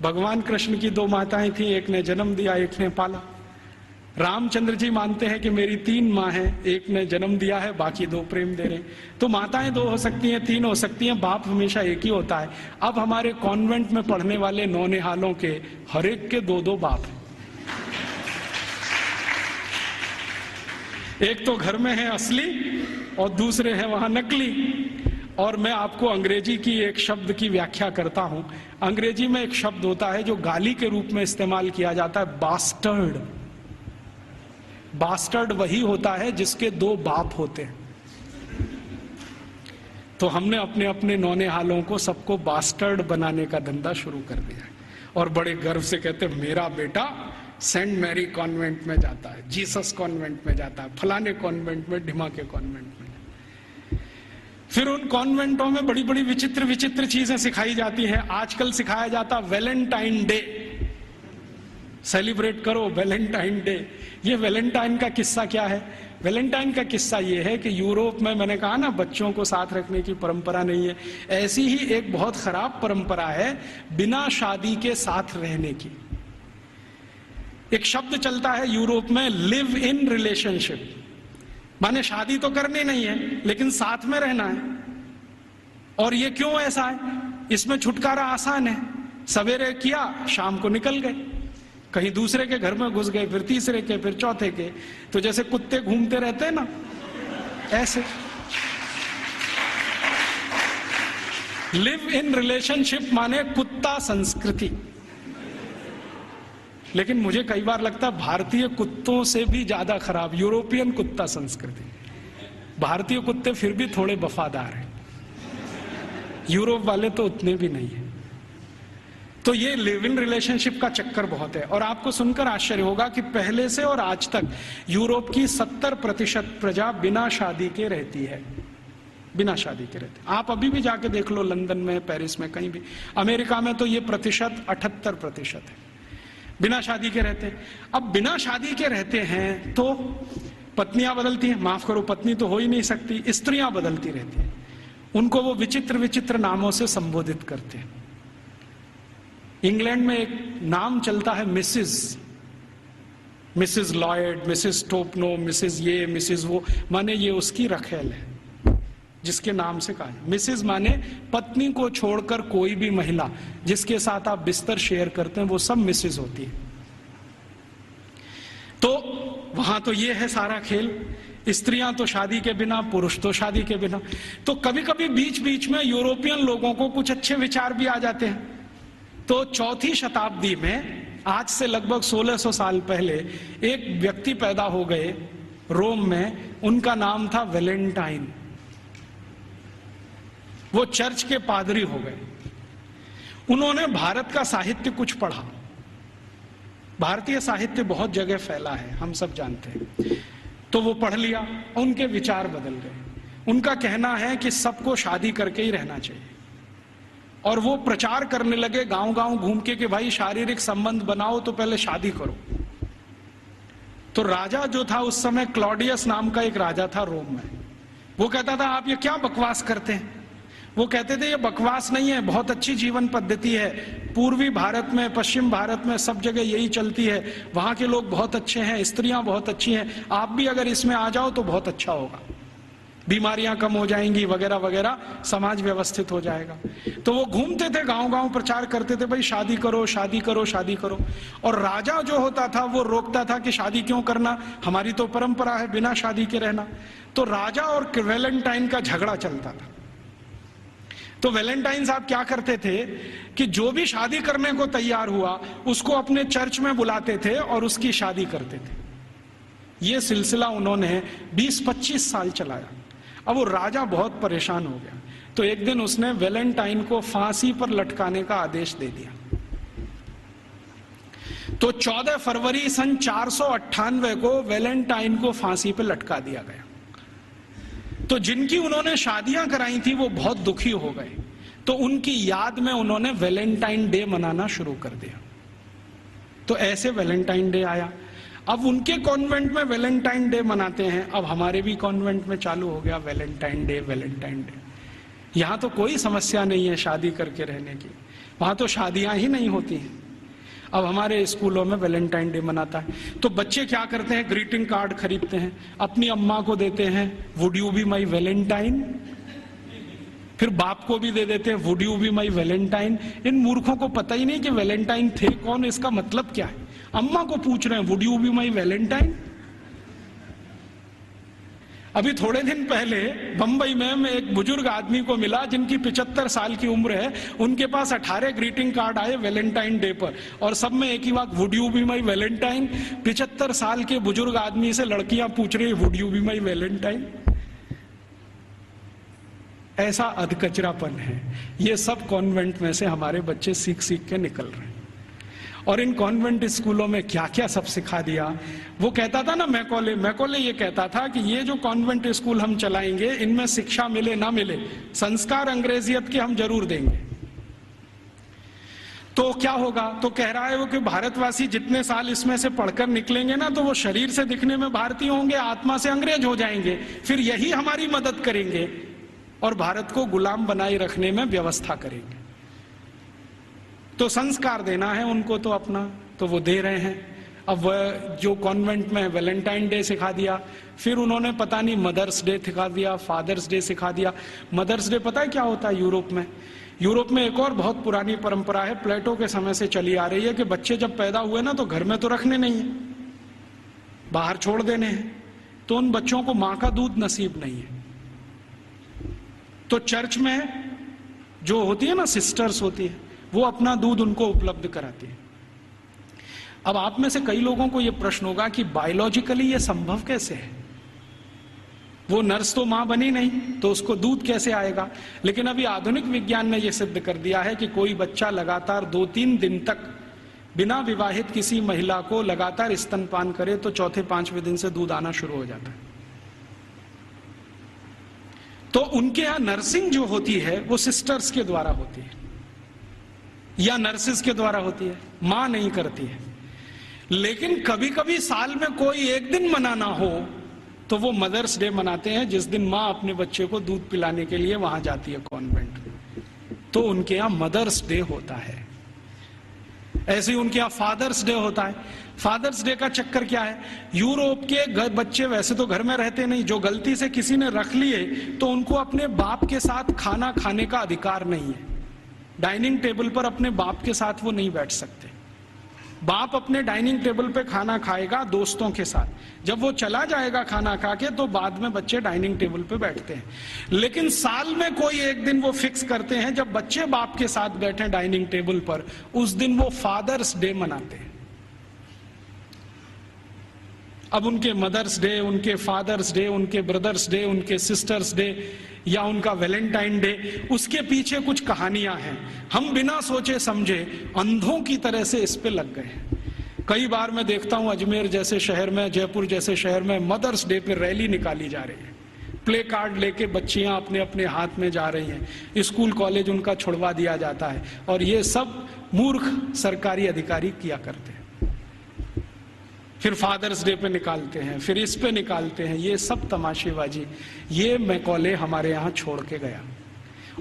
भगवान कृष्ण की दो माताएं थी, एक ने जन्म दिया, एक ने पाला। रामचंद्र जी मानते हैं कि मेरी तीन माँ हैं, एक ने जन्म दिया है, बाकी दो प्रेम दे रहे हैं। तो माताएं दो हो सकती हैं, तीन हो सकती हैं, बाप हमेशा एक ही होता है। अब हमारे कॉन्वेंट में पढ़ने वाले नौनिहालों के हर एक के दो दो बाप हैं। एक तो घर में है असली और दूसरे हैं वहां नकली। और मैं आपको अंग्रेजी की एक शब्द की व्याख्या करता हूं। अंग्रेजी में एक शब्द होता है जो गाली के रूप में इस्तेमाल किया जाता है, बास्टर्ड। बास्टर्ड वही होता है जिसके दो बाप होते हैं। तो हमने अपने अपने नौनिहालों को सबको बास्टर्ड बनाने का धंधा शुरू कर दिया है और बड़े गर्व से कहते हैं मेरा बेटा सेंट मैरी कॉन्वेंट में जाता है, जीसस कॉन्वेंट में जाता है, फलाने कॉन्वेंट में, ढिमाके कॉन्वेंट में। फिर उन कॉन्वेंटों में बड़ी बड़ी विचित्र विचित्र चीजें सिखाई जाती हैं। आजकल सिखाया जाता वैलेंटाइन डे, सेलिब्रेट करो वैलेंटाइन डे। ये वैलेंटाइन का किस्सा क्या है? वैलेंटाइन का किस्सा ये है कि यूरोप में, मैंने कहा ना बच्चों को साथ रखने की परंपरा नहीं है, ऐसी ही एक बहुत खराब परंपरा है बिना शादी के साथ रहने की। एक शब्द चलता है यूरोप में, लिव इन रिलेशनशिप, माने शादी तो करनी नहीं है लेकिन साथ में रहना है। और ये क्यों ऐसा है? इसमें छुटकारा आसान है, सवेरे किया शाम को निकल गए, कहीं दूसरे के घर में घुस गए, फिर तीसरे के, फिर चौथे के। तो जैसे कुत्ते घूमते रहते हैं ना, ऐसे। लिव इन रिलेशनशिप माने कुत्ता संस्कृति। लेकिन मुझे कई बार लगता है भारतीय कुत्तों से भी ज्यादा खराब यूरोपियन कुत्ता संस्कृति। भारतीय कुत्ते फिर भी थोड़े वफादार हैं, यूरोप वाले तो उतने भी नहीं है। तो ये लिव इन रिलेशनशिप का चक्कर बहुत है। और आपको सुनकर आश्चर्य होगा कि पहले से और आज तक यूरोप की 70% प्रजा बिना शादी के रहती है, बिना शादी के रहते। आप अभी भी जाके देख लो, लंदन में, पेरिस में, कहीं भी। अमेरिका में तो ये प्रतिशत 78% है, बिना शादी के रहते हैं। अब बिना शादी के रहते हैं तो पत्नियां बदलती हैं, माफ करो पत्नी तो हो ही नहीं सकती, स्त्रियां बदलती रहती हैं। उनको वो विचित्र विचित्र नामों से संबोधित करते हैं। इंग्लैंड में एक नाम चलता है Mrs Lloyd, Mrs Topno, Mrs ये, मिसेस वो, माने ये उसकी रखेल है जिसके नाम से कहा। मिसेस माने पत्नी को छोड़कर कोई भी महिला जिसके साथ आप बिस्तर शेयर करते हैं वो सब मिसेस होती है। तो वहां तो ये है सारा खेल, स्त्रियां तो शादी के बिना, पुरुष तो शादी के बिना। तो कभी कभी बीच बीच में यूरोपियन लोगों को कुछ अच्छे विचार भी आ जाते हैं। तो 4वीं शताब्दी में, आज से लगभग 1600 साल पहले, एक व्यक्ति पैदा हो गए रोम में, उनका नाम था वैलेंटाइन। वो चर्च के पादरी हो गए। उन्होंने भारत का साहित्य कुछ पढ़ा। भारतीय साहित्य बहुत जगह फैला है, हम सब जानते हैं। तो वो पढ़ लिया, उनके विचार बदल गए। उनका कहना है कि सबको शादी करके ही रहना चाहिए। और वो प्रचार करने लगे गांव गांव घूम के कि भाई शारीरिक संबंध बनाओ तो पहले शादी करो। तो राजा जो था उस समय, क्लॉडियस नाम का एक राजा था रोम में, वो कहता था आप ये क्या बकवास करते हैं। वो कहते थे ये बकवास नहीं है, बहुत अच्छी जीवन पद्धति है, पूर्वी भारत में, पश्चिम भारत में सब जगह यही चलती है, वहां के लोग बहुत अच्छे हैं, स्त्रियां बहुत अच्छी हैं, आप भी अगर इसमें आ जाओ तो बहुत अच्छा होगा, बीमारियां कम हो जाएंगी वगैरह वगैरह, समाज व्यवस्थित हो जाएगा। तो वो घूमते थे गांव गांव, प्रचार करते थे भाई शादी करो, शादी करो, शादी करो। और राजा जो होता था वो रोकता था कि शादी क्यों करना, हमारी तो परंपरा है बिना शादी के रहना। तो राजा और वैलेंटाइन का झगड़ा चलता था। तो वैलेंटाइन साहब क्या करते थे कि जो भी शादी करने को तैयार हुआ उसको अपने चर्च में बुलाते थे और उसकी शादी करते थे। यह सिलसिला उन्होंने 20-25 साल चलाया। अब वो राजा बहुत परेशान हो गया, तो एक दिन उसने वैलेंटाइन को फांसी पर लटकाने का आदेश दे दिया। तो 14 फरवरी सन 498 को वैलेंटाइन को फांसी पर लटका दिया गया। तो जिनकी उन्होंने शादियां कराई थी वो बहुत दुखी हो गए, तो उनकी याद में उन्होंने वैलेंटाइन डे मनाना शुरू कर दिया। तो ऐसे वैलेंटाइन डे आया। अब उनके कॉन्वेंट में वैलेंटाइन डे मनाते हैं, अब हमारे भी कॉन्वेंट में चालू हो गया वैलेंटाइन डे, वैलेंटाइन डे। यहां तो कोई समस्या नहीं है शादी करके रहने की, वहां तो शादियां ही नहीं होती हैं। अब हमारे स्कूलों में वैलेंटाइन डे मनाता है, तो बच्चे क्या करते हैं, ग्रीटिंग कार्ड खरीदते हैं, अपनी अम्मा को देते हैं, would you be my valentine, फिर बाप को भी दे देते हैं, would you be my valentine. इन मूर्खों को पता ही नहीं कि वैलेंटाइन थे कौन, इसका मतलब क्या है। अम्मा को पूछ रहे हैं would you be my Valentine. अभी थोड़े दिन पहले बंबई में मैं एक बुजुर्ग आदमी को मिला जिनकी 75 साल की उम्र है, उनके पास 18 ग्रीटिंग कार्ड आए वैलेंटाइन डे पर, और सब में एक ही बात, would you be my Valentine. 75 साल के बुजुर्ग आदमी से लड़कियां पूछ रही would you be my Valentine. ऐसा अधकचरापन है। ये सब कॉन्वेंट में से हमारे बच्चे सीख सीख के निकल रहे हैं। और इन कॉन्वेंट स्कूलों में क्या क्या सब सिखा दिया। वो कहता था ना मैकॉले ये कहता था कि ये जो कॉन्वेंट स्कूल हम चलाएंगे, इनमें शिक्षा मिले ना मिले, संस्कार अंग्रेजियत के हम जरूर देंगे। तो क्या होगा, तो कह रहा है वो कि भारतवासी जितने साल इसमें से पढ़कर निकलेंगे ना, तो वो शरीर से दिखने में भारतीय होंगे, आत्मा से अंग्रेज हो जाएंगे। फिर यही हमारी मदद करेंगे और भारत को गुलाम बनाए रखने में व्यवस्था करेंगे। तो संस्कार देना है उनको तो अपना, तो वो दे रहे हैं। अब वह जो कॉन्वेंट में वैलेंटाइन डे सिखा दिया, फिर उन्होंने पता नहीं मदर्स डे सिखा दिया, फादर्स डे सिखा दिया। मदर्स डे पता है क्या होता है यूरोप में? यूरोप में एक और बहुत पुरानी परंपरा है, प्लेटो के समय से चली आ रही है, कि बच्चे जब पैदा हुए ना तो घर में तो रखने नहीं है, बाहर छोड़ देने हैं। तो उन बच्चों को मां का दूध नसीब नहीं है, तो चर्च में जो होती है ना सिस्टर्स होती है, वो अपना दूध उनको उपलब्ध कराती है। अब आप में से कई लोगों को यह प्रश्न होगा कि बायोलॉजिकली ये संभव कैसे है? वो नर्स तो मां बनी नहीं, तो उसको दूध कैसे आएगा? लेकिन अभी आधुनिक विज्ञान ने यह सिद्ध कर दिया है कि कोई बच्चा लगातार 2-3 दिन तक बिना विवाहित किसी महिला को लगातार स्तनपान करे तो चौथे 5वें दिन से दूध आना शुरू हो जाता है। तो उनके यहां नर्सिंग जो होती है वो सिस्टर्स के द्वारा होती है या नर्सिस के द्वारा होती है, मां नहीं करती है। लेकिन कभी कभी साल में कोई एक दिन मनाना हो तो वो मदर्स डे मनाते हैं, जिस दिन मां अपने बच्चे को दूध पिलाने के लिए वहां जाती है कॉन्वेंट, तो उनके यहां मदर्स डे होता है। ऐसे ही उनके यहां फादर्स डे होता है। फादर्स डे का चक्कर क्या है, यूरोप के बच्चे वैसे तो घर में रहते नहीं, जो गलती से किसी ने रख लिए तो उनको अपने बाप के साथ खाना खाने का अधिकार नहीं है। डाइनिंग टेबल पर अपने बाप के साथ वो नहीं बैठ सकते। बाप अपने डाइनिंग टेबल पे खाना खाएगा दोस्तों के साथ, जब वो चला जाएगा खाना खा के तो बाद में बच्चे डाइनिंग टेबल पे बैठते हैं। लेकिन साल में कोई एक दिन वो फिक्स करते हैं जब बच्चे बाप के साथ बैठे डाइनिंग टेबल पर, उस दिन वो फादर्स डे मनाते हैं। अब उनके मदर्स डे, उनके फादर्स डे, उनके ब्रदर्स डे, उनके सिस्टर्स डे या उनका वैलेंटाइन डे, उसके पीछे कुछ कहानियां हैं। हम बिना सोचे समझे अंधों की तरह से इस पे लग गए। कई बार मैं देखता हूं अजमेर जैसे शहर में, जयपुर जैसे शहर में मदर्स डे पे रैली निकाली जा रही है, प्ले कार्ड लेके बच्चियां अपने अपने हाथ में जा रही हैं, स्कूल कॉलेज उनका छुड़वा दिया जाता है, और ये सब मूर्ख सरकारी अधिकारी किया करते हैं। फिर फादर्स डे पे निकालते हैं, फिर इस पे निकालते हैं, ये सब तमाशेबाजी। ये मैकॉले हमारे यहाँ छोड़ के गया,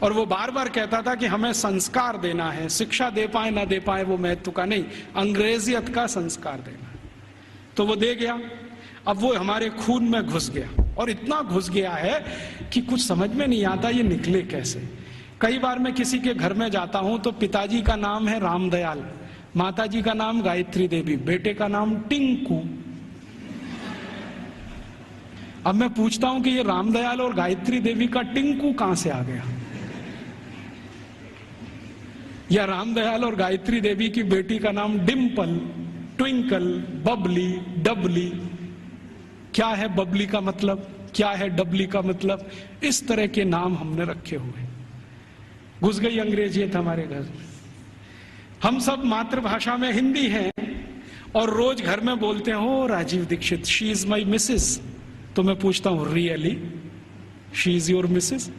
और वो बार बार कहता था कि हमें संस्कार देना है, शिक्षा दे पाए ना दे पाए वो महत्व का नहीं, अंग्रेजियत का संस्कार देना है। तो वो दे गया। अब वो हमारे खून में घुस गया, और इतना घुस गया है कि कुछ समझ में नहीं आता ये निकले कैसे। कई बार मैं किसी के घर में जाता हूं तो पिताजी का नाम है रामदयाल, माताजी का नाम गायत्री देवी, बेटे का नाम टिंकू। अब मैं पूछता हूं कि ये रामदयाल और गायत्री देवी का टिंकू कहां से आ गया? या रामदयाल और गायत्री देवी की बेटी का नाम डिम्पल, ट्विंकल, बबली, डबली। क्या है बबली का मतलब, क्या है डबली का मतलब? इस तरह के नाम हमने रखे हुए। घुस गई अंग्रेजियत हमारे घर में। हम सब मातृभाषा में हिंदी हैं और रोज घर में बोलते हैं, हो Rajiv Dikshit, she is my Mrs. तो मैं पूछता हूं, really she is your Mrs?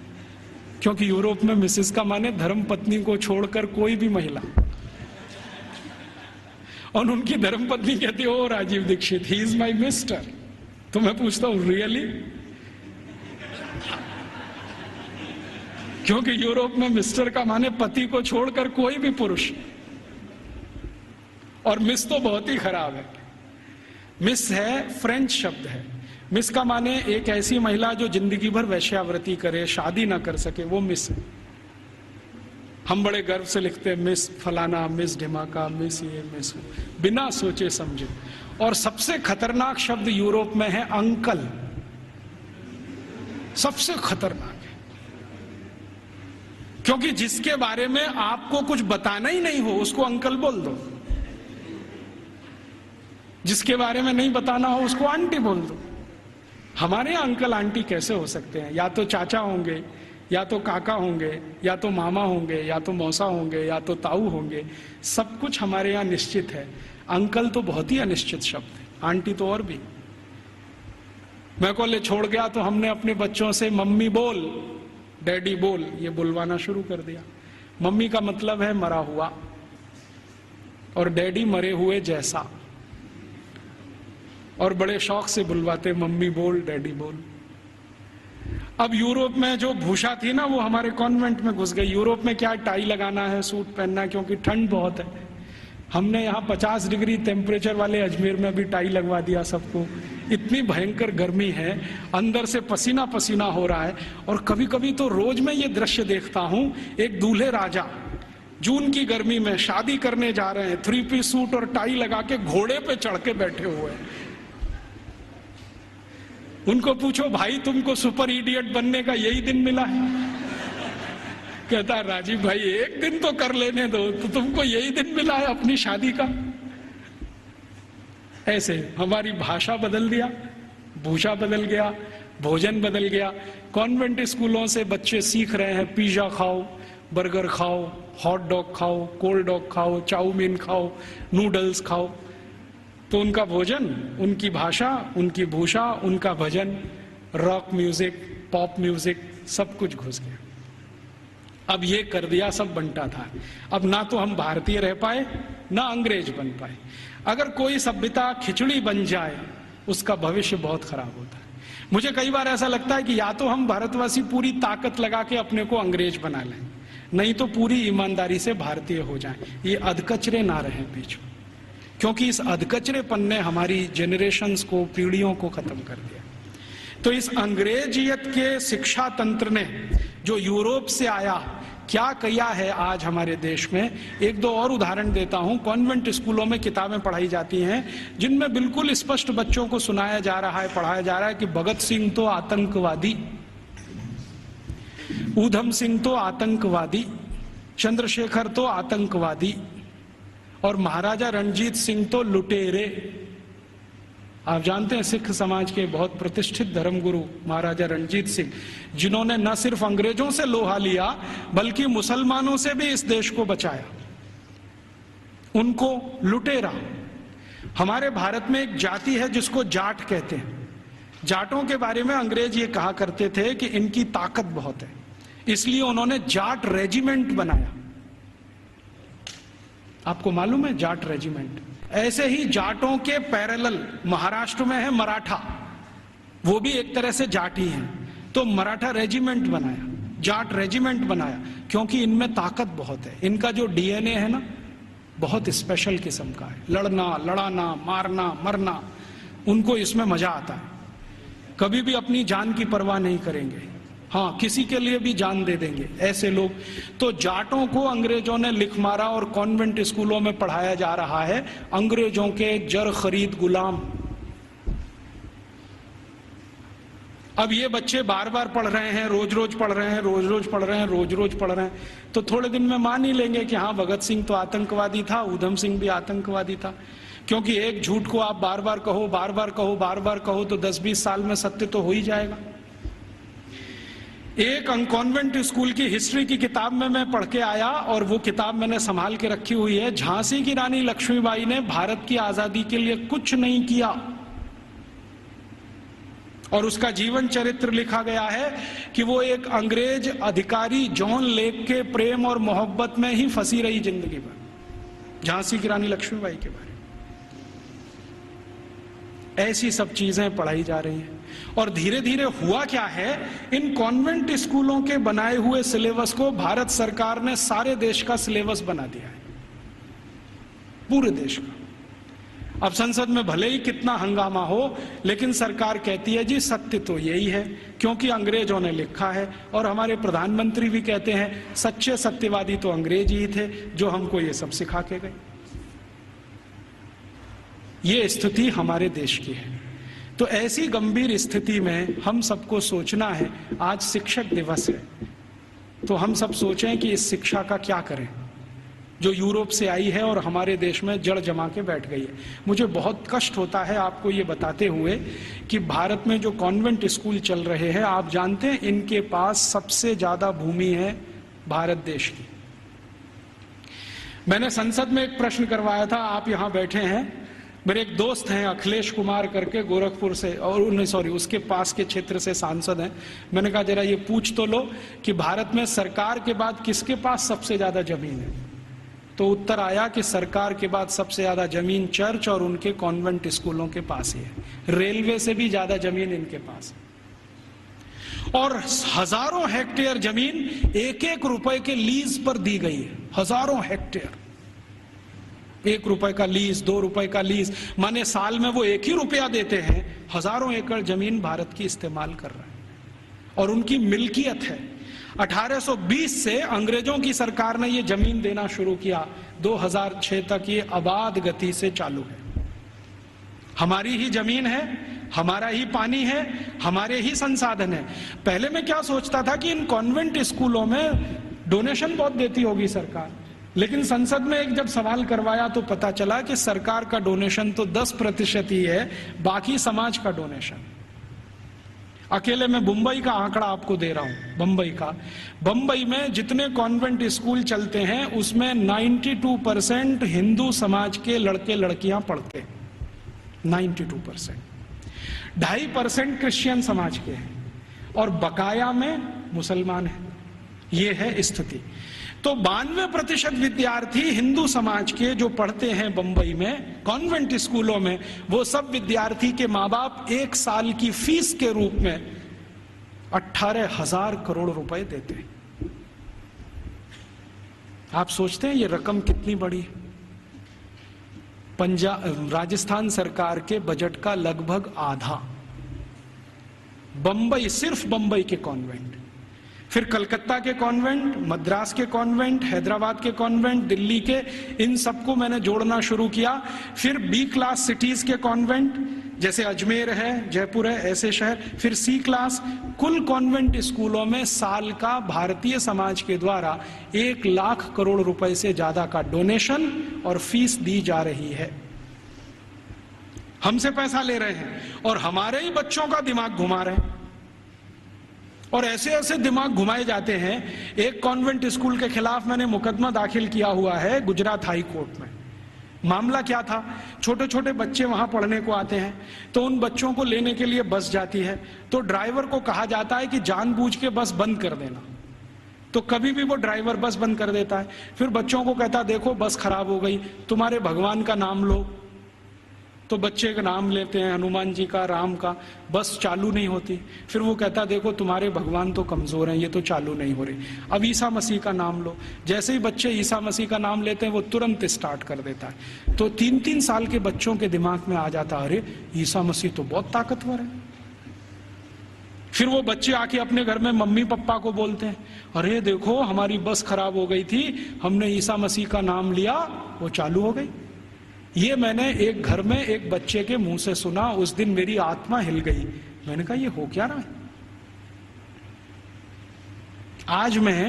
क्योंकि यूरोप में मिसेस का माने धर्म पत्नी को छोड़कर कोई भी महिला। और उनकी धर्मपत्नी कहती है, ओ Rajiv Dixit, he is my mister. तो मैं पूछता हूं रियली? क्योंकि यूरोप में मिस्टर का माने पति को छोड़कर कोई भी पुरुष, और मिस तो बहुत ही खराब है। मिस है फ्रेंच शब्द है। मिस का माने एक ऐसी महिला जो जिंदगी भर वैश्यावृत्ति करे, शादी ना कर सके, वो मिस है। हम बड़े गर्व से लिखते हैं मिस फलाना, मिस ढिमाका, मिस ये, मिस वो, बिना सोचे समझे। और सबसे खतरनाक शब्द यूरोप में है अंकल। सबसे खतरनाक है, क्योंकि जिसके बारे में आपको कुछ बताना ही नहीं हो उसको अंकल बोल दो, जिसके बारे में नहीं बताना हो उसको आंटी बोल दो। हमारे यहां अंकल आंटी कैसे हो सकते हैं? या तो चाचा होंगे, या तो काका होंगे, या तो मामा होंगे, या तो मौसा होंगे, या तो ताऊ होंगे। सब कुछ हमारे यहाँ निश्चित है। अंकल तो बहुत ही अनिश्चित शब्द है, आंटी तो और भी। मैं कॉलेज छोड़ गया तो हमने अपने बच्चों से मम्मी बोल, डैडी बोल, ये बुलवाना शुरू कर दिया। मम्मी का मतलब है मरा हुआ, और डैडी मरे हुए जैसा, और बड़े शौक से बुलवाते मम्मी बोल, डैडी बोल। अब यूरोप में जो भूषा थी ना, वो हमारे कॉन्वेंट में घुस गई। यूरोप में क्या टाई लगाना है, सूट पहनना है, क्योंकि ठंड बहुत है। हमने यहाँ 50 डिग्री टेम्परेचर वाले अजमेर में भी टाई लगवा दिया सबको। इतनी भयंकर गर्मी है, अंदर से पसीना पसीना हो रहा है। और कभी कभी तो रोज मैं ये दृश्य देखता हूँ, एक दूल्हे राजा जून की गर्मी में शादी करने जा रहे हैं, 3 पीस सूट और टाई लगा के घोड़े पे चढ़ के बैठे हुए हैं। उनको पूछो, भाई तुमको सुपर इडियट बनने का यही दिन मिला है? कहता राजीव भाई एक दिन तो कर लेने दो, तो तुमको यही दिन मिला है अपनी शादी का? ऐसे हमारी भाषा बदल दिया, भूषा बदल गया, भोजन बदल गया। कॉन्वेंट स्कूलों से बच्चे सीख रहे हैं पिज्जा खाओ, बर्गर खाओ, हॉट डॉग खाओ, कोल्ड डॉग खाओ, चाउमीन खाओ, नूडल्स खाओ। तो उनका भोजन, उनकी भाषा, उनकी भूषा, उनका भजन, रॉक म्यूजिक, पॉप म्यूजिक, सब कुछ घुस गया। अब ये कर दिया, सब बंटा था। अब ना तो हम भारतीय रह पाए, ना अंग्रेज बन पाए। अगर कोई सभ्यता खिचड़ी बन जाए, उसका भविष्य बहुत खराब होता है। मुझे कई बार ऐसा लगता है कि या तो हम भारतवासी पूरी ताकत लगा के अपने को अंग्रेज बना लें, नहीं तो पूरी ईमानदारी से भारतीय हो जाएं। ये अधकचरे ना रहें बीच में, क्योंकि इस अधकचरेपन ने हमारी जनरेशन्स को, पीढ़ियों को खत्म कर दिया। तो इस अंग्रेजियत के शिक्षा तंत्र ने जो यूरोप से आया, क्या किया है आज हमारे देश में। एक दो और उदाहरण देता हूं। कॉन्वेंट स्कूलों में किताबें पढ़ाई जाती हैं जिनमें बिल्कुल स्पष्ट बच्चों को सुनाया जा रहा है, पढ़ाया जा रहा है कि भगत सिंह तो आतंकवादी, ऊधम सिंह तो आतंकवादी, चंद्रशेखर तो आतंकवादी, और महाराजा रणजीत सिंह तो लुटेरे। आप जानते हैं सिख समाज के बहुत प्रतिष्ठित धर्मगुरु महाराजा रणजीत सिंह, जिन्होंने न सिर्फ अंग्रेजों से लोहा लिया बल्कि मुसलमानों से भी इस देश को बचाया, उनको लुटेरा। हमारे भारत में एक जाति है जिसको जाट कहते हैं। जाटों के बारे में अंग्रेज ये कहा करते थे कि इनकी ताकत बहुत है, इसलिए उन्होंने जाट रेजिमेंट बनाया। आपको मालूम है जाट रेजिमेंट? ऐसे ही जाटों के पैरेलल महाराष्ट्र में है मराठा, वो भी एक तरह से जाट ही हैं। तो मराठा रेजिमेंट बनाया, जाट रेजिमेंट बनाया, क्योंकि इनमें ताकत बहुत है। इनका जो डीएनए है ना, बहुत स्पेशल किस्म का है। लड़ना, लड़ाना, मारना, मरना, उनको इसमें मजा आता है। कभी भी अपनी जान की परवाह नहीं करेंगे, हाँ किसी के लिए भी जान दे देंगे, ऐसे लोग। तो जाटों को अंग्रेजों ने लिख मारा और कॉन्वेंट स्कूलों में पढ़ाया जा रहा है अंग्रेजों के जर खरीद गुलाम। अब ये बच्चे बार बार पढ़ रहे हैं, रोज रोज पढ़ रहे हैं, रोज रोज पढ़ रहे हैं, रोज रोज पढ़ रहे हैं, तो थोड़े दिन में मान ही लेंगे कि हाँ भगत सिंह तो आतंकवादी था, ऊधम सिंह भी आतंकवादी था। क्योंकि एक झूठ को आप बार बार कहो, बार बार कहो, बार बार कहो, तो 10-20 साल में सत्य तो हो ही जाएगा। एक कॉन्वेंट स्कूल की हिस्ट्री की किताब में मैं पढ़ के आया, और वो किताब मैंने संभाल के रखी हुई है। झांसी की रानी लक्ष्मीबाई ने भारत की आजादी के लिए कुछ नहीं किया, और उसका जीवन चरित्र लिखा गया है कि वो एक अंग्रेज अधिकारी जॉन लेक के प्रेम और मोहब्बत में ही फंसी रही जिंदगी भर। झांसी की रानी लक्ष्मीबाई के बारे में ऐसी सब चीजें पढ़ाई जा रही हैं। और धीरे धीरे हुआ क्या है, इन कॉन्वेंट स्कूलों के बनाए हुए सिलेबस को भारत सरकार ने सारे देश का सिलेबस बना दिया है, पूरे देश का। अब संसद में भले ही कितना हंगामा हो, लेकिन सरकार कहती है जी सत्य तो यही है, क्योंकि अंग्रेजों ने लिखा है। और हमारे प्रधानमंत्री भी कहते हैं सच्चे सत्यवादी तो अंग्रेज ही थे जो हमको ये सब सिखा के गए। ये स्थिति हमारे देश की है। तो ऐसी गंभीर स्थिति में हम सबको सोचना है, आज शिक्षक दिवस है, तो हम सब सोचें कि इस शिक्षा का क्या करें जो यूरोप से आई है और हमारे देश में जड़ जमा के बैठ गई है। मुझे बहुत कष्ट होता है आपको ये बताते हुए कि भारत में जो कॉन्वेंट स्कूल चल रहे हैं, आप जानते हैं इनके पास सबसे ज्यादा भूमि है भारत देश की। मैंने संसद में एक प्रश्न करवाया था, आप यहां बैठे हैं, मेरे एक दोस्त हैं अखिलेश कुमार करके गोरखपुर से, और उसके पास के क्षेत्र से सांसद हैं। मैंने कहा जरा ये पूछ तो लो कि भारत में सरकार के बाद किसके पास सबसे ज्यादा जमीन है। तो उत्तर आया कि सरकार के बाद सबसे ज्यादा जमीन चर्च और उनके कॉन्वेंट स्कूलों के पास ही है। रेलवे से भी ज्यादा जमीन इनके पास है। और हजारों हेक्टेयर जमीन एक एक रुपए के लीज पर दी गई है। हजारों हेक्टेयर, 1 रुपए का लीज, 2 रुपए का लीज, माने साल में वो 1 ही रुपया देते हैं। हजारों एकड़ जमीन भारत की इस्तेमाल कर रहा है और उनकी मिल्कियत है। 1820 से अंग्रेजों की सरकार ने ये जमीन देना शुरू किया, 2006 तक ये अबाध गति से चालू है। हमारी ही जमीन है, हमारा ही पानी है, हमारे ही संसाधन है। पहले मैं क्या सोचता था कि इन कॉन्वेंट स्कूलों में डोनेशन बहुत देती होगी सरकार, लेकिन संसद में एक जब सवाल करवाया तो पता चला कि सरकार का डोनेशन तो 10% ही है, बाकी समाज का डोनेशन। अकेले मैं मुंबई का आंकड़ा आपको दे रहा हूं। बंबई में जितने कॉन्वेंट स्कूल चलते हैं उसमें 92% हिंदू समाज के लड़के लड़कियां पढ़ते हैं। 92%, 2.5% क्रिश्चियन समाज के हैं और बकाया में मुसलमान हैं। ये है स्थिति। तो 92% विद्यार्थी हिंदू समाज के जो पढ़ते हैं बंबई में कॉन्वेंट स्कूलों में, वो सब विद्यार्थी के माँ बाप 1 साल की फीस के रूप में 18,000 करोड़ रुपए देते हैं। आप सोचते हैं ये रकम कितनी बड़ी है? राजस्थान सरकार के बजट का लगभग आधा बंबई, सिर्फ बंबई के कॉन्वेंट, फिर कलकत्ता के कॉन्वेंट, मद्रास के कॉन्वेंट, हैदराबाद के कॉन्वेंट, दिल्ली के, इन सबको मैंने जोड़ना शुरू किया। फिर B क्लास सिटीज के कॉन्वेंट जैसे अजमेर है, जयपुर है, ऐसे शहर, फिर C क्लास। कुल कॉन्वेंट स्कूलों में साल का भारतीय समाज के द्वारा 1 लाख करोड़ रुपए से ज्यादा का डोनेशन और फीस दी जा रही है। हमसे पैसा ले रहे हैं और हमारे ही बच्चों का दिमाग घुमा रहे हैं। और ऐसे ऐसे दिमाग घुमाए जाते हैं। एक कॉन्वेंट स्कूल के खिलाफ मैंने मुकदमा दाखिल किया हुआ है गुजरात हाई कोर्ट में। मामला क्या था, छोटे छोटे बच्चे वहां पढ़ने को आते हैं, तो उन बच्चों को लेने के लिए बस जाती है, तो ड्राइवर को कहा जाता है कि जानबूझ के बस बंद कर देना। तो कभी भी वो ड्राइवर बस बंद कर देता है। फिर बच्चों को कहता देखो बस खराब हो गई, तुम्हारे भगवान का नाम लो। तो बच्चे का नाम लेते हैं, हनुमान जी का, राम का, बस चालू नहीं होती। फिर वो कहता देखो तुम्हारे भगवान तो कमजोर हैं, ये तो चालू नहीं हो रही। अब ईसा मसीह का नाम लो। जैसे ही बच्चे ईसा मसीह का नाम लेते हैं वो तुरंत स्टार्ट कर देता है। तो 3-3 साल के बच्चों के दिमाग में आ जाता अरे ईसा मसीह तो बहुत ताकतवर है। फिर वो बच्चे आके अपने घर में मम्मी पापा को बोलते हैं अरे देखो हमारी बस खराब हो गई थी, हमने ईसा मसीह का नाम लिया, वो चालू हो गई। ये मैंने एक घर में एक बच्चे के मुंह से सुना। उस दिन मेरी आत्मा हिल गई। मैंने कहा ये हो क्या रहा है। आज मैं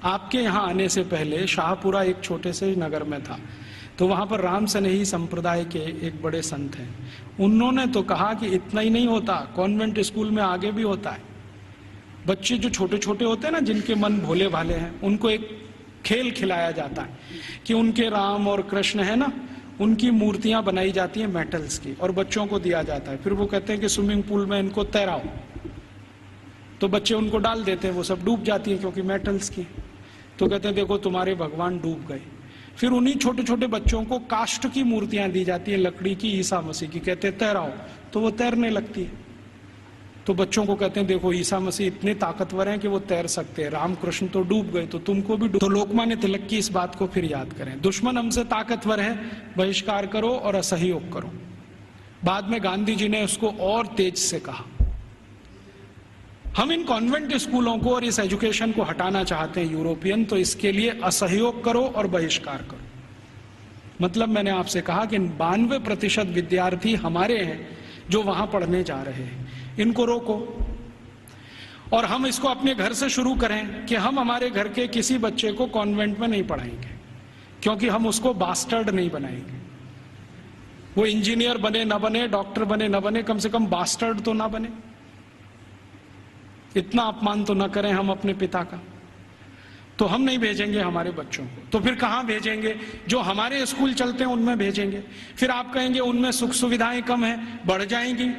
आपके यहां आने से पहले शाहपुरा एक छोटे से नगर में था, तो वहां पर राम स्नेही संप्रदाय के एक बड़े संत हैं। उन्होंने तो कहा कि इतना ही नहीं होता, कॉन्वेंट स्कूल में आगे भी होता है। बच्चे जो छोटे छोटे होते हैं ना, जिनके मन भोले भाले हैं, उनको एक खेल खिलाया जाता है कि उनके राम और कृष्ण है ना, उनकी मूर्तियां बनाई जाती हैं मेटल्स की और बच्चों को दिया जाता है। फिर वो कहते हैं कि स्विमिंग पूल में इनको तैराओ, तो बच्चे उनको डाल देते हैं, वो सब डूब जाती है क्योंकि मेटल्स की। तो कहते हैं देखो तुम्हारे भगवान डूब गए। फिर उन्हीं छोटे छोटे बच्चों को काष्ठ की मूर्तियां दी जाती हैं, लकड़ी की, ईसा मसीह की, कहते हैं तैराओ, तो वो तैरने लगती है। तो बच्चों को कहते हैं देखो ईसा मसीह इतने ताकतवर हैं कि वो तैर सकते हैं, रामकृष्ण तो डूब गए तो तुमको भी डूब। तो लोकमान्य तिलक की इस बात को फिर याद करें, दुश्मन हमसे ताकतवर है, बहिष्कार करो और असहयोग करो। बाद में गांधी जी ने उसको और तेज से कहा। हम इन कॉन्वेंट स्कूलों को और इस एजुकेशन को हटाना चाहते हैं यूरोपियन, तो इसके लिए असहयोग करो और बहिष्कार करो। मतलब मैंने आपसे कहा कि 92% विद्यार्थी हमारे हैं जो वहां पढ़ने जा रहे हैं, इनको रोको। और हम इसको अपने घर से शुरू करें कि हम हमारे घर के किसी बच्चे को कॉन्वेंट में नहीं पढ़ाएंगे, क्योंकि हम उसको बास्टर्ड नहीं बनाएंगे। वो इंजीनियर बने ना बने, डॉक्टर बने ना बने, कम से कम बास्टर्ड तो ना बने। इतना अपमान तो ना करें हम अपने पिता का। तो हम नहीं भेजेंगे हमारे बच्चों को। तो फिर कहां भेजेंगे? जो हमारे स्कूल चलते हैं उनमें भेजेंगे। फिर आप कहेंगे उनमें सुख सुविधाएं कम हैं, बढ़ जाएंगी।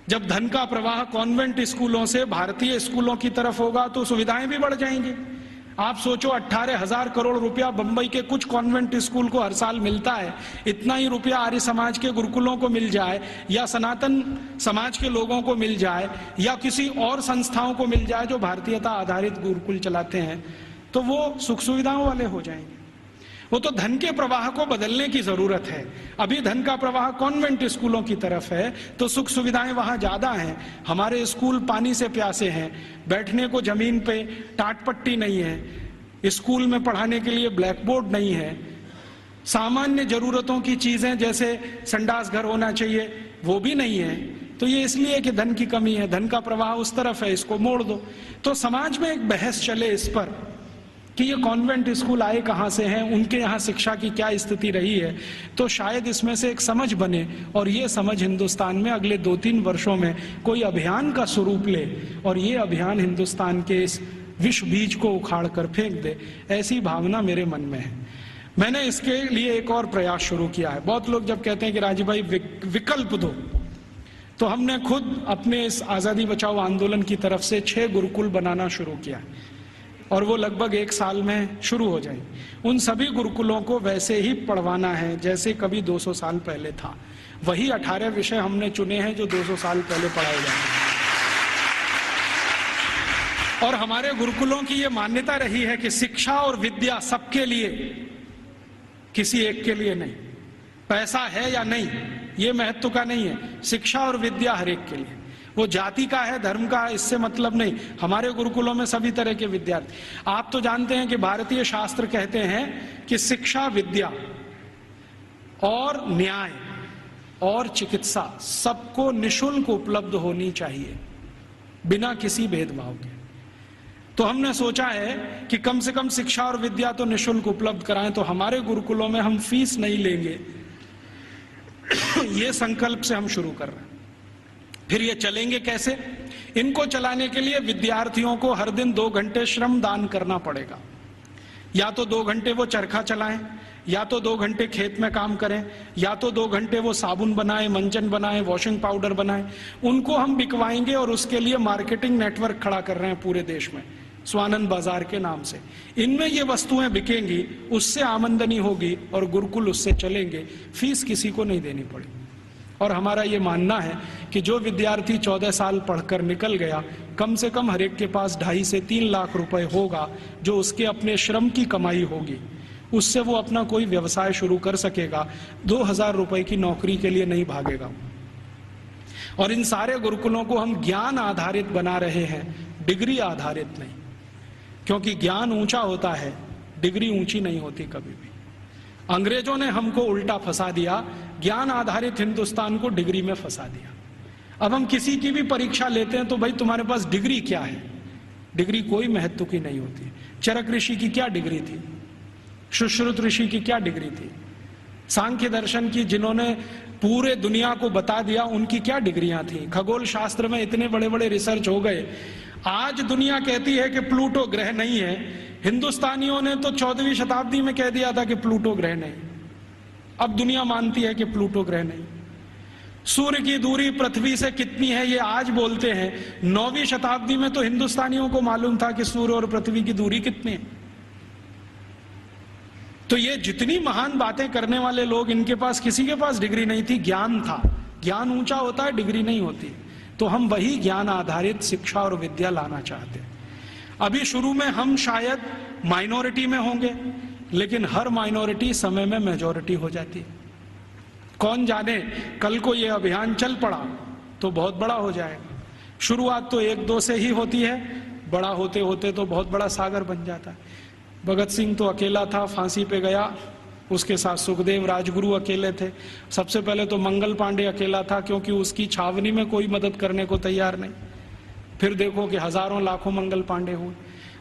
जब धन का प्रवाह कॉन्वेंट स्कूलों से भारतीय स्कूलों की तरफ होगा तो सुविधाएं भी बढ़ जाएंगी। आप सोचो 18,000 करोड़ रुपया बंबई के कुछ कॉन्वेंट स्कूल को हर साल मिलता है, इतना ही रुपया आर्य समाज के गुरुकुलों को मिल जाए, या सनातन समाज के लोगों को मिल जाए, या किसी और संस्थाओं को मिल जाए जो भारतीयता आधारित गुरुकुल चलाते हैं, तो वो सुख सुविधाओं वाले हो जाएंगे। वो तो धन के प्रवाह को बदलने की जरूरत है। अभी धन का प्रवाह कॉन्वेंट स्कूलों की तरफ है तो सुख सुविधाएं वहां ज्यादा हैं। हमारे स्कूल पानी से प्यासे हैं, बैठने को जमीन पे टाट पट्टी नहीं है, स्कूल में पढ़ाने के लिए ब्लैक बोर्ड नहीं है, सामान्य जरूरतों की चीजें जैसे संडास घर होना चाहिए वो भी नहीं है। तो ये इसलिए कि धन की कमी है, धन का प्रवाह उस तरफ है, इसको मोड़ दो। तो समाज में एक बहस चले इस पर कि ये कॉन्वेंट स्कूल आए कहाँ से हैं, उनके यहाँ शिक्षा की क्या स्थिति रही है, तो शायद इसमें से एक समझ बने और ये समझ हिंदुस्तान में अगले 2-3 वर्षों में कोई अभियान का स्वरूप ले और ये अभियान हिंदुस्तान के इस विश्व बीज को उखाड़ कर फेंक दे, ऐसी भावना मेरे मन में है। मैंने इसके लिए एक और प्रयास शुरू किया है। बहुत लोग जब कहते हैं कि राजीव भाई विकल्प दो, तो हमने खुद अपने इस आजादी बचाओ आंदोलन की तरफ से 6 गुरुकुल बनाना शुरू किया है और वो लगभग 1 साल में शुरू हो जाएंगे। उन सभी गुरुकुलों को वैसे ही पढ़वाना है जैसे कभी 200 साल पहले था। वही 18 विषय हमने चुने हैं जो 200 साल पहले पढ़ाए जाते हैं। और हमारे गुरुकुलों की ये मान्यता रही है कि शिक्षा और विद्या सबके लिए, किसी एक के लिए नहीं। पैसा है या नहीं ये महत्व का नहीं है, शिक्षा और विद्या हर एक के लिए। वो जाति का है, धर्म का है, इससे मतलब नहीं। हमारे गुरुकुलों में सभी तरह के विद्यार्थी। आप तो जानते हैं कि भारतीय शास्त्र कहते हैं कि शिक्षा, विद्या और न्याय और चिकित्सा सबको निशुल्क उपलब्ध होनी चाहिए, बिना किसी भेदभाव के। तो हमने सोचा है कि कम से कम शिक्षा और विद्या तो निशुल्क उपलब्ध कराएं। तो हमारे गुरुकुलों में हम फीस नहीं लेंगे, ये संकल्प से हम शुरू कर रहे हैं। फिर ये चलेंगे कैसे? इनको चलाने के लिए विद्यार्थियों को हर दिन 2 घंटे श्रम दान करना पड़ेगा। या तो 2 घंटे वो चरखा चलाएं, या तो 2 घंटे खेत में काम करें, या तो 2 घंटे वो साबुन बनाएं, मंजन बनाएं, वॉशिंग पाउडर बनाएं। उनको हम बिकवाएंगे और उसके लिए मार्केटिंग नेटवर्क खड़ा कर रहे हैं पूरे देश में, स्वानंद बाजार के नाम से। इनमें ये वस्तुएं बिकेंगी, उससे आमदनी होगी और गुरुकुल उससे चलेंगे, फीस किसी को नहीं देनी पड़ेगी। और हमारा ये मानना है कि जो विद्यार्थी 14 साल पढ़कर निकल गया, कम से कम हर एक के पास 2.5 से 3 लाख रुपए होगा जो उसके अपने श्रम की कमाई होगी, उससे वो अपना कोई व्यवसाय शुरू कर सकेगा। 2,000 रुपए की नौकरी के लिए नहीं भागेगा। और इन सारे गुरुकुलों को हम ज्ञान आधारित बना रहे हैं, डिग्री आधारित नहीं, क्योंकि ज्ञान ऊंचा होता है, डिग्री ऊंची नहीं होती कभी भी। अंग्रेजों ने हमको उल्टा फंसा दिया, ज्ञान आधारित हिंदुस्तान को डिग्री में फंसा दिया। अब हम किसी की भी परीक्षा लेते हैं तो भाई तुम्हारे पास डिग्री क्या है? डिग्री कोई महत्व की नहीं होती। चरक ऋषि की क्या डिग्री थी? सुश्रुत ऋषि की क्या डिग्री थी? सांख्य दर्शन की जिन्होंने पूरे दुनिया को बता दिया, उनकी क्या डिग्रियां थी? खगोल शास्त्र में इतने बड़े बड़े रिसर्च हो गए। आज दुनिया कहती है कि प्लूटो ग्रह नहीं है, हिंदुस्तानियों ने तो 14वीं शताब्दी में कह दिया था कि प्लूटो ग्रह नहीं। अब दुनिया मानती है कि प्लूटो ग्रह नहीं। सूर्य की दूरी पृथ्वी से कितनी है ये आज बोलते हैं, 9वीं शताब्दी में तो हिंदुस्तानियों को मालूम था कि सूर्य और पृथ्वी की दूरी कितनी है। तो ये जितनी महान बातें करने वाले लोग, इनके पास किसी के पास डिग्री नहीं थी, ज्ञान था। ज्ञान ऊंचा होता है, डिग्री नहीं होती। तो हम वही ज्ञान आधारित शिक्षा और विद्या लाना चाहते हैं। अभी शुरू में हम शायद माइनॉरिटी में होंगे, लेकिन हर माइनॉरिटी समय में मेजॉरिटी हो जाती है। कौन जाने कल को ये अभियान चल पड़ा तो बहुत बड़ा हो जाएगा। शुरुआत तो 1-2 से ही होती है, बड़ा होते होते तो बहुत बड़ा सागर बन जाता है। भगत सिंह तो अकेला था, फांसी पे गया, उसके साथ सुखदेव राजगुरु अकेले थे। सबसे पहले तो मंगल पांडे अकेला था, क्योंकि उसकी छावनी में कोई मदद करने को तैयार नहीं। फिर देखो कि हजारों लाखों मंगल पांडे हुए।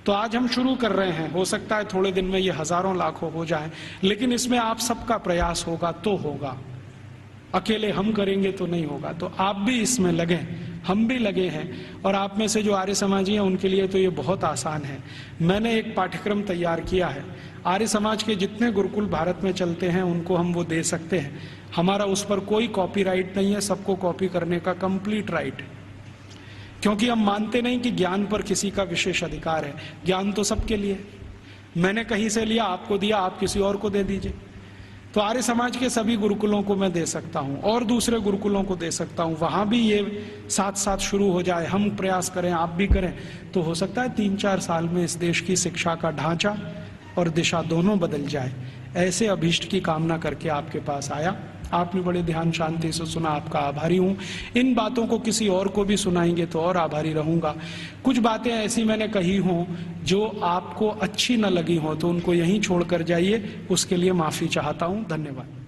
तो आज हम शुरू कर रहे हैं, हो सकता है थोड़े दिन में ये हजारों लाखों हो जाए, लेकिन इसमें आप सबका प्रयास होगा तो होगा। अकेले हम करेंगे तो नहीं होगा। तो आप भी इसमें लगे, हम भी लगे हैं। और आप में से जो आर्य समाजी हैं उनके लिए तो ये बहुत आसान है। मैंने एक पाठ्यक्रम तैयार किया है। आर्य समाज के जितने गुरुकुल भारत में चलते हैं उनको हम वो दे सकते हैं। हमारा उस पर कोई कॉपीराइट नहीं है, सबको कॉपी करने का कंप्लीट राइट है। क्योंकि हम मानते नहीं कि ज्ञान पर किसी का विशेष अधिकार है। ज्ञान तो सबके लिए। मैंने कहीं से लिया, आपको दिया, आप किसी और को दे दीजिए। तो आर्य समाज के सभी गुरुकुलों को मैं दे सकता हूं और दूसरे गुरुकुलों को दे सकता हूं। वहां भी ये साथ साथ शुरू हो जाए, हम प्रयास करें, आप भी करें, तो हो सकता है 3-4 साल में इस देश की शिक्षा का ढांचा और दिशा दोनों बदल जाए। ऐसे अभीष्ट की कामना करके आपके पास आया। आपने बड़े ध्यान शांति से सुना, आपका आभारी हूं। इन बातों को किसी और को भी सुनाएंगे तो और आभारी रहूंगा। कुछ बातें ऐसी मैंने कही हों जो आपको अच्छी न लगी हो तो उनको यहीं छोड़कर जाइए, उसके लिए माफी चाहता हूं। धन्यवाद।